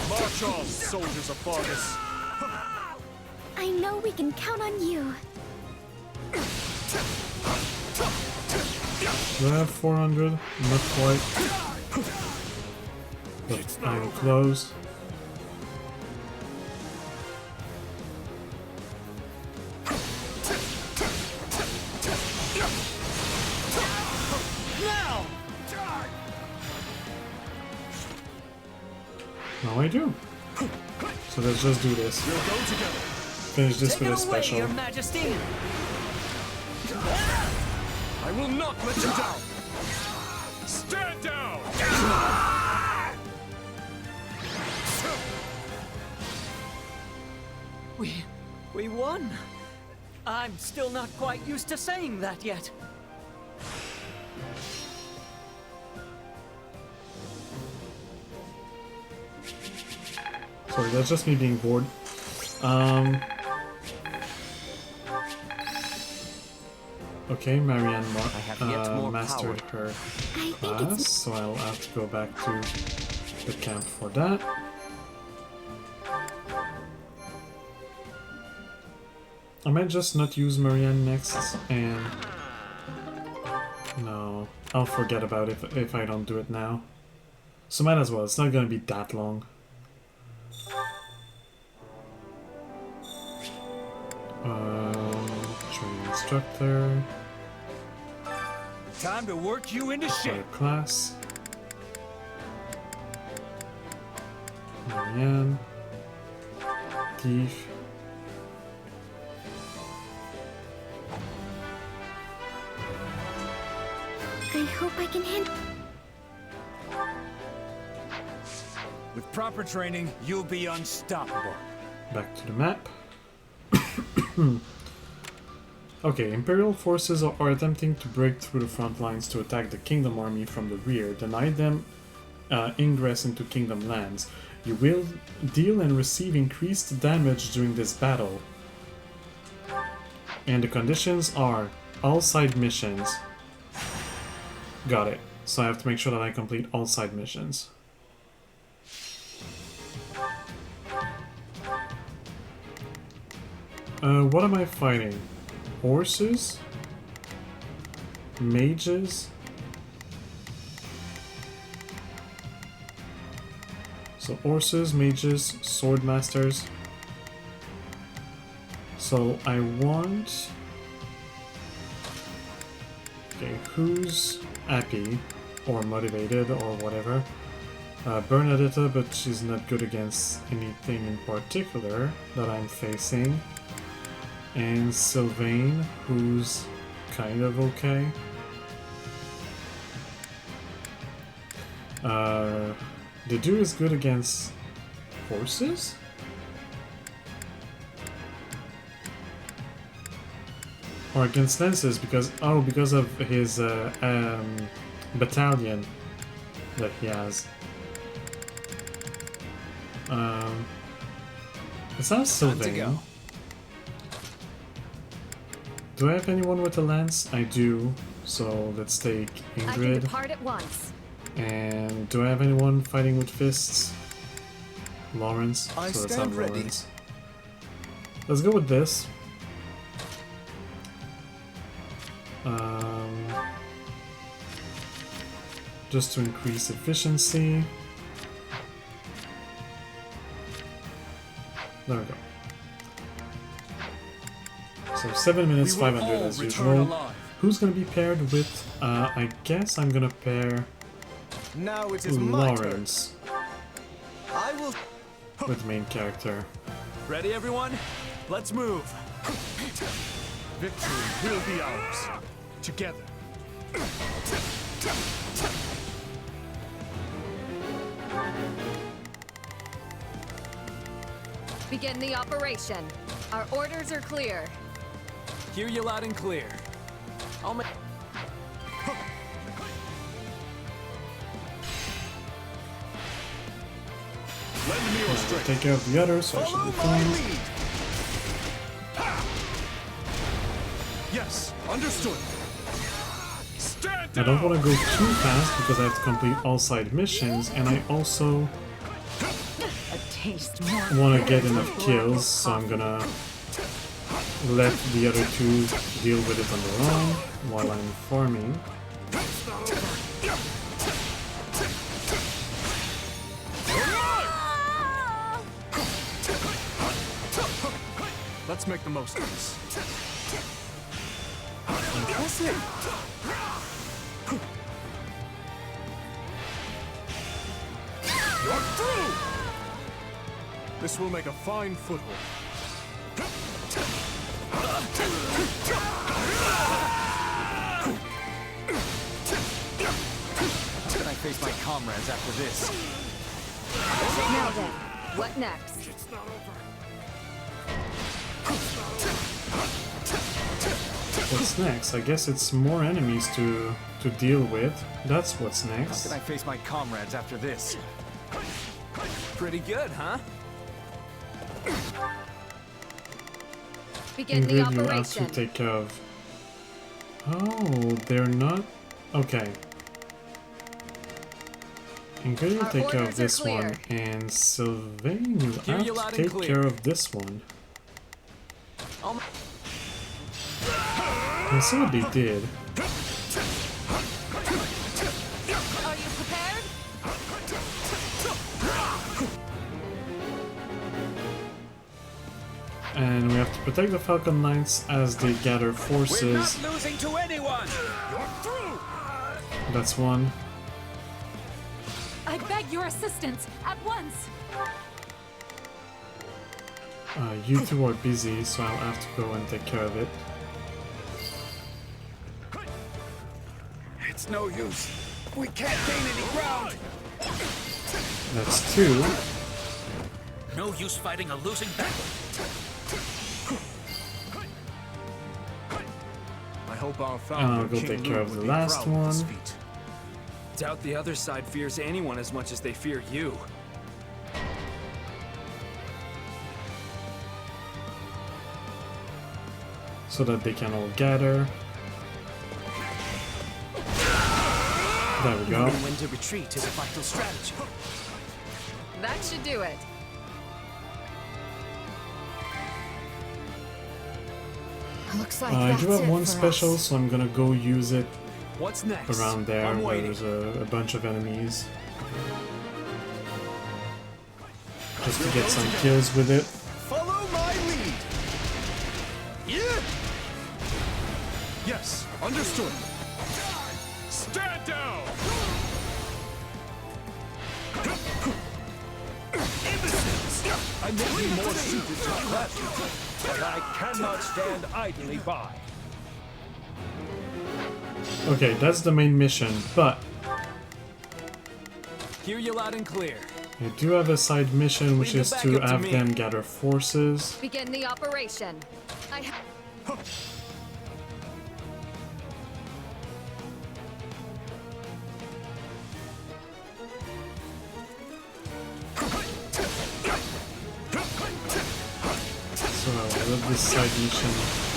Speaker 13: March on, soldiers of Vargas.
Speaker 9: I know we can count on you.
Speaker 1: Do I have 400? Not quite. But I'm close.
Speaker 17: Now!
Speaker 1: Now I do. So let's just do this.
Speaker 13: We'll go together.
Speaker 1: Finish this
Speaker 17: Take
Speaker 1: with
Speaker 17: it
Speaker 1: a
Speaker 17: away,
Speaker 1: special.
Speaker 17: Your Majesty.
Speaker 13: I will not let you down. Stand down.
Speaker 17: We won. I'm still not quite used to saying that yet.
Speaker 1: Sorry, that's just me being bored. Okay, Marianne mastered her class, so I'll have to go back to the camp for that. I might just not use Marianne next, and... No, I'll forget about it if I don't do it now. So might as well, it's not gonna be that long. Training instructor.
Speaker 18: Time to work you into shape.
Speaker 1: Class. Marianne. Thief.
Speaker 9: I hope I can handle.
Speaker 18: With proper training, you'll be unstoppable.
Speaker 1: Back to the map. Okay, Imperial forces are attempting to break through the front lines to attack the Kingdom army from the rear, deny them ingress into Kingdom lands. You will deal and receive increased damage during this battle. And the conditions are all side missions. Got it. So I have to make sure that I complete all side missions. What am I fighting? Horses? Mages? So horses, mages, sword masters. So I want... Okay, who's happy or motivated or whatever? Bernadetta, but she's not good against anything in particular that I'm facing. And Sylvain, who's kind of okay. The dude is good against horses? Or against lances because of his battalion that he has. It's not Sylvain. Do I have anyone with a lance? I do. So let's take Ingrid.
Speaker 4: I can depart at once.
Speaker 1: And do I have anyone fighting with fists? Lawrence.
Speaker 5: I
Speaker 1: so let's
Speaker 5: stand
Speaker 1: have
Speaker 5: ready.
Speaker 1: Lawrence. Let's go with this. Just to increase efficiency. There we go. So 7 minutes, 500 as usual. Who's gonna be paired with? I guess I'm gonna pair
Speaker 5: Now it is my turn.
Speaker 1: Lawrence
Speaker 5: I will.
Speaker 1: with main character.
Speaker 18: Ready, everyone? Let's move.
Speaker 13: Victory will be ours. Together.
Speaker 4: Begin the operation. Our orders are clear.
Speaker 18: Hear you loud and clear. I'll make.
Speaker 13: Lend me your strength.
Speaker 1: Take care of the others, so I should be fine.
Speaker 13: Yes, understood. Stand
Speaker 1: I don't want to go too fast because I have to complete all side missions, and I also want to get enough kills, so I'm gonna let the other two deal with it on their own while I'm farming.
Speaker 13: Let's make the most of this. You're through! This will make a fine foothold.
Speaker 18: How can I face my comrades after this?
Speaker 4: Now then, what next?
Speaker 13: It's not over.
Speaker 1: What's next? I guess it's more enemies to deal with. That's what's next.
Speaker 18: How can I face my comrades after this? Pretty good, huh?
Speaker 4: Begin the
Speaker 1: Ingrid, you have to
Speaker 4: operation.
Speaker 1: take care of... Oh, they're not... Okay. Ingrid, you
Speaker 4: Our
Speaker 1: take care of
Speaker 4: orders are
Speaker 1: this one.
Speaker 4: clear.
Speaker 1: And Sylvain, you
Speaker 18: Hear
Speaker 1: have
Speaker 18: you
Speaker 1: to
Speaker 18: loud and
Speaker 1: take
Speaker 18: clear.
Speaker 1: care of this one. We'll see what they did.
Speaker 4: Are you prepared?
Speaker 1: And we have to protect the Falcon Knights as they gather
Speaker 17: We're
Speaker 1: forces.
Speaker 17: not losing to anyone! You're through!
Speaker 1: That's one.
Speaker 10: I beg your assistance at once.
Speaker 1: You two are busy, so I'll have to go and take care of it.
Speaker 17: It's no use. We can't gain any ground.
Speaker 1: That's two.
Speaker 17: No use fighting a losing battle.
Speaker 7: I hope our
Speaker 1: I'll
Speaker 7: founder,
Speaker 1: go
Speaker 7: King
Speaker 1: take care
Speaker 7: Lu,
Speaker 1: of
Speaker 7: would
Speaker 1: the
Speaker 7: be
Speaker 1: last
Speaker 7: proud of this
Speaker 1: one.
Speaker 7: feat.
Speaker 18: Doubt the other side fears anyone as much as they fear you.
Speaker 1: So that they can all gather. There we go.
Speaker 17: Knowing when to retreat is a vital strategy.
Speaker 4: That should do it.
Speaker 3: Looks like
Speaker 1: I
Speaker 3: that's
Speaker 1: do have
Speaker 3: it
Speaker 1: one
Speaker 3: for
Speaker 1: special,
Speaker 3: us.
Speaker 1: so I'm gonna go use it
Speaker 18: What's next?
Speaker 1: around there
Speaker 18: I'm
Speaker 1: where
Speaker 18: waiting.
Speaker 1: there's a bunch of enemies. Just to get some kills with it.
Speaker 16: Follow my lead.
Speaker 13: Yeah. Yes, understood. Stand down.
Speaker 17: Imbeciles! I may be more suited to battle, but I cannot stand idly by.
Speaker 1: Okay, that's the main mission, but
Speaker 18: Hear you loud and clear.
Speaker 1: I do have a side mission, which
Speaker 18: Leave
Speaker 1: is
Speaker 18: the
Speaker 1: to
Speaker 18: backup to
Speaker 1: have
Speaker 18: me.
Speaker 1: them gather forces.
Speaker 4: Begin the operation.
Speaker 1: So I'll let this side mission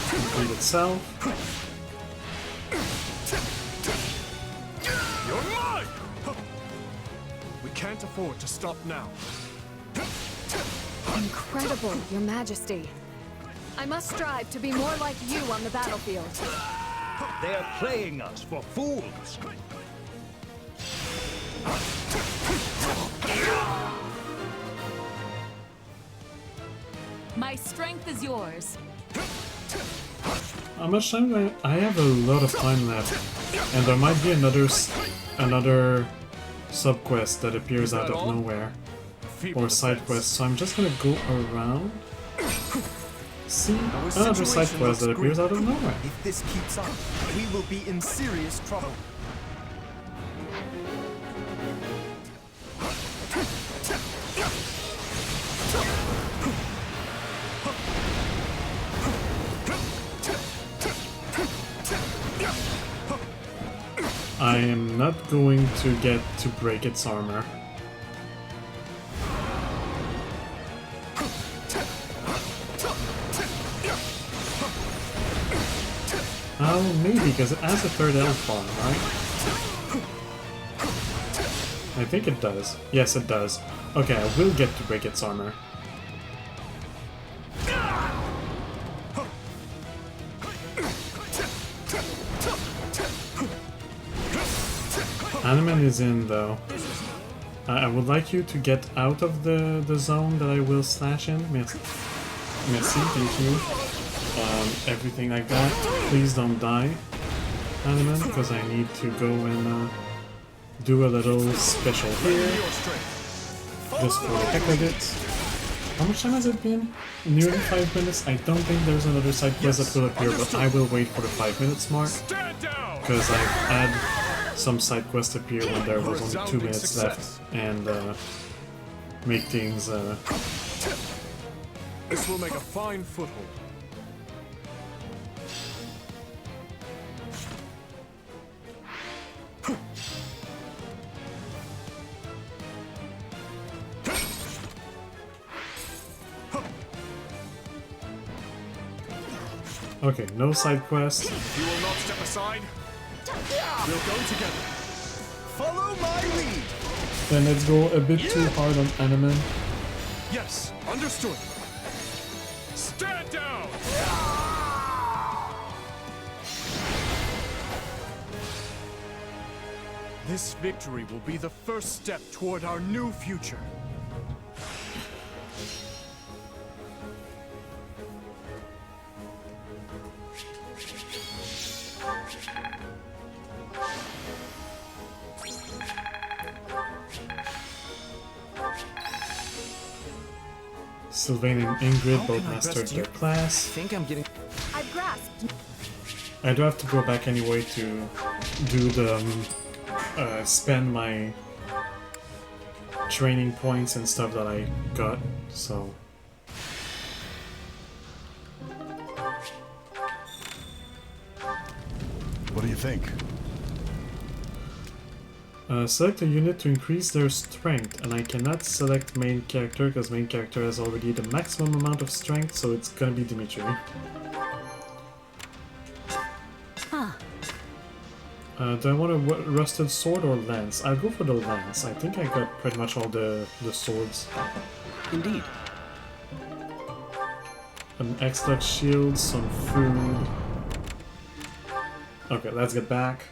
Speaker 1: complete itself.
Speaker 13: You're mine. We can't afford to stop now.
Speaker 3: Incredible, Your Majesty.
Speaker 4: I must strive to be more like you on the battlefield.
Speaker 17: They're playing us for fools.
Speaker 10: My strength is yours.
Speaker 1: How much time do I have a lot of time left, and there might be another sub quest that appears out of nowhere, or side quest. So I'm just gonna go around, see another side quest that appears out of nowhere.
Speaker 2: If this keeps up, we will be in serious trouble.
Speaker 1: I am not going to get to break its armor. Oh, maybe, because it has a third elf form, right? I think it does. Yes, it does. Okay, I will get to break its armor. Animan is in, though. I would like you to get out of the zone that I will slash in. Merci, thank you. Everything like that. Please don't die, Animan, because I need to go and do a little special here. Just for the heck of it. How much time has it been? Nearly 5 minutes? I don't think there's another side quest that will appear, but I will wait for the 5 minutes mark. Because I've had some side quests appear when there was only 2 minutes left, and make things
Speaker 13: This will make a fine foothold.
Speaker 1: Okay, no side quest.
Speaker 13: You will not step aside. We'll go together.
Speaker 16: Follow my lead.
Speaker 1: Then let's go a bit too hard on Animan.
Speaker 13: Yes, understood. Stand down. This victory will be the first step toward our new future.
Speaker 1: Sylvain and Ingrid both mastered their class.
Speaker 18: I think I'm getting...
Speaker 4: I've grasped.
Speaker 1: I do have to go back anyway to do the spend my training points and stuff that I got, so
Speaker 20: what do you think?
Speaker 1: Select a unit to increase their strength, and I cannot select main character because main character has already the maximum amount of strength, so it's gonna be Dimitri. Do I want a rusted sword or lance? I'll go for the lance. I think I got pretty much all the swords.
Speaker 18: Indeed.
Speaker 1: An X-Lux shield, some food. Okay, let's get back.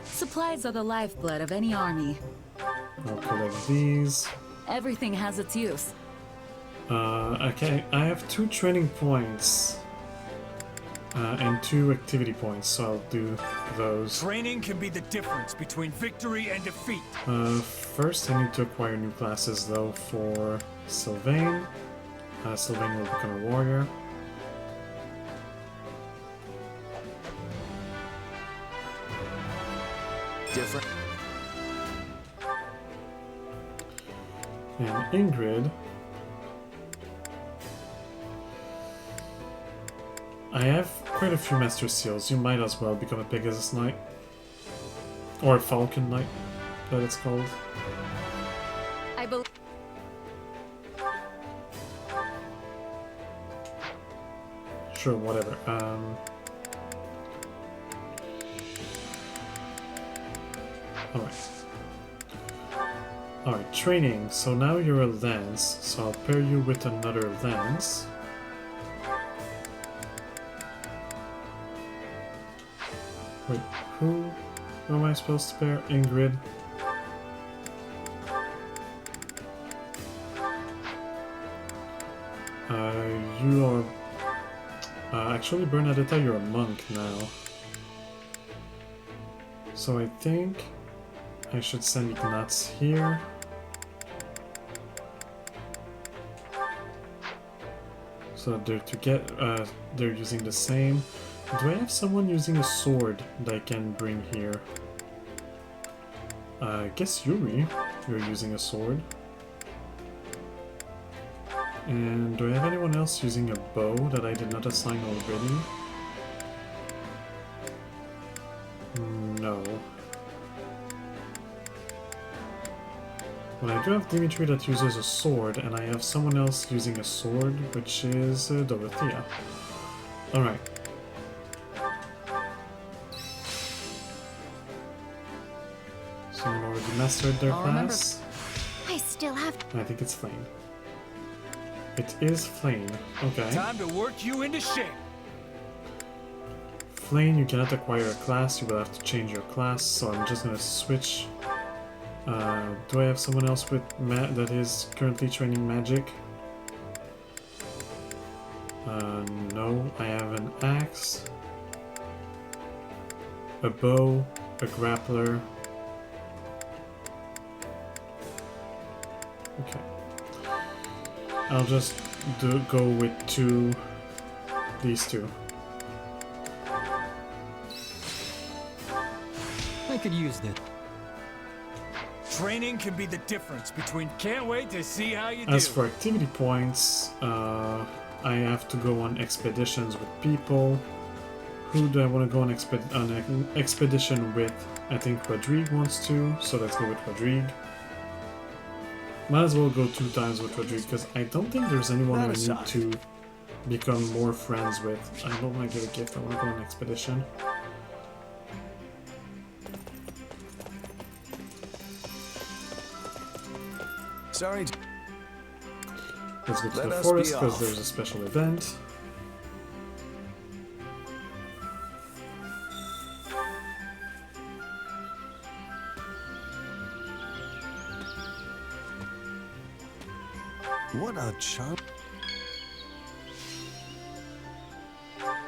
Speaker 6: Supplies are the lifeblood of any army.
Speaker 1: I'll collect these.
Speaker 6: Everything has its use.
Speaker 1: Okay, I have 2 training points and 2 activity points, so I'll do those.
Speaker 17: Training can be the difference between victory and defeat.
Speaker 1: First, I need to acquire new classes though for Sylvain. Sylvain will become a warrior.
Speaker 2: Different.
Speaker 1: And Ingrid. I have quite a few Master Seals. You might as well become a Pegasus Knight. Or a Falcon Knight, that it's called.
Speaker 4: I believe.
Speaker 1: Sure, whatever. Alright. Alright, training. So now you're a lance, so I'll pair you with another lance. Wait, who am I supposed to pair? Ingrid. You are... actually, Bernadetta, you're a monk now. So I think I should send Ignatz here. So they're using the same. Do I have someone using a sword that I can bring here? I guess Yuri, you're using a sword. And do I have anyone else using a bow that I did not assign already? No. Well, I do have Dimitri that uses a sword, and I have someone else using a sword, which is Dorothea. Alright. Someone already mastered their class.
Speaker 8: I still have...
Speaker 1: I think it's Flame. It is Flame. Okay.
Speaker 17: Time to work you into shape.
Speaker 1: Flame, you cannot acquire a class, you will have to change your class, so I'm just gonna switch. Do I have someone else with that is currently training magic? No, I have an axe, a bow, a grappler. Okay. I'll just go with these two.
Speaker 18: I could use that.
Speaker 17: Training can be the difference between can't wait to see how you do.
Speaker 1: As for activity points, I have to go on expeditions with people. Who do I want to go on an expedition with? I think Rodrigue wants to, so let's go with Rodrigue. Might as well go 2 times with Rodrigue, because I don't think there's anyone I need to become more friends with. I don't want to give a gift, I want to go on an expedition.
Speaker 5: Sorry.
Speaker 1: Let's go to
Speaker 5: Let
Speaker 1: the
Speaker 5: us
Speaker 1: forest
Speaker 5: be
Speaker 1: because
Speaker 5: off.
Speaker 1: there's a special event.
Speaker 5: What a charm.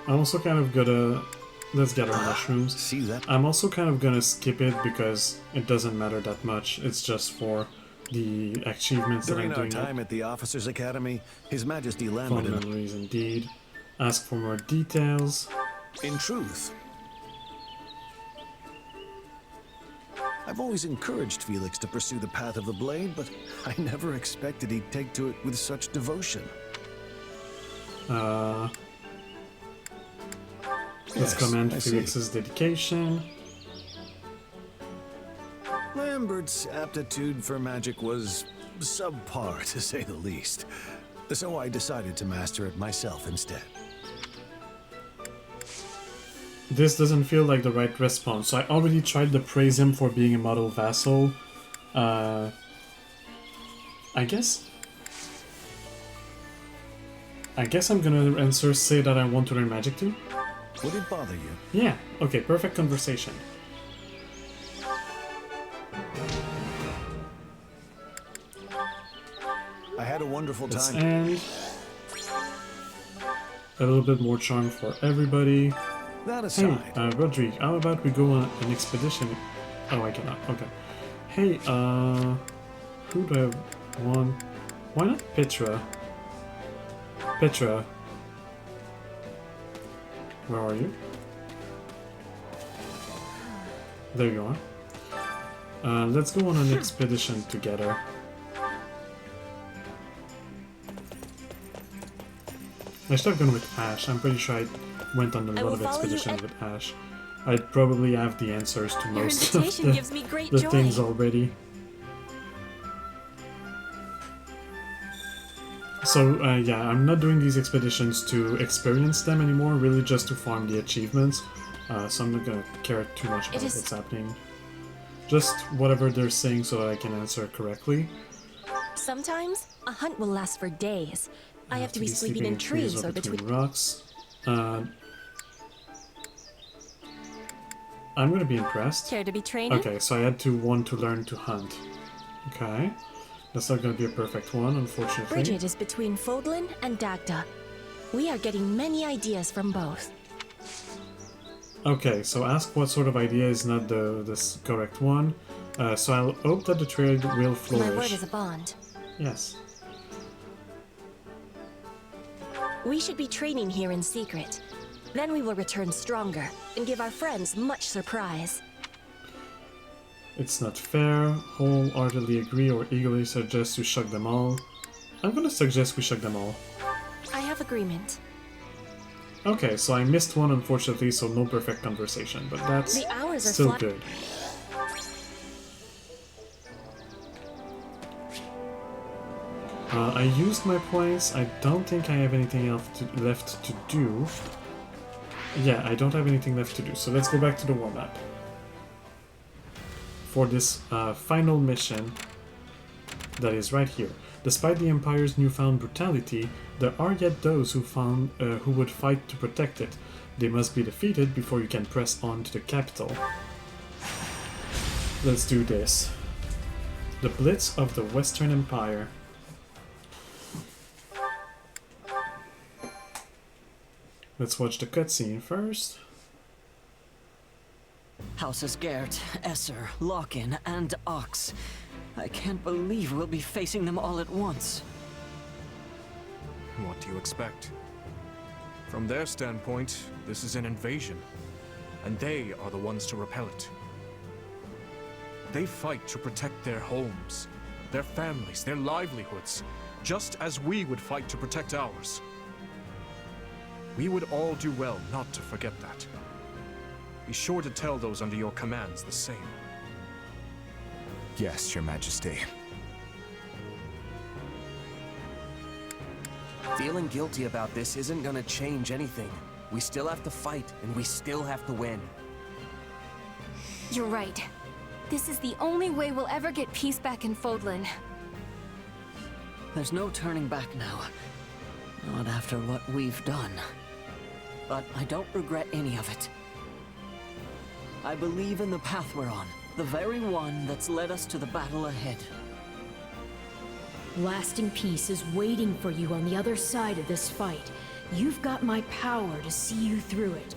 Speaker 1: I'm also kind of gonna... Let's get our mushrooms.
Speaker 5: See that?
Speaker 1: I'm also kind of gonna skip it because it doesn't matter that much. It's just for the achievements
Speaker 5: During
Speaker 1: that
Speaker 5: our
Speaker 1: I'm doing.
Speaker 5: time at the Officers' Academy, His Majesty
Speaker 1: Fond
Speaker 5: Lambert and
Speaker 1: memories indeed. Ask for more details.
Speaker 5: in truth, I've always encouraged Felix to pursue the path of the blade, but I never expected he'd take to it with such devotion.
Speaker 1: Let's commend
Speaker 5: I see.
Speaker 1: Felix's dedication.
Speaker 5: Lambert's aptitude for magic was subpar, to say the least. So I decided to master it myself instead.
Speaker 1: This doesn't feel like the right response. So I already tried to praise him for being a model vassal. I guess I'm gonna answer say that I want to learn magic too.
Speaker 5: Would it bother you?
Speaker 1: Yeah, okay, perfect conversation.
Speaker 5: I had a wonderful
Speaker 1: Let's
Speaker 5: time.
Speaker 1: end. A little bit more charm for everybody.
Speaker 5: That
Speaker 1: Hey,
Speaker 5: aside,
Speaker 1: Rodrigue, how about we go on an expedition? Oh, I cannot. Okay. Hey, who do I want? Why not Petra? Petra. Where are you? There you are. Let's go on an expedition together. I should have gone with Ash. I'm pretty sure I went on a lot of expeditions with Ash. I'd probably have the answers to
Speaker 4: Your
Speaker 1: most of
Speaker 4: invitation gives me great
Speaker 1: the
Speaker 4: joy.
Speaker 1: things already. So, yeah, I'm not doing these expeditions to experience them anymore, really just to farm the achievements. So I'm not gonna care too much about what's happening. Just whatever they're saying so that I can answer correctly.
Speaker 4: Sometimes a hunt will last for days. I have to be sleeping in trees or between
Speaker 1: rocks. I'm gonna be impressed.
Speaker 4: Care to be training?
Speaker 1: Okay, so I had to want to learn to hunt. Okay. That's not gonna be a perfect one, unfortunately.
Speaker 4: Bridget is between Fodlan and Dagda. We are getting many ideas from both.
Speaker 1: Okay, so ask what sort of idea is not the correct one. So I'll hope that the trade will flourish.
Speaker 4: My word is a bond.
Speaker 1: Yes.
Speaker 4: We should be training here in secret. Then we will return stronger and give our friends much surprise.
Speaker 1: It's not fair. Wholeheartedly agree or eagerly suggest to shock them all. I'm gonna suggest we shock them all.
Speaker 4: I have agreement.
Speaker 1: Okay, so I missed one unfortunately, so no perfect conversation, but that's
Speaker 4: The hours are
Speaker 1: still
Speaker 4: fly-
Speaker 1: good. I used my points. I don't think I have anything else left to do. Yeah, I don't have anything left to do, so let's go back to the war map. For this final mission that is right here. Despite the Empire's newfound brutality, there are yet those who would fight to protect it. They must be defeated before you can press on to the capital. Let's do this. The Blitz of the Western Empire. Let's watch the cutscene first.
Speaker 20: Houses Gert, Esser, Lockin, and Ox. I can't believe we'll be facing them all at once.
Speaker 7: What do you expect? From their standpoint, this is an invasion, and they are the ones to repel it. They fight to protect their homes, their families, their livelihoods, just as we would fight to protect ours. We would all do well not to forget that. Be sure to tell those under your commands the same.
Speaker 18: Yes, Your Majesty.
Speaker 2: Feeling guilty about this isn't gonna change anything. We still have to fight, and we still have to win.
Speaker 3: You're right. This is the only way we'll ever get peace back in Fodlan.
Speaker 20: There's no turning back now. Not after what we've done. But I don't regret any of it. I believe in the path we're on, the very one that's led us to the battle ahead.
Speaker 21: Lasting peace is waiting for you on the other side of this fight. You've got my power to see you through it.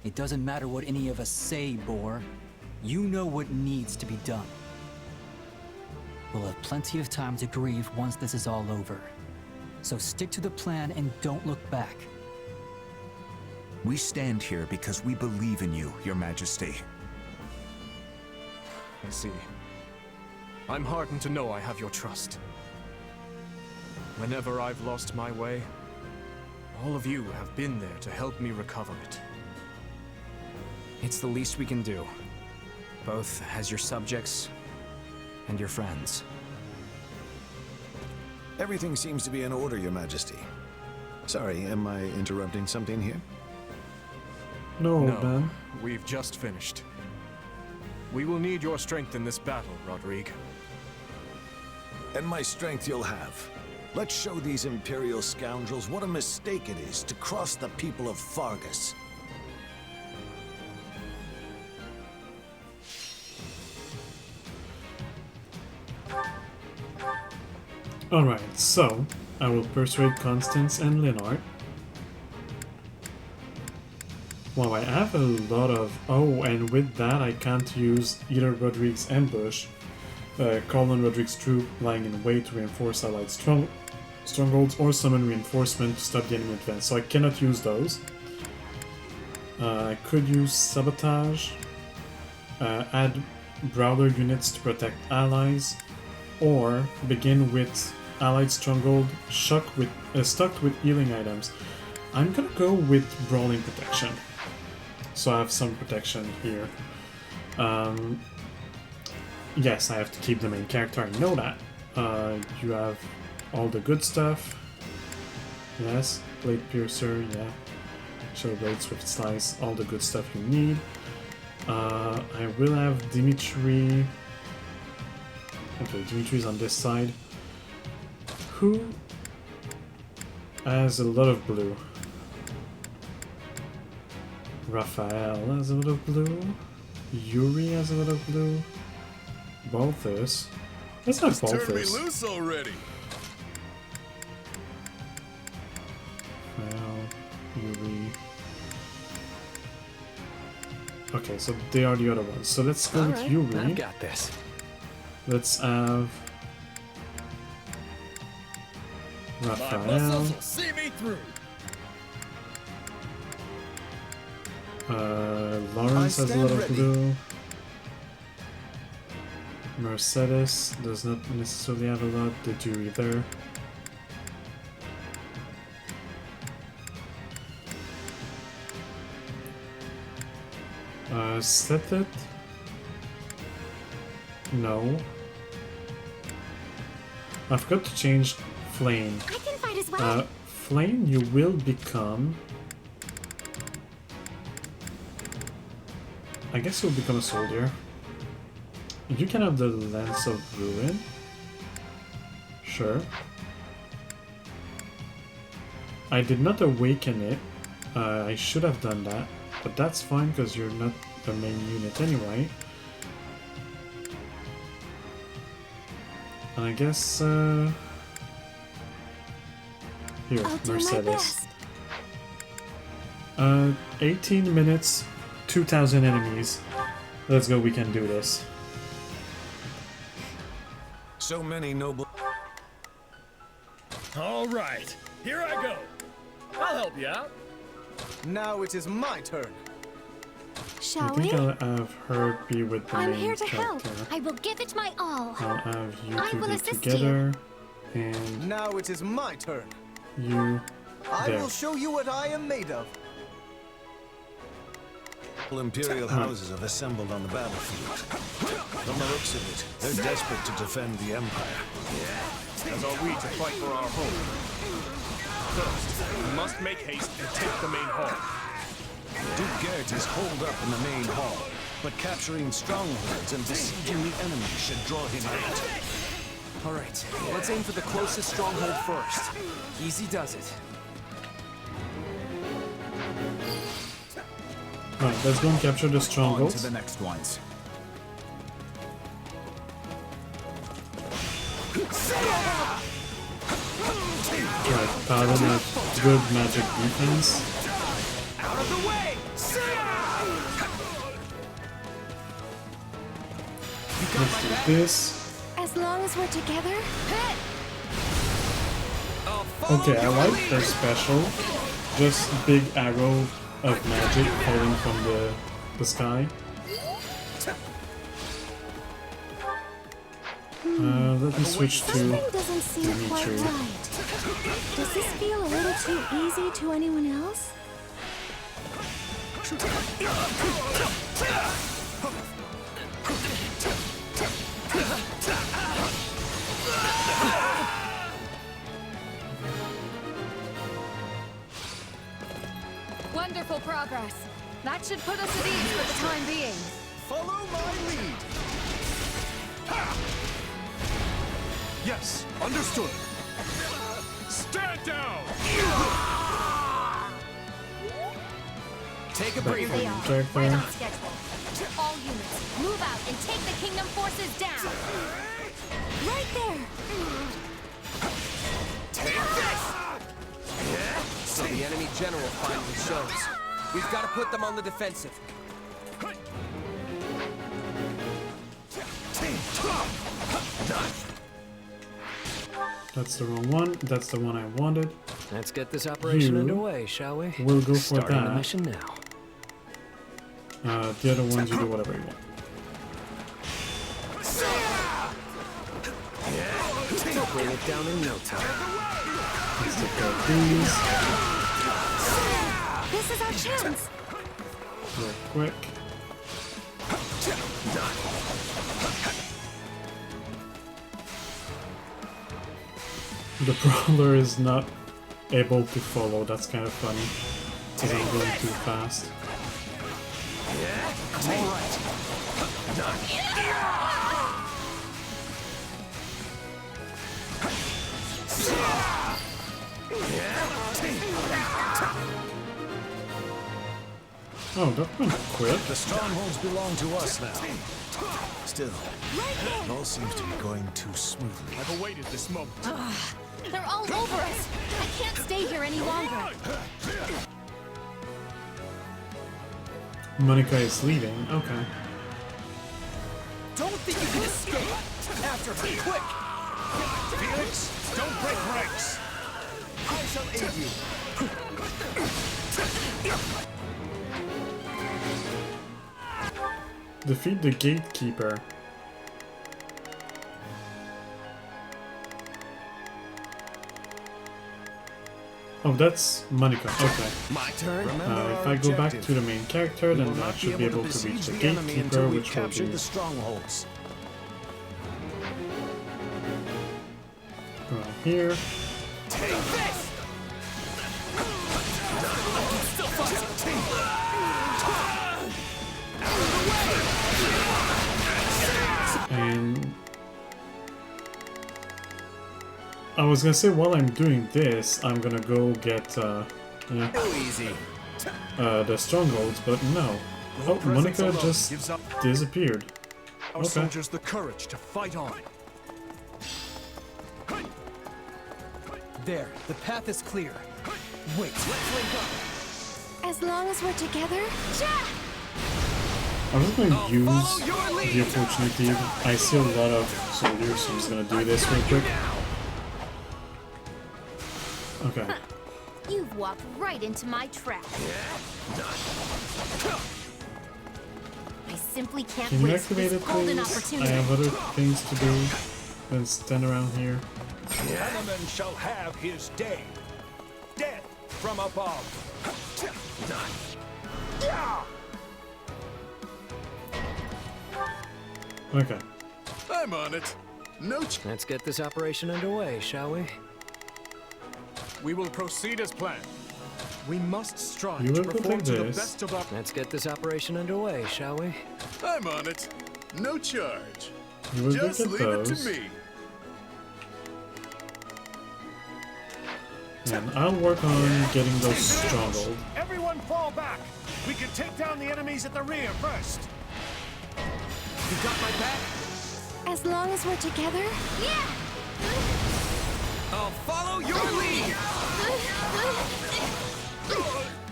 Speaker 22: It doesn't matter what any of us say, Boar. You know what needs to be done. We'll have plenty of time to grieve once this is all over. So stick to the plan and don't look back.
Speaker 23: We stand here because we believe in you, Your Majesty.
Speaker 7: I see. I'm heartened to know I have your trust. Whenever I've lost my way, all of you have been there to help me recover it.
Speaker 12: It's the least we can do, both as your subjects and your friends.
Speaker 5: Everything seems to be in order, Your Majesty. Sorry, am I interrupting something here?
Speaker 1: No,
Speaker 7: No,
Speaker 1: man.
Speaker 7: we've just finished. We will need your strength in this battle, Rodrigue.
Speaker 5: And my strength you'll have. Let's show these Imperial scoundrels what a mistake it is to cross the people of Fargus.
Speaker 1: Alright, so I will persuade Constance and Leonard. Wow, I have a lot of... Oh, and with that I can't use either Rodrigue's ambush, call on Rodrigue's troop lying in wait to reinforce allied strongholds, or summon reinforcement to stop the enemy advance. So I cannot use those. I could use Sabotage, add Brawler units to protect allies, or begin with allied stronghold stocked with healing items. I'm gonna go with Brawling Protection. So I have some protection here. Yes, I have to keep the main character, I know that. You have all the good stuff. Yes, Blade Piercer, yeah. Shadow Blade, Swift Slice, all the good stuff you need. I will have Dimitri. Okay, Dimitri's on this side. Who has a lot of blue? Raphael has a lot of blue. Yuri has a lot of blue. Balthus. That's not Balthus.
Speaker 13: Turn me loose already.
Speaker 1: Raphael, Yuri. Okay, so they are the other ones. So let's go with Yuri.
Speaker 18: I've got this.
Speaker 1: Let's have
Speaker 13: My
Speaker 1: Raphael.
Speaker 13: muscles will see me through.
Speaker 1: Lawrence has a lot of blue. Mercedes does not necessarily have a lot. They do either. Set it? No. I forgot to change Flame.
Speaker 9: I can fight as well.
Speaker 1: Flame, you will become... I guess you'll become a soldier. You can have the Lance of Ruin. Sure. I did not awaken it. I should have done that. But that's fine because you're not the main unit anyway. And I guess... Here, Mercedes. 18 minutes, 2,000 enemies. Let's go, we can do this.
Speaker 5: So many noble...
Speaker 19: All right, here I go. I'll help you out.
Speaker 16: Now it is my turn.
Speaker 9: Shall
Speaker 1: I think
Speaker 9: we?
Speaker 1: I'll have her be with the
Speaker 9: I'm
Speaker 1: main
Speaker 9: here to
Speaker 1: character.
Speaker 9: help. I will give it my all.
Speaker 1: I'll have you
Speaker 9: I
Speaker 1: two
Speaker 9: will
Speaker 1: be
Speaker 9: assist
Speaker 1: together. And
Speaker 16: Now it is my turn.
Speaker 1: you
Speaker 16: I
Speaker 1: there.
Speaker 16: will show you what I am made of.
Speaker 5: Imperial houses have assembled on the battlefield. From the looks of it, they're desperate to defend the Empire.
Speaker 7: As are we to fight for our home. First, we must make haste and take the main hall.
Speaker 5: Duke Gert is holed up in the main hall, but capturing strongholds and besieging the enemy should draw him out.
Speaker 18: All right, let's aim for the closest stronghold first. Easy does it.
Speaker 1: Alright, let's go and capture the
Speaker 23: On
Speaker 1: strongholds.
Speaker 23: to the next ones.
Speaker 1: Right, Paladin has good magic defense.
Speaker 16: Out of the way!
Speaker 1: Let's do this.
Speaker 3: As long as we're together.
Speaker 1: Okay, I like her special. Just big arrow of magic falling from the sky. Let me switch to
Speaker 3: Something doesn't seem quite
Speaker 1: Dimitri.
Speaker 3: right. Does this feel a little too easy to anyone else?
Speaker 11: Wonderful progress. That should put us at ease for the time being.
Speaker 17: Follow my lead.
Speaker 13: Yes, understood. Stand down!
Speaker 2: Take a
Speaker 1: Back
Speaker 2: breather.
Speaker 1: from character.
Speaker 11: Right on schedule. All units, move out and take the Kingdom forces down.
Speaker 3: Right there.
Speaker 2: Take this! So the enemy general finally shows. We've got to put them on the defensive.
Speaker 1: That's the wrong one. That's the one I wanted.
Speaker 12: Let's get this operation
Speaker 1: You
Speaker 12: underway, shall we?
Speaker 1: We'll go for
Speaker 12: Starting the
Speaker 1: that.
Speaker 12: mission now.
Speaker 1: The other ones you do whatever you want.
Speaker 12: We'll bring it down in no time.
Speaker 1: Let's take out these
Speaker 3: This is our chance.
Speaker 1: real quick. The brawler is not able to follow. That's kind of funny because I'm going too fast. Oh, that went quick.
Speaker 5: The strongholds belong to us now. Still, it all seems to be going too smoothly.
Speaker 13: I've awaited this moment.
Speaker 11: They're all over us. I can't stay here any longer.
Speaker 1: Monica is leaving. Okay.
Speaker 16: Don't think you can escape! After her, quick!
Speaker 13: Felix, don't break ranks.
Speaker 16: I shall aid you.
Speaker 1: Defeat the gatekeeper. Oh, that's Monica. Okay.
Speaker 2: My turn.
Speaker 1: If I go back to the main character, then I should be able to reach the gatekeeper, which will be
Speaker 5: the strongholds.
Speaker 1: around here.
Speaker 16: Take this!
Speaker 1: And I was gonna say while I'm doing this, I'm gonna go get the strongholds, but no. Oh, Monica just disappeared.
Speaker 13: Our soldiers the courage to fight on.
Speaker 16: There, the path is clear. Wait, let's link up.
Speaker 3: As long as we're together.
Speaker 1: I'm just gonna use the opportunity. I see a lot of soldiers, so I'm just gonna do this real quick. Okay.
Speaker 11: You've walked right into my trap. I simply can't
Speaker 1: Can you
Speaker 11: waste
Speaker 1: activate
Speaker 11: this
Speaker 1: it,
Speaker 11: golden
Speaker 1: please? I
Speaker 11: opportunity.
Speaker 1: have other things to do than stand around here.
Speaker 17: Hanuman shall have his day. Death from above.
Speaker 1: Okay.
Speaker 13: I'm on it. No
Speaker 12: Let's get this operation underway, shall we?
Speaker 13: We will proceed as planned. We must strive
Speaker 1: You
Speaker 13: to
Speaker 1: will
Speaker 13: perform
Speaker 1: take
Speaker 13: to the
Speaker 1: this.
Speaker 13: best of our...
Speaker 12: Let's get this operation underway, shall we?
Speaker 13: I'm on it. No charge.
Speaker 1: You will
Speaker 13: Just
Speaker 1: get
Speaker 13: leave it
Speaker 1: those.
Speaker 13: to me.
Speaker 1: And I'll work on getting those stronghold.
Speaker 5: Everyone fall back! We can take down the enemies at the rear first!
Speaker 16: You got my back?
Speaker 8: As long as we're together? Yeah!
Speaker 16: I'll follow your lead!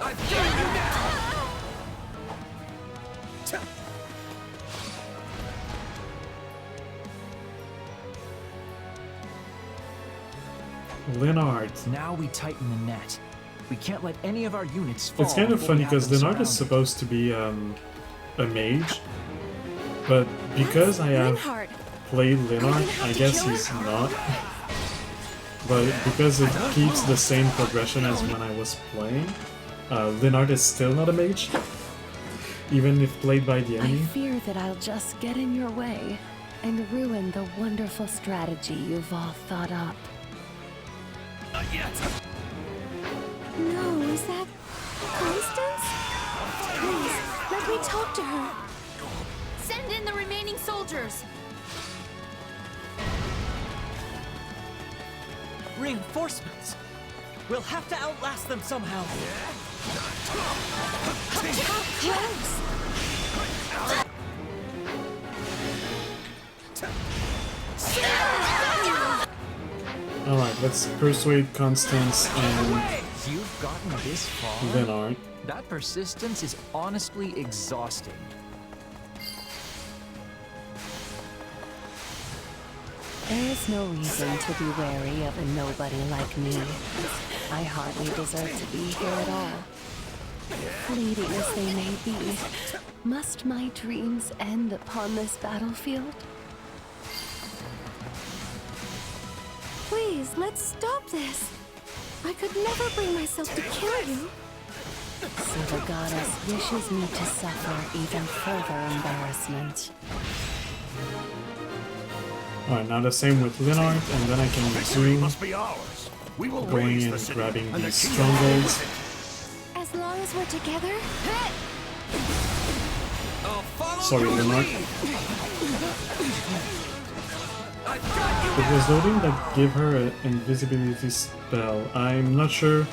Speaker 16: I've got you now!
Speaker 1: Linard.
Speaker 22: Now we tighten the net. We can't let any of our units fall.
Speaker 1: It's kind of
Speaker 22: before we
Speaker 1: funny
Speaker 22: have
Speaker 1: because
Speaker 22: them
Speaker 1: Linard is
Speaker 22: surrounded.
Speaker 1: supposed to be a mage, but because I have played Linard, I guess he's not. But because it keeps the same progression as when I was playing, Linard is still not a mage, even if played by the
Speaker 10: I
Speaker 1: enemy.
Speaker 10: fear that I'll just get in your way and ruin the wonderful strategy you've all thought up.
Speaker 16: Not yet!
Speaker 8: No, is that Constance? Please, let me talk to her.
Speaker 11: Send in the remaining soldiers!
Speaker 16: Reinforcements! We'll have to outlast them somehow!
Speaker 8: How close?
Speaker 1: Alright, let's persuade Constance and
Speaker 12: You've gotten this far?
Speaker 1: Linard.
Speaker 12: That persistence is honestly exhausting.
Speaker 10: There is no reason to be wary of a nobody like me. I hardly deserve to be here at all. Fleeting as they may be, must my dreams end upon this battlefield?
Speaker 8: Please, let's stop this. I could never bring myself to kill you.
Speaker 10: So the goddess wishes me to suffer even further embarrassment.
Speaker 1: Alright, now the same with Linard, and then I can resume
Speaker 5: Must be ours. We will
Speaker 1: going
Speaker 5: raise
Speaker 1: and
Speaker 5: the city,
Speaker 1: grabbing
Speaker 5: and the
Speaker 1: these
Speaker 5: key will
Speaker 1: strongholds.
Speaker 8: As long as we're together?
Speaker 1: Sorry, Linard. It was loading that gave her an invisibility spell. I'm not sure.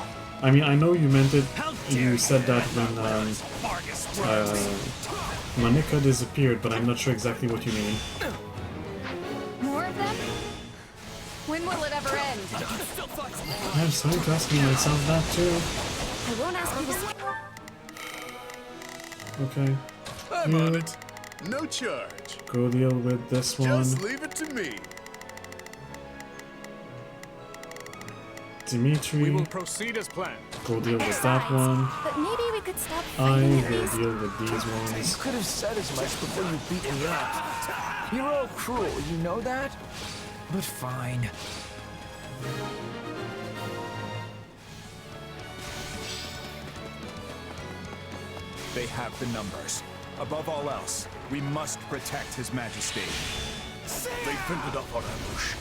Speaker 1: I mean, I know you meant it. You said that when Monica disappeared, but I'm not sure exactly what you mean.
Speaker 11: More of them? When will it ever end?
Speaker 1: I'm starting to ask myself that too.
Speaker 8: I won't ask you to...
Speaker 1: Okay.
Speaker 19: I'm
Speaker 1: You
Speaker 19: on it. No charge.
Speaker 1: go deal with this one.
Speaker 19: Just leave it to me.
Speaker 1: Dimitri,
Speaker 13: We will proceed as planned.
Speaker 1: go deal with that one.
Speaker 8: But maybe we could stop
Speaker 1: I
Speaker 8: fighting
Speaker 1: will
Speaker 8: these.
Speaker 1: deal with these ones.
Speaker 12: You could have said as much before you beat me up. You're all cruel, you know that? But fine.
Speaker 23: They have the numbers. Above all else, we must protect His Majesty.
Speaker 5: They fended off our ambush.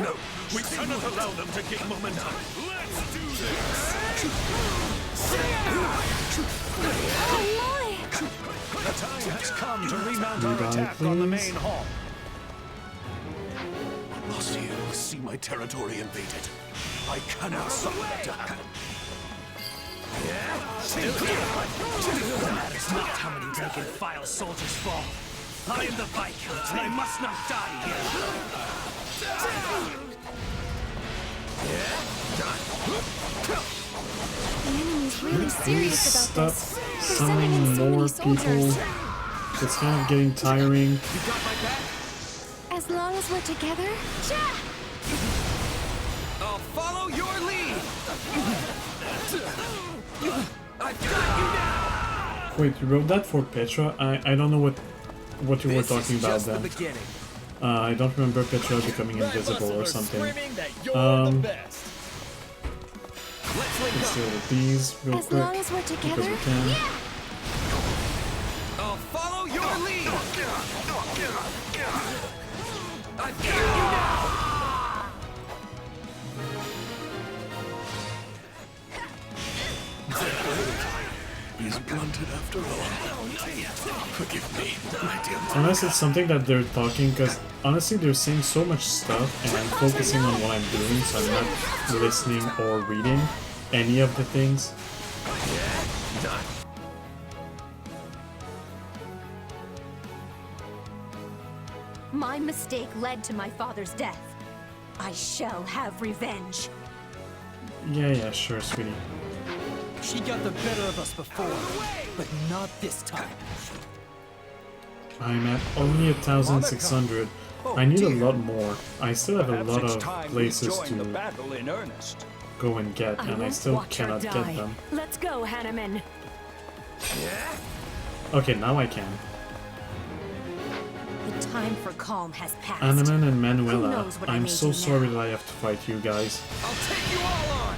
Speaker 5: No, we cannot allow them to gain momentum.
Speaker 19: Let's do this!
Speaker 5: The time has come to remount our
Speaker 1: Revive,
Speaker 5: attack on the
Speaker 1: please.
Speaker 5: main hall. I must here see my territory invaded. I cannot suffer that to happen.
Speaker 16: That is not how many rank and file soldiers fall. I am the Viscount, and I must not die
Speaker 8: The enemy's really serious
Speaker 1: Please
Speaker 8: about
Speaker 1: stop
Speaker 8: this. They're sending in
Speaker 1: summoning
Speaker 8: so
Speaker 1: more
Speaker 8: many soldiers.
Speaker 1: people. It's kind of getting tiring.
Speaker 8: As long as we're together?
Speaker 16: I'll follow your lead! I've got you now!
Speaker 1: Wait, you wrote that for Petra? I don't know what you were talking about then.
Speaker 16: Beginning.
Speaker 1: I don't remember Petra becoming invisible or something. Let's deal with these real
Speaker 8: As
Speaker 1: quick
Speaker 8: long as we're
Speaker 1: because
Speaker 8: together?
Speaker 1: we can.
Speaker 16: I'll follow your lead! I've got you now!
Speaker 1: He's blunted after all. Forgive me, my dear. Unless it's something that they're talking, because honestly they're saying so much stuff and I'm focusing on what I'm doing, so I'm not listening or reading any of the things.
Speaker 6: My mistake led to my father's death. I shall have revenge.
Speaker 1: Yeah, sure, sweetie.
Speaker 22: She got the better of us before, but not this time.
Speaker 1: I'm at only 1,600. I need a lot more. I still have a lot of places to go and get, and I still cannot get them.
Speaker 21: Let's go, Hanneman.
Speaker 1: Okay, now I can.
Speaker 6: The time for calm has passed.
Speaker 1: Hanneman and Manuela,
Speaker 6: Who knows what I
Speaker 1: I'm
Speaker 6: made
Speaker 1: so
Speaker 6: you
Speaker 1: sorry
Speaker 6: now.
Speaker 1: that I have to fight you guys.
Speaker 16: I'll take you all on.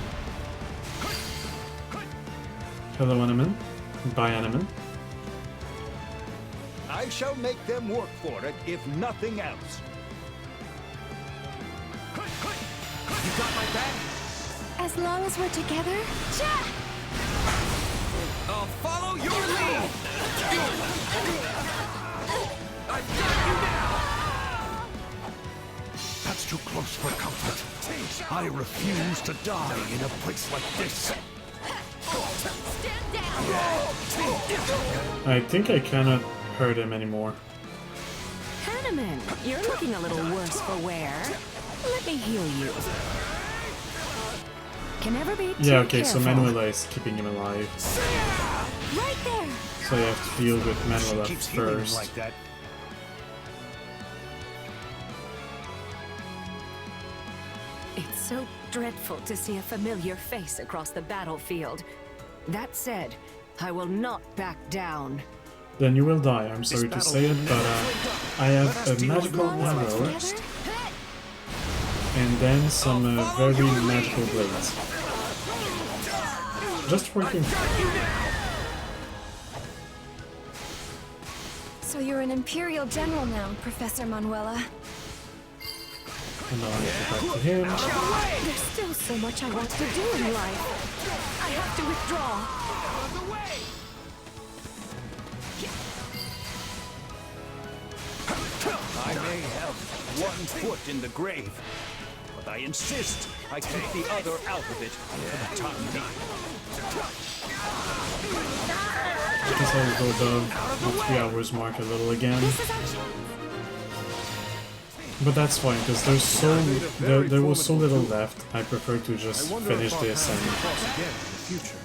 Speaker 1: Hello, Hanneman. Bye, Hanneman.
Speaker 17: I shall make them work for it, if nothing else.
Speaker 16: You got my back?
Speaker 8: As long as we're together.
Speaker 16: I'll follow your lead. I've got you now.
Speaker 17: That's too close for comfort. I refuse to die in a place like this.
Speaker 6: Stand down.
Speaker 1: I think I cannot hurt him anymore.
Speaker 21: Hanneman, you're looking a little worse for wear. Let me heal you. Can never be too
Speaker 1: Yeah, okay, so
Speaker 21: careful.
Speaker 1: Manuela is keeping him alive.
Speaker 21: Right there.
Speaker 1: So I have to deal with Manuela first.
Speaker 17: Like that.
Speaker 21: It's so dreadful to see a familiar face across the battlefield. That said, I will not back down.
Speaker 1: Then you will die, I'm sorry to say it, but I have a magical arrow and then some very magical blades. Just working.
Speaker 3: So you're an Imperial General now, Professor Manuela.
Speaker 1: And now I have to back to him.
Speaker 21: There's still so much I want to do in life. I have to withdraw.
Speaker 17: I may have one foot in the grave, but I insist I keep the other out of it for the time being.
Speaker 1: I guess I will go above the 3 hours mark a little again. But that's fine, because there was so little left. I prefer to just finish this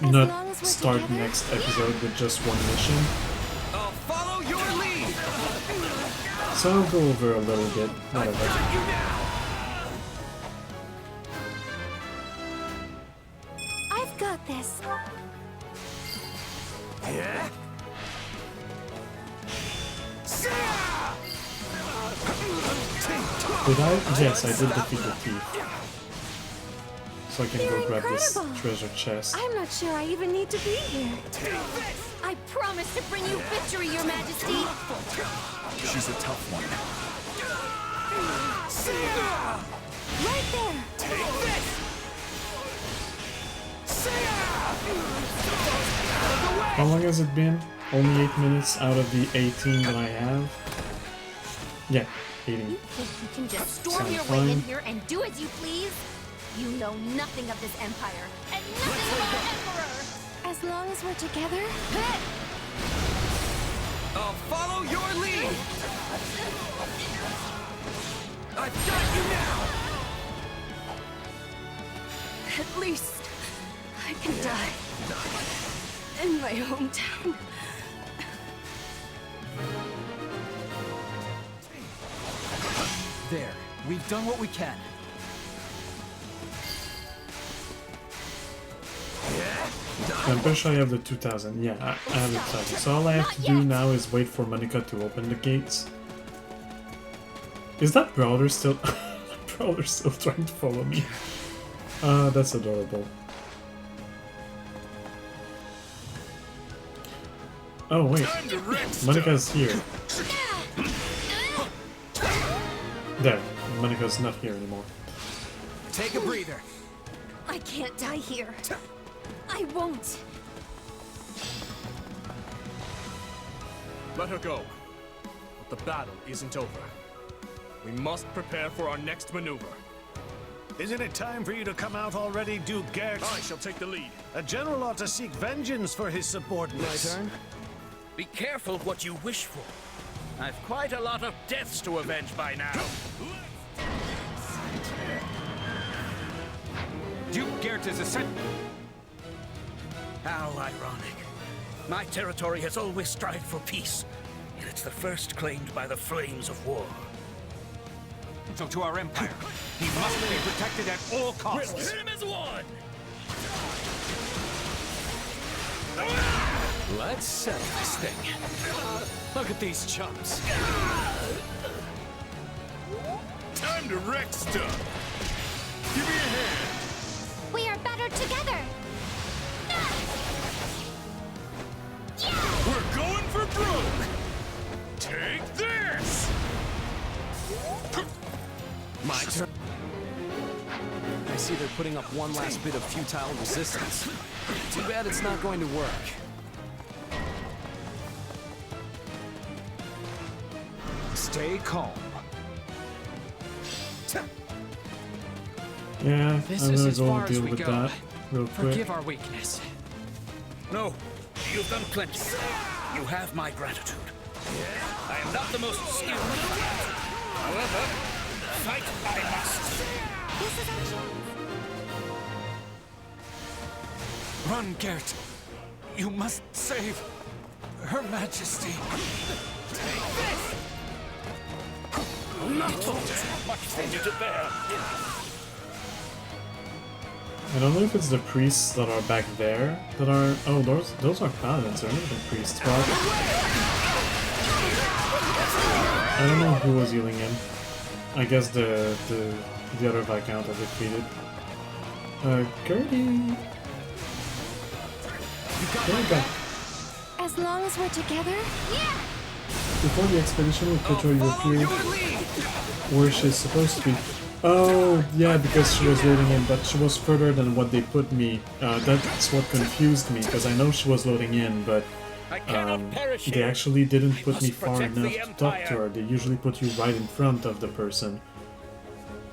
Speaker 1: and not start next episode with just one mission.
Speaker 16: I'll follow your lead.
Speaker 1: So I'll go over a little bit, whatever.
Speaker 8: I've got this.
Speaker 16: Yeah.
Speaker 1: Did I? Yes, I did defeat the thief. So I can go grab this treasure chest.
Speaker 8: I'm not sure I even need to be here.
Speaker 6: I promise to bring you victory, Your Majesty.
Speaker 23: She's a tough one.
Speaker 8: Right there.
Speaker 16: Take this.
Speaker 1: How long has it been? Only 8 minutes out of the 18 that I have? Yeah, 18.
Speaker 6: You think you can just storm
Speaker 1: Sounds
Speaker 6: your way in
Speaker 1: fine.
Speaker 6: here and do as you please? You know nothing of this empire, and nothing of our emperor!
Speaker 8: As long as we're together.
Speaker 16: I'll follow your lead. I've got you now.
Speaker 21: At least I can die in my hometown.
Speaker 22: There, we've done what we can.
Speaker 1: I'm pretty sure I have the 2000. Yeah, I have the 2000. So all I have to do now is wait for Monica to open the gates. Is that Brawler still... Brawler still trying to follow me? That's adorable. Oh wait, Monica's here. There, Monica's not here anymore.
Speaker 16: Take a breather.
Speaker 6: I can't die here. I won't.
Speaker 13: Let her go. But the battle isn't over. We must prepare for our next maneuver.
Speaker 5: Isn't it time for you to come out already, Duke Gert?
Speaker 13: I shall take the lead.
Speaker 5: A general ought to seek vengeance for his subordinates.
Speaker 17: My turn? Be careful what you wish for. I've quite a lot of deaths to avenge by now. Duke Gert is a How ironic. My territory has always strived for peace, and it's the first claimed by the flames of war. So to our empire, he must be protected at all costs.
Speaker 19: We'll hit him as one!
Speaker 18: Let's settle this thing. Look at these chumps.
Speaker 13: Time to wreck stuff. Give me a hand.
Speaker 8: We are better together!
Speaker 13: We're going for broke. Take this!
Speaker 12: My turn. I see they're putting up one last bit of futile resistance. Too bad it's not going to work.
Speaker 17: Stay calm.
Speaker 1: Yeah,
Speaker 22: This
Speaker 1: I'm
Speaker 22: is
Speaker 1: gonna
Speaker 22: as
Speaker 1: go
Speaker 22: far
Speaker 1: and
Speaker 22: as
Speaker 1: deal
Speaker 22: we
Speaker 1: with
Speaker 22: go.
Speaker 1: that real quick.
Speaker 22: Forgive our weakness.
Speaker 17: No, you've done plenty. You have my gratitude. I am not the most skilled. However, fight I must.
Speaker 8: This is our chance.
Speaker 17: Run, Gert. You must save Her Majesty. Take this! Not too much for you to bear.
Speaker 1: I don't know if it's the priests that are back there that are... Oh, those are paladins, they're not even priests, but... I don't know who was healing him. I guess the other Viscount I defeated. Gertie... There you go.
Speaker 8: As long as we're together? Yeah!
Speaker 1: Before the expedition will put you appear where she's supposed to be. Oh, yeah, because she was loading in, but she was further than what they put me. That's what confused me, because I know she was loading in, but they actually didn't put me far enough to talk to her. They usually put you right in front of the person.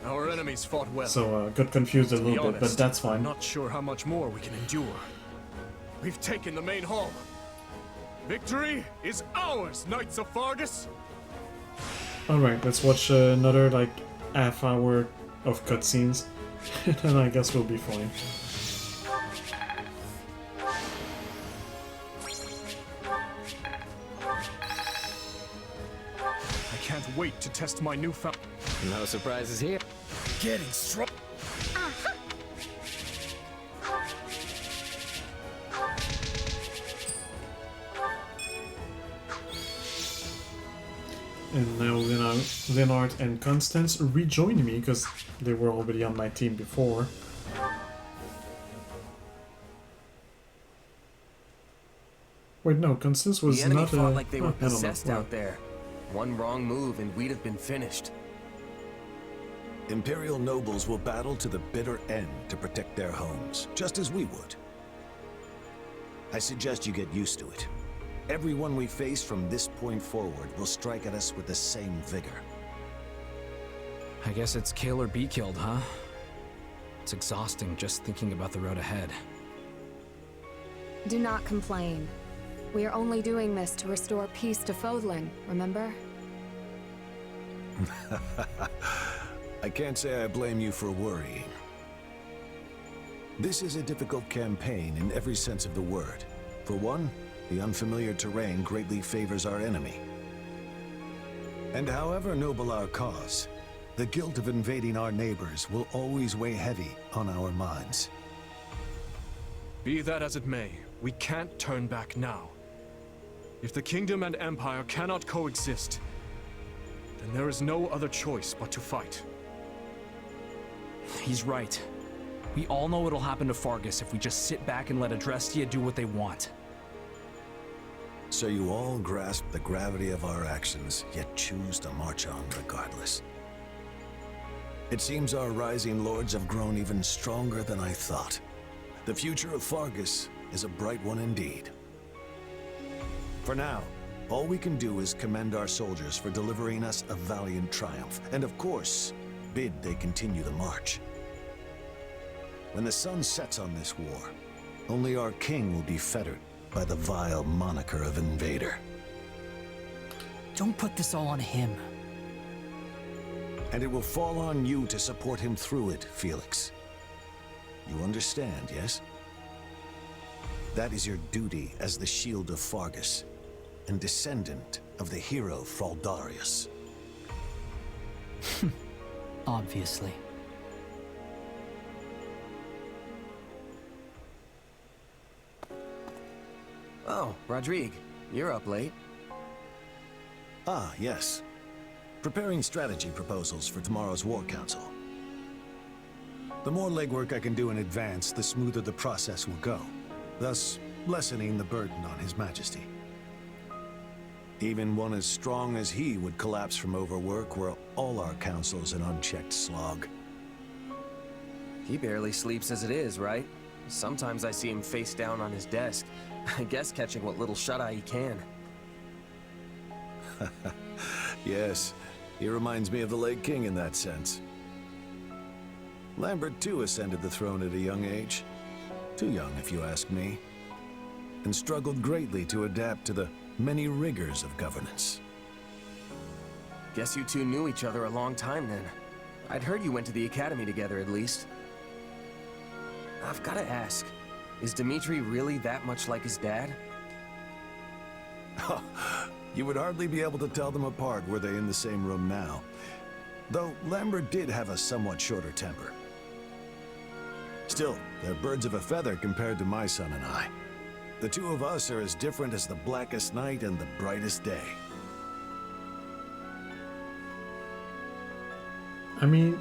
Speaker 13: Our enemies fought well.
Speaker 1: So, got confused a
Speaker 13: To be
Speaker 1: little bit, but
Speaker 13: honest,
Speaker 1: that's
Speaker 13: I'm
Speaker 1: fine.
Speaker 13: not sure how much more we can endure. We've taken the main hall. Victory is ours, Knights of Fargus!
Speaker 1: Alright, let's watch another, like, half hour of cutscenes, and then I guess we'll be fine.
Speaker 13: I can't wait to test my newfound...
Speaker 12: No surprises here.
Speaker 13: Getting strong.
Speaker 1: And now Leonard and Constance rejoined me because they were already on my team before. Wait, no, Constance was
Speaker 2: the enemy
Speaker 1: not
Speaker 2: fought like they
Speaker 1: oh,
Speaker 2: were
Speaker 1: I don't know,
Speaker 2: possessed
Speaker 1: wow.
Speaker 2: out there. One wrong move and we'd have been finished.
Speaker 5: Imperial nobles will battle to the bitter end to protect their homes, just as we would. I suggest you get used to it. Everyone we face from this point forward will strike at us with the same vigor.
Speaker 12: I guess it's kill or be killed, huh? It's exhausting just thinking about the road ahead.
Speaker 3: Do not complain. We are only doing this to restore peace to Fodlan, remember?
Speaker 5: I can't say I blame you for worrying. This is a difficult campaign in every sense of the word. For one, the unfamiliar terrain greatly favors our enemy. And however noble our cause, the guilt of invading our neighbors will always weigh heavy on our minds.
Speaker 13: Be that as it may, we can't turn back now. If the kingdom and empire cannot coexist, then there is no other choice but to fight.
Speaker 12: He's right. We all know what'll happen to Fargus if we just sit back and let Adrestia do what they want.
Speaker 5: So you all grasp the gravity of our actions, yet choose to march on regardless. It seems our rising lords have grown even stronger than I thought. The future of Fargus is a bright one indeed. For now, All we can do is commend our soldiers for delivering us a valiant triumph, and of course, bid they continue the march. When the sun sets on this war, only our king will be fettered by the vile moniker of invader.
Speaker 22: Don't put this all on him.
Speaker 5: And it will fall on you to support him through it, Felix. You understand, yes? That is your duty as the Shield of Fargus, and descendant of the hero Fraldarius.
Speaker 22: Obviously.
Speaker 2: Oh, Rodrigue, you're up late.
Speaker 5: Ah, yes. Preparing strategy proposals for tomorrow's War Council. The more legwork I can do in advance, the smoother the process will go, thus lessening the burden on His Majesty. Even one as strong as he would collapse from overwork were all our councils an unchecked slog.
Speaker 2: He barely sleeps as it is, right? Sometimes I see him face down on his desk. I guess catching what little shut-eye he can.
Speaker 5: Yes, he reminds me of the late king in that sense. Lambert too ascended the throne at a young age. Too young, if you ask me. And struggled greatly to adapt to the many rigors of governance.
Speaker 2: Guess you two knew each other a long time then. I'd heard you went to the academy together at least. I've gotta ask, is Dimitri really that much like his dad?
Speaker 5: You would hardly be able to tell them apart were they in the same room now. Though Lambert did have a somewhat shorter temper. Still, they're birds of a feather compared to my son and I. The two of us are as different as the blackest night and the brightest day.
Speaker 1: I mean,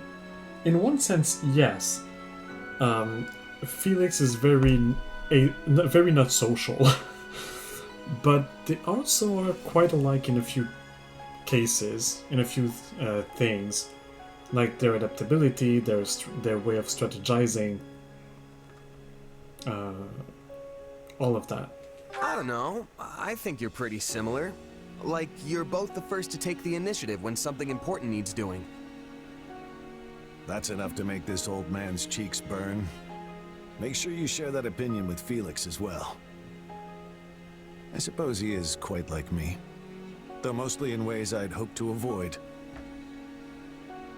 Speaker 1: in one sense, yes. Felix is very not social. But they also are quite alike in a few cases, in a few things. Like their adaptability, their way of strategizing. All of that.
Speaker 2: I don't know. I think you're pretty similar. Like, you're both the first to take the initiative when something important needs doing.
Speaker 5: That's enough to make this old man's cheeks burn. Make sure you share that opinion with Felix as well. I suppose he is quite like me, though mostly in ways I'd hoped to avoid.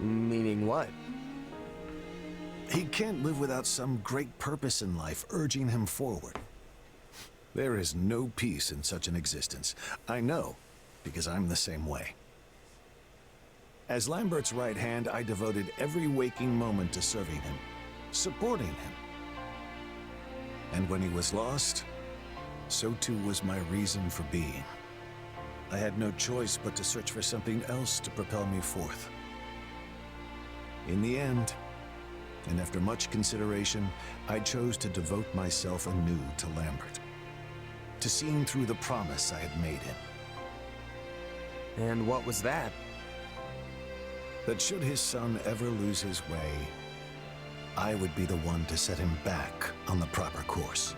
Speaker 2: Meaning what?
Speaker 5: He can't live without some great purpose in life urging him forward. There is no peace in such an existence. I know, because I'm the same way. As Lambert's right hand, I devoted every waking moment to serving him, supporting him. And when he was lost, so too was my reason for being. I had no choice but to search for something else to propel me forth. In the end, and after much consideration, I chose to devote myself anew to Lambert, to seeing through the promise I had made him.
Speaker 2: And what was that?
Speaker 5: That should his son ever lose his way, I would be the one to set him back on the proper course.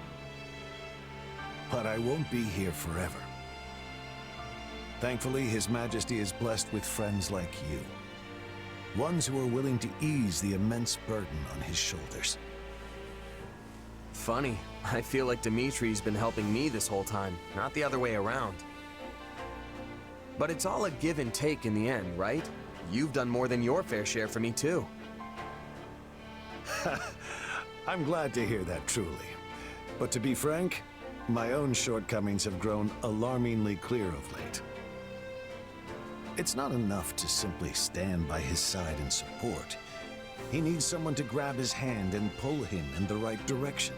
Speaker 5: But I won't be here forever. Thankfully, His Majesty is blessed with friends like you. Ones who are willing to ease the immense burden on his shoulders.
Speaker 2: Funny, I feel like Dimitri's been helping me this whole time, not the other way around. But it's all a give and take in the end, right? You've done more than your fair share for me too.
Speaker 5: I'm glad to hear that, truly. But to be frank, my own shortcomings have grown alarmingly clear of late. It's not enough to simply stand by his side and support. He needs someone to grab his hand and pull him in the right direction.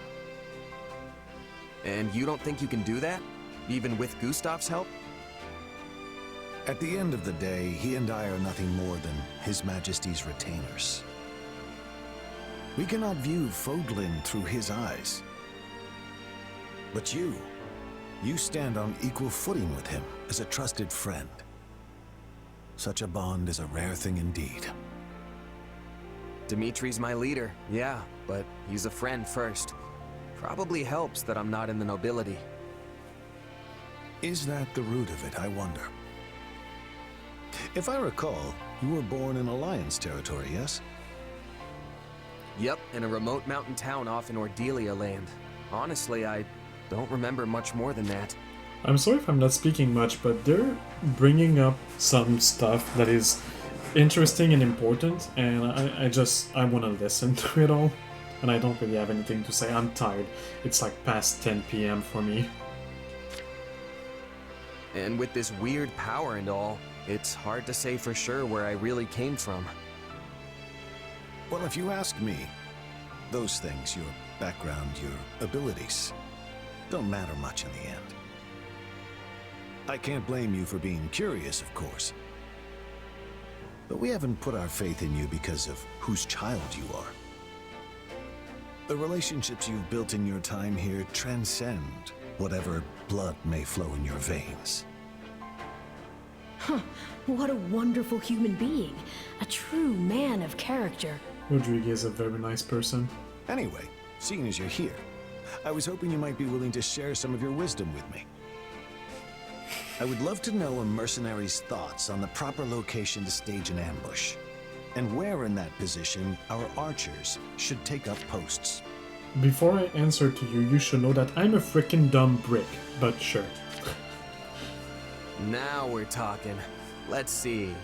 Speaker 2: And you don't think you can do that? Even with Gustav's help?
Speaker 5: At the end of the day, he and I are nothing more than His Majesty's retainers. We cannot view Fodlin through his eyes. But you stand on equal footing with him as a trusted friend. Such a bond is a rare thing indeed.
Speaker 2: Dimitri's my leader, yeah, but he's a friend first. Probably helps that I'm not in the nobility.
Speaker 5: Is that the root of it, I wonder? If I recall, you were born in Alliance territory, yes?
Speaker 2: Yep, in a remote mountain town off in Ordelia land. Honestly, I don't remember much more than that.
Speaker 1: I'm sorry if I'm not speaking much, but they're bringing up some stuff that is interesting and important, and I want to listen to it all, and I don't really have anything to say. I'm tired. It's like past 10 p.m. for me.
Speaker 2: And with this weird power and all, it's hard to say for sure where I really came from.
Speaker 5: Well, if you ask me, those things, your background, your abilities, don't matter much in the end. I can't blame you for being curious, of course. But we haven't put our faith in you because of whose child you are. The relationships you've built in your time here transcend whatever blood may flow in your veins.
Speaker 4: Huh, what a wonderful human being. A true man of character.
Speaker 1: Rodrigue is a very nice person.
Speaker 5: Anyway, seeing as you're here, I was hoping you might be willing to share some of your wisdom with me. I would love to know a mercenary's thoughts on the proper location to stage an ambush, and where in that position our archers should take up posts.
Speaker 1: Before I answer to you, you should know that I'm a freaking dumb brick, but sure.
Speaker 2: Now we're talking. Let's see.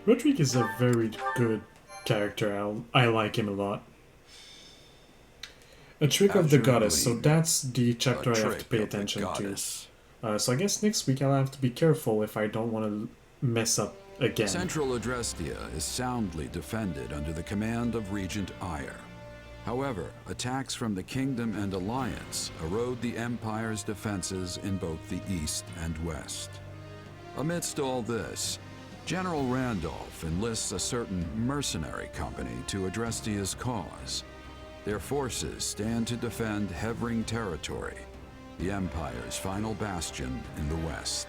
Speaker 1: Rodrigue is a very good character. I like him a lot. A trick of the
Speaker 14: Azure
Speaker 1: goddess, so
Speaker 14: Gleam.
Speaker 1: that's the chapter I have to
Speaker 14: trick
Speaker 1: pay
Speaker 14: of the
Speaker 1: attention to.
Speaker 14: goddess.
Speaker 1: So I guess next week I'll have to be careful if I don't want to mess up again.
Speaker 14: Central Adrestia is soundly defended under the command of Regent Ire. However, attacks from the Kingdom and Alliance erode the Empire's defenses in both the east and west. Amidst all this, General Randolph enlists a certain mercenary company to Adrestia's cause. Their forces stand to defend Hevring territory, the Empire's final bastion in the west.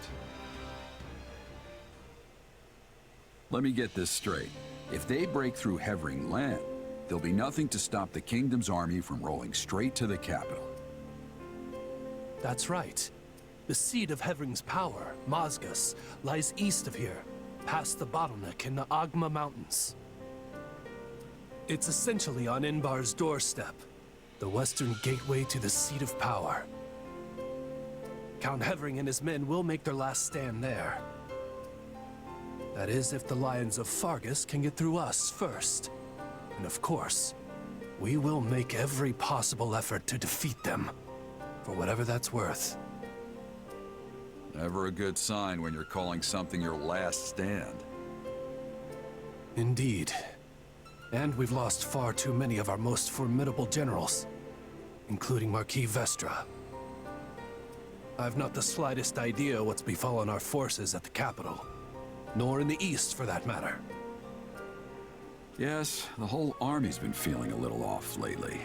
Speaker 14: Let me get this straight. If they break through Hevring land, there'll be nothing to stop the Kingdom's army from rolling straight to the capital.
Speaker 15: That's right. The seat of Hevring's power, Mazgus, lies east of here, past the bottleneck in the Agma Mountains. It's essentially on Inbar's doorstep, the western gateway to the seat of power. Count Hevring and his men will make their last stand there. That is, if the Lions of Fargus can get through us first. And of course, we will make every possible effort to defeat them, for whatever that's worth.
Speaker 14: Never a good sign when you're calling something your last stand.
Speaker 15: Indeed. And we've lost far too many of our most formidable generals, including Marquis Vestra. I've not the slightest idea what's befallen our forces at the capital, nor in the east for that matter.
Speaker 14: Yes, the whole army's been feeling a little off lately.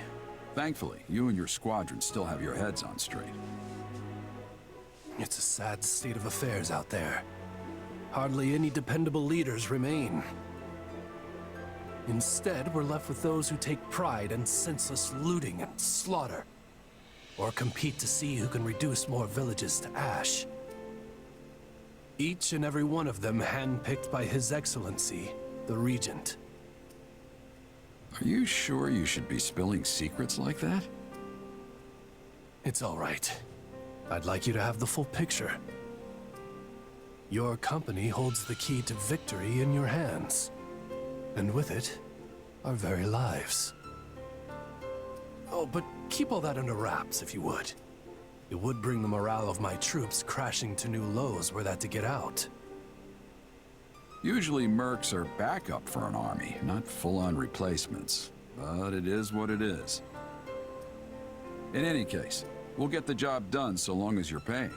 Speaker 14: Thankfully, you and your squadron still have your heads on straight.
Speaker 15: It's a sad state of affairs out there. Hardly any dependable leaders remain. Instead, we're left with those who take pride in senseless looting and slaughter, or compete to see who can reduce more villages to ash. Each and every one of them handpicked by His Excellency, the Regent.
Speaker 14: Are you sure you should be spilling secrets like that?
Speaker 15: It's all right. I'd like you to have the full picture. Your company holds the key to victory in your hands. And with it, our very lives. Oh, but keep all that under wraps, if you would. It would bring the morale of my troops crashing to new lows were that to get out.
Speaker 14: Usually mercs are backup for an army, not full-on replacements. But it is what it is. In any case, we'll get the job done so long as you're paying.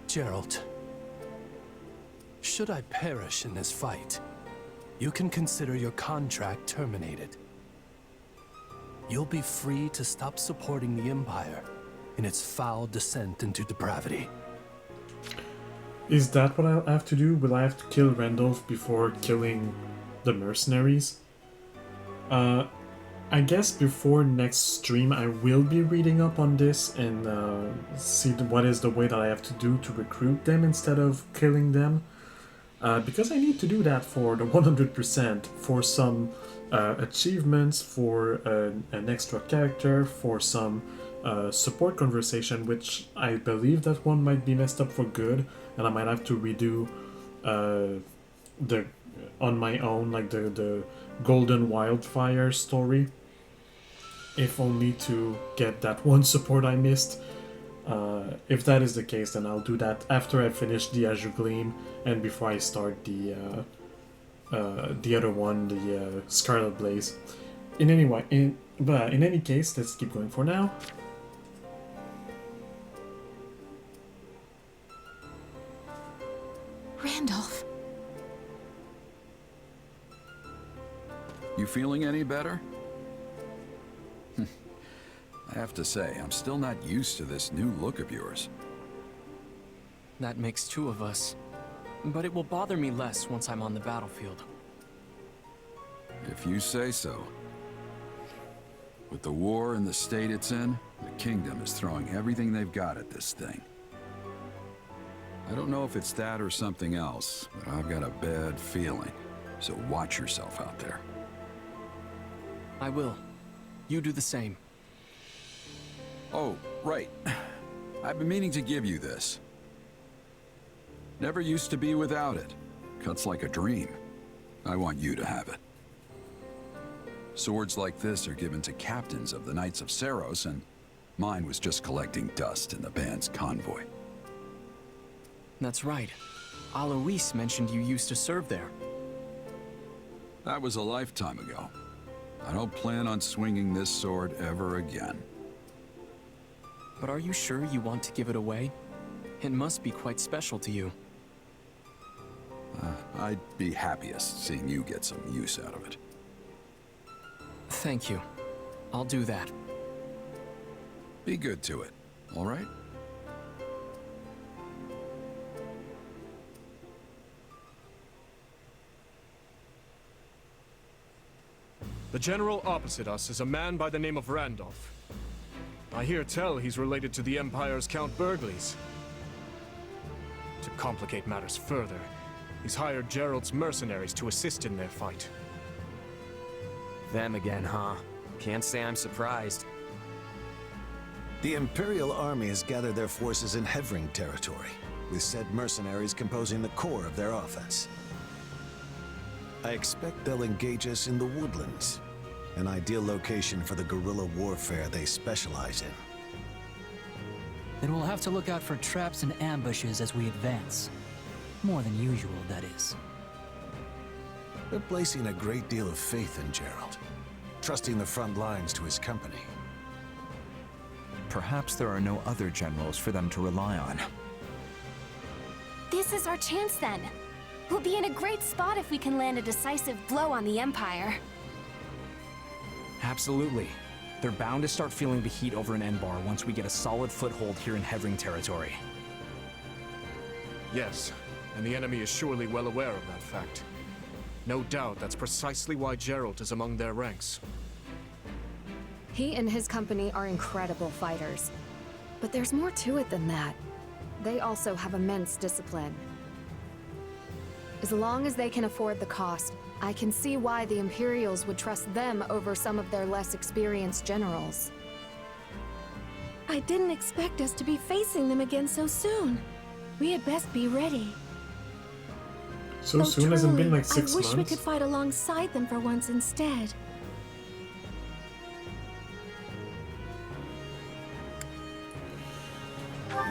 Speaker 15: Geralt, should I perish in this fight, you can consider your contract terminated. You'll be free to stop supporting the Empire in its foul descent into depravity.
Speaker 1: Is that what I'll have to do? Will I have to kill Randolph before killing the mercenaries? I guess before next stream I will be reading up on this and see what is the way that I have to do to recruit them instead of killing them. Because I need to do that for the 100%, for some achievements, for an extra character, for some support conversation, which I believe that one might be messed up for good, and I might have to redo the on my own, like the Golden Wildfire story, if only to get that one support I missed. If that is the case, then I'll do that after I finish the Azure Gleam and before I start the other one, the Scarlet Blaze. In any case, let's keep going for now.
Speaker 11: Randolph.
Speaker 14: You feeling any better? I have to say, I'm still not used to this new look of yours.
Speaker 16: That makes two of us. But it will bother me less once I'm on the battlefield.
Speaker 14: If you say so. With the war and the state it's in, the kingdom is throwing everything they've got at this thing. I don't know if it's that or something else, but I've got a bad feeling. So watch yourself out there.
Speaker 16: I will. You do the same.
Speaker 14: Oh, right. I've been meaning to give you this. Never used to be without it. Cuts like a dream. I want you to have it. Swords like this are given to captains of the Knights of Saros, and mine was just collecting dust in the band's convoy.
Speaker 16: That's right. Alois mentioned you used to serve there.
Speaker 14: That was a lifetime ago. I don't plan on swinging this sword ever again.
Speaker 16: But are you sure you want to give it away? It must be quite special to you.
Speaker 14: I'd be happiest seeing you get some use out of it.
Speaker 16: Thank you. I'll do that.
Speaker 14: Be good to it, all right?
Speaker 13: The general opposite us is a man by the name of Randolph. I hear tell he's related to the Empire's Count Burgleys. To complicate matters further, he's hired Gerald's mercenaries to assist in their fight.
Speaker 2: Them again, huh? Can't say I'm surprised.
Speaker 5: The Imperial Army has gathered their forces in Hevring territory, with said mercenaries composing the core of their offense. I expect they'll engage us in the woodlands, an ideal location for the guerrilla warfare they specialize in.
Speaker 22: Then we'll have to look out for traps and ambushes as we advance. More than usual, that is.
Speaker 5: They're placing a great deal of faith in Gerald, trusting the front lines to his company.
Speaker 7: Perhaps there are no other generals for them to rely on.
Speaker 8: This is our chance then. We'll be in a great spot if we can land a decisive blow on the Empire.
Speaker 12: Absolutely. They're bound to start feeling the heat over in Enbar once we get a solid foothold here in Hevring territory.
Speaker 13: Yes, and the enemy is surely well aware of that fact. No doubt that's precisely why Gerald is among their ranks.
Speaker 3: He and his company are incredible fighters. But there's more to it than that. They also have immense discipline. As long as they can afford the cost, I can see why the Imperials would trust them over some of their less experienced generals.
Speaker 4: I didn't expect us to be facing them again so soon. We had best be ready.
Speaker 1: So
Speaker 4: Though
Speaker 1: soon hasn't been like 6
Speaker 4: I wish
Speaker 1: months.
Speaker 4: we could fight alongside them for once instead.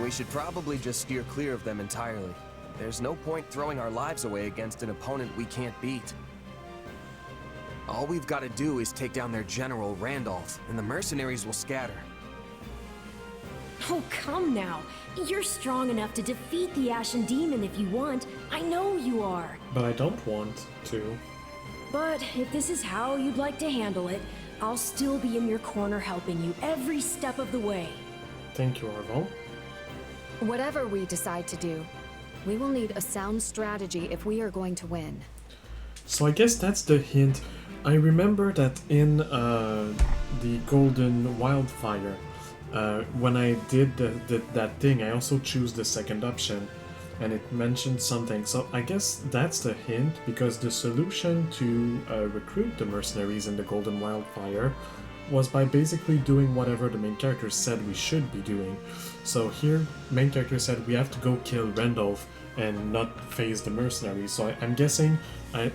Speaker 2: We should probably just steer clear of them entirely. There's no point throwing our lives away against an opponent we can't beat. All we've got to do is take down their general, Randolph, and the mercenaries will scatter.
Speaker 4: Oh, come now. You're strong enough to defeat the Ashen Demon if you want. I know you are.
Speaker 1: But I don't want to.
Speaker 4: But if this is how you'd like to handle it, I'll still be in your corner helping you every step of the way.
Speaker 1: Thank you, Arval.
Speaker 3: Whatever we decide to do, we will need a sound strategy if we are going to win.
Speaker 1: So I guess that's the hint. I remember that in the Golden Wildfire, when I did that thing, I also choose the second option, and it mentioned something. So I guess that's the hint, because the solution to recruit the mercenaries in the Golden Wildfire was by basically doing whatever the main character said we should be doing. So here, main character said we have to go kill Randolph and not face the mercenaries. So I'm guessing,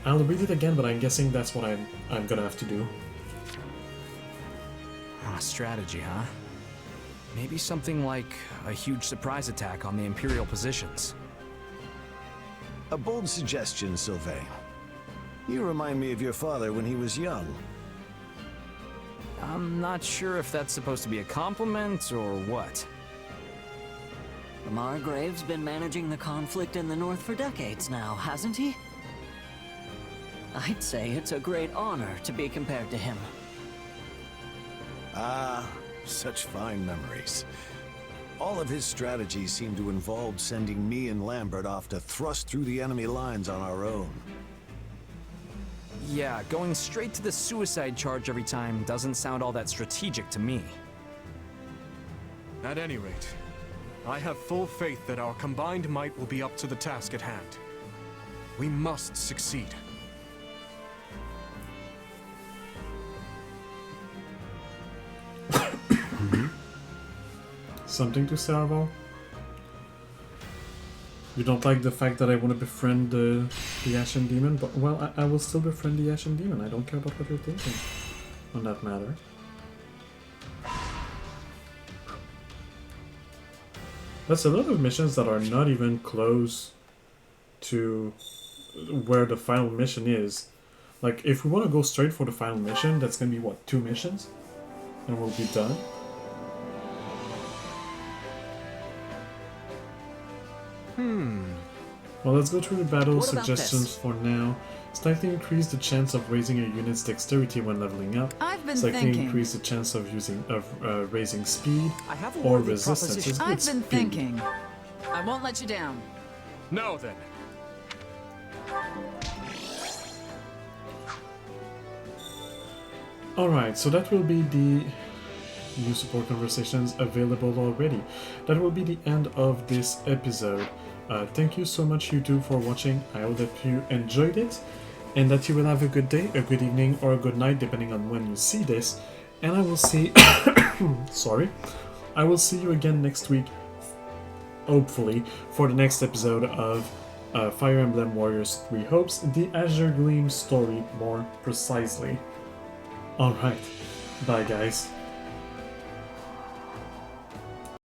Speaker 1: I'll read it again, but I'm guessing that's what I'm gonna have to do.
Speaker 12: Ah, strategy, huh? Maybe something like a huge surprise attack on the Imperial positions.
Speaker 5: A bold suggestion, Sylvain. You remind me of your father when he was young.
Speaker 12: I'm not sure if that's supposed to be a compliment or what.
Speaker 9: The Margrave's been managing the conflict in the north for decades now, hasn't he? I'd say it's a great honor to be compared to him.
Speaker 5: Ah, such fine memories. All of his strategies seem to involve sending me and Lambert off to thrust through the enemy lines on our own.
Speaker 12: Yeah, going straight to the suicide charge every time doesn't sound all that strategic to me.
Speaker 13: At any rate, I have full faith that our combined might will be up to the task at hand. We must succeed.
Speaker 1: Something to say, Arval? You don't like the fact that I want to befriend the Ashen Demon? But, well, I will still befriend the Ashen Demon. I don't care about what you're thinking on that matter. That's a lot of missions that are not even close to where the final mission is. Like, if we want to go straight for the final mission, that's going to be, what, 2 missions? And we'll be done? Well, let's go through the battle suggestions for now. Slightly increase the chance of raising a unit's dexterity when leveling up.
Speaker 11: I've been
Speaker 1: Slightly
Speaker 11: thinking.
Speaker 1: increase the chance of raising speed
Speaker 12: I have a
Speaker 1: or
Speaker 12: worthy
Speaker 1: resistance. It's
Speaker 11: I've
Speaker 1: good
Speaker 11: been
Speaker 1: speed.
Speaker 11: thinking. I won't let you down.
Speaker 13: Now then.
Speaker 1: Alright, so that will be the new support conversations available already. That will be the end of this episode. Thank you so much, you two, for watching. I hope that you enjoyed it, and that you will have a good day, a good evening, or a good night, depending on when you see this. And I will see... sorry. I will see you again next week, hopefully, for the next episode of Fire Emblem Warriors 3 Hopes, the Azure Gleam story, more precisely. Alright, bye guys.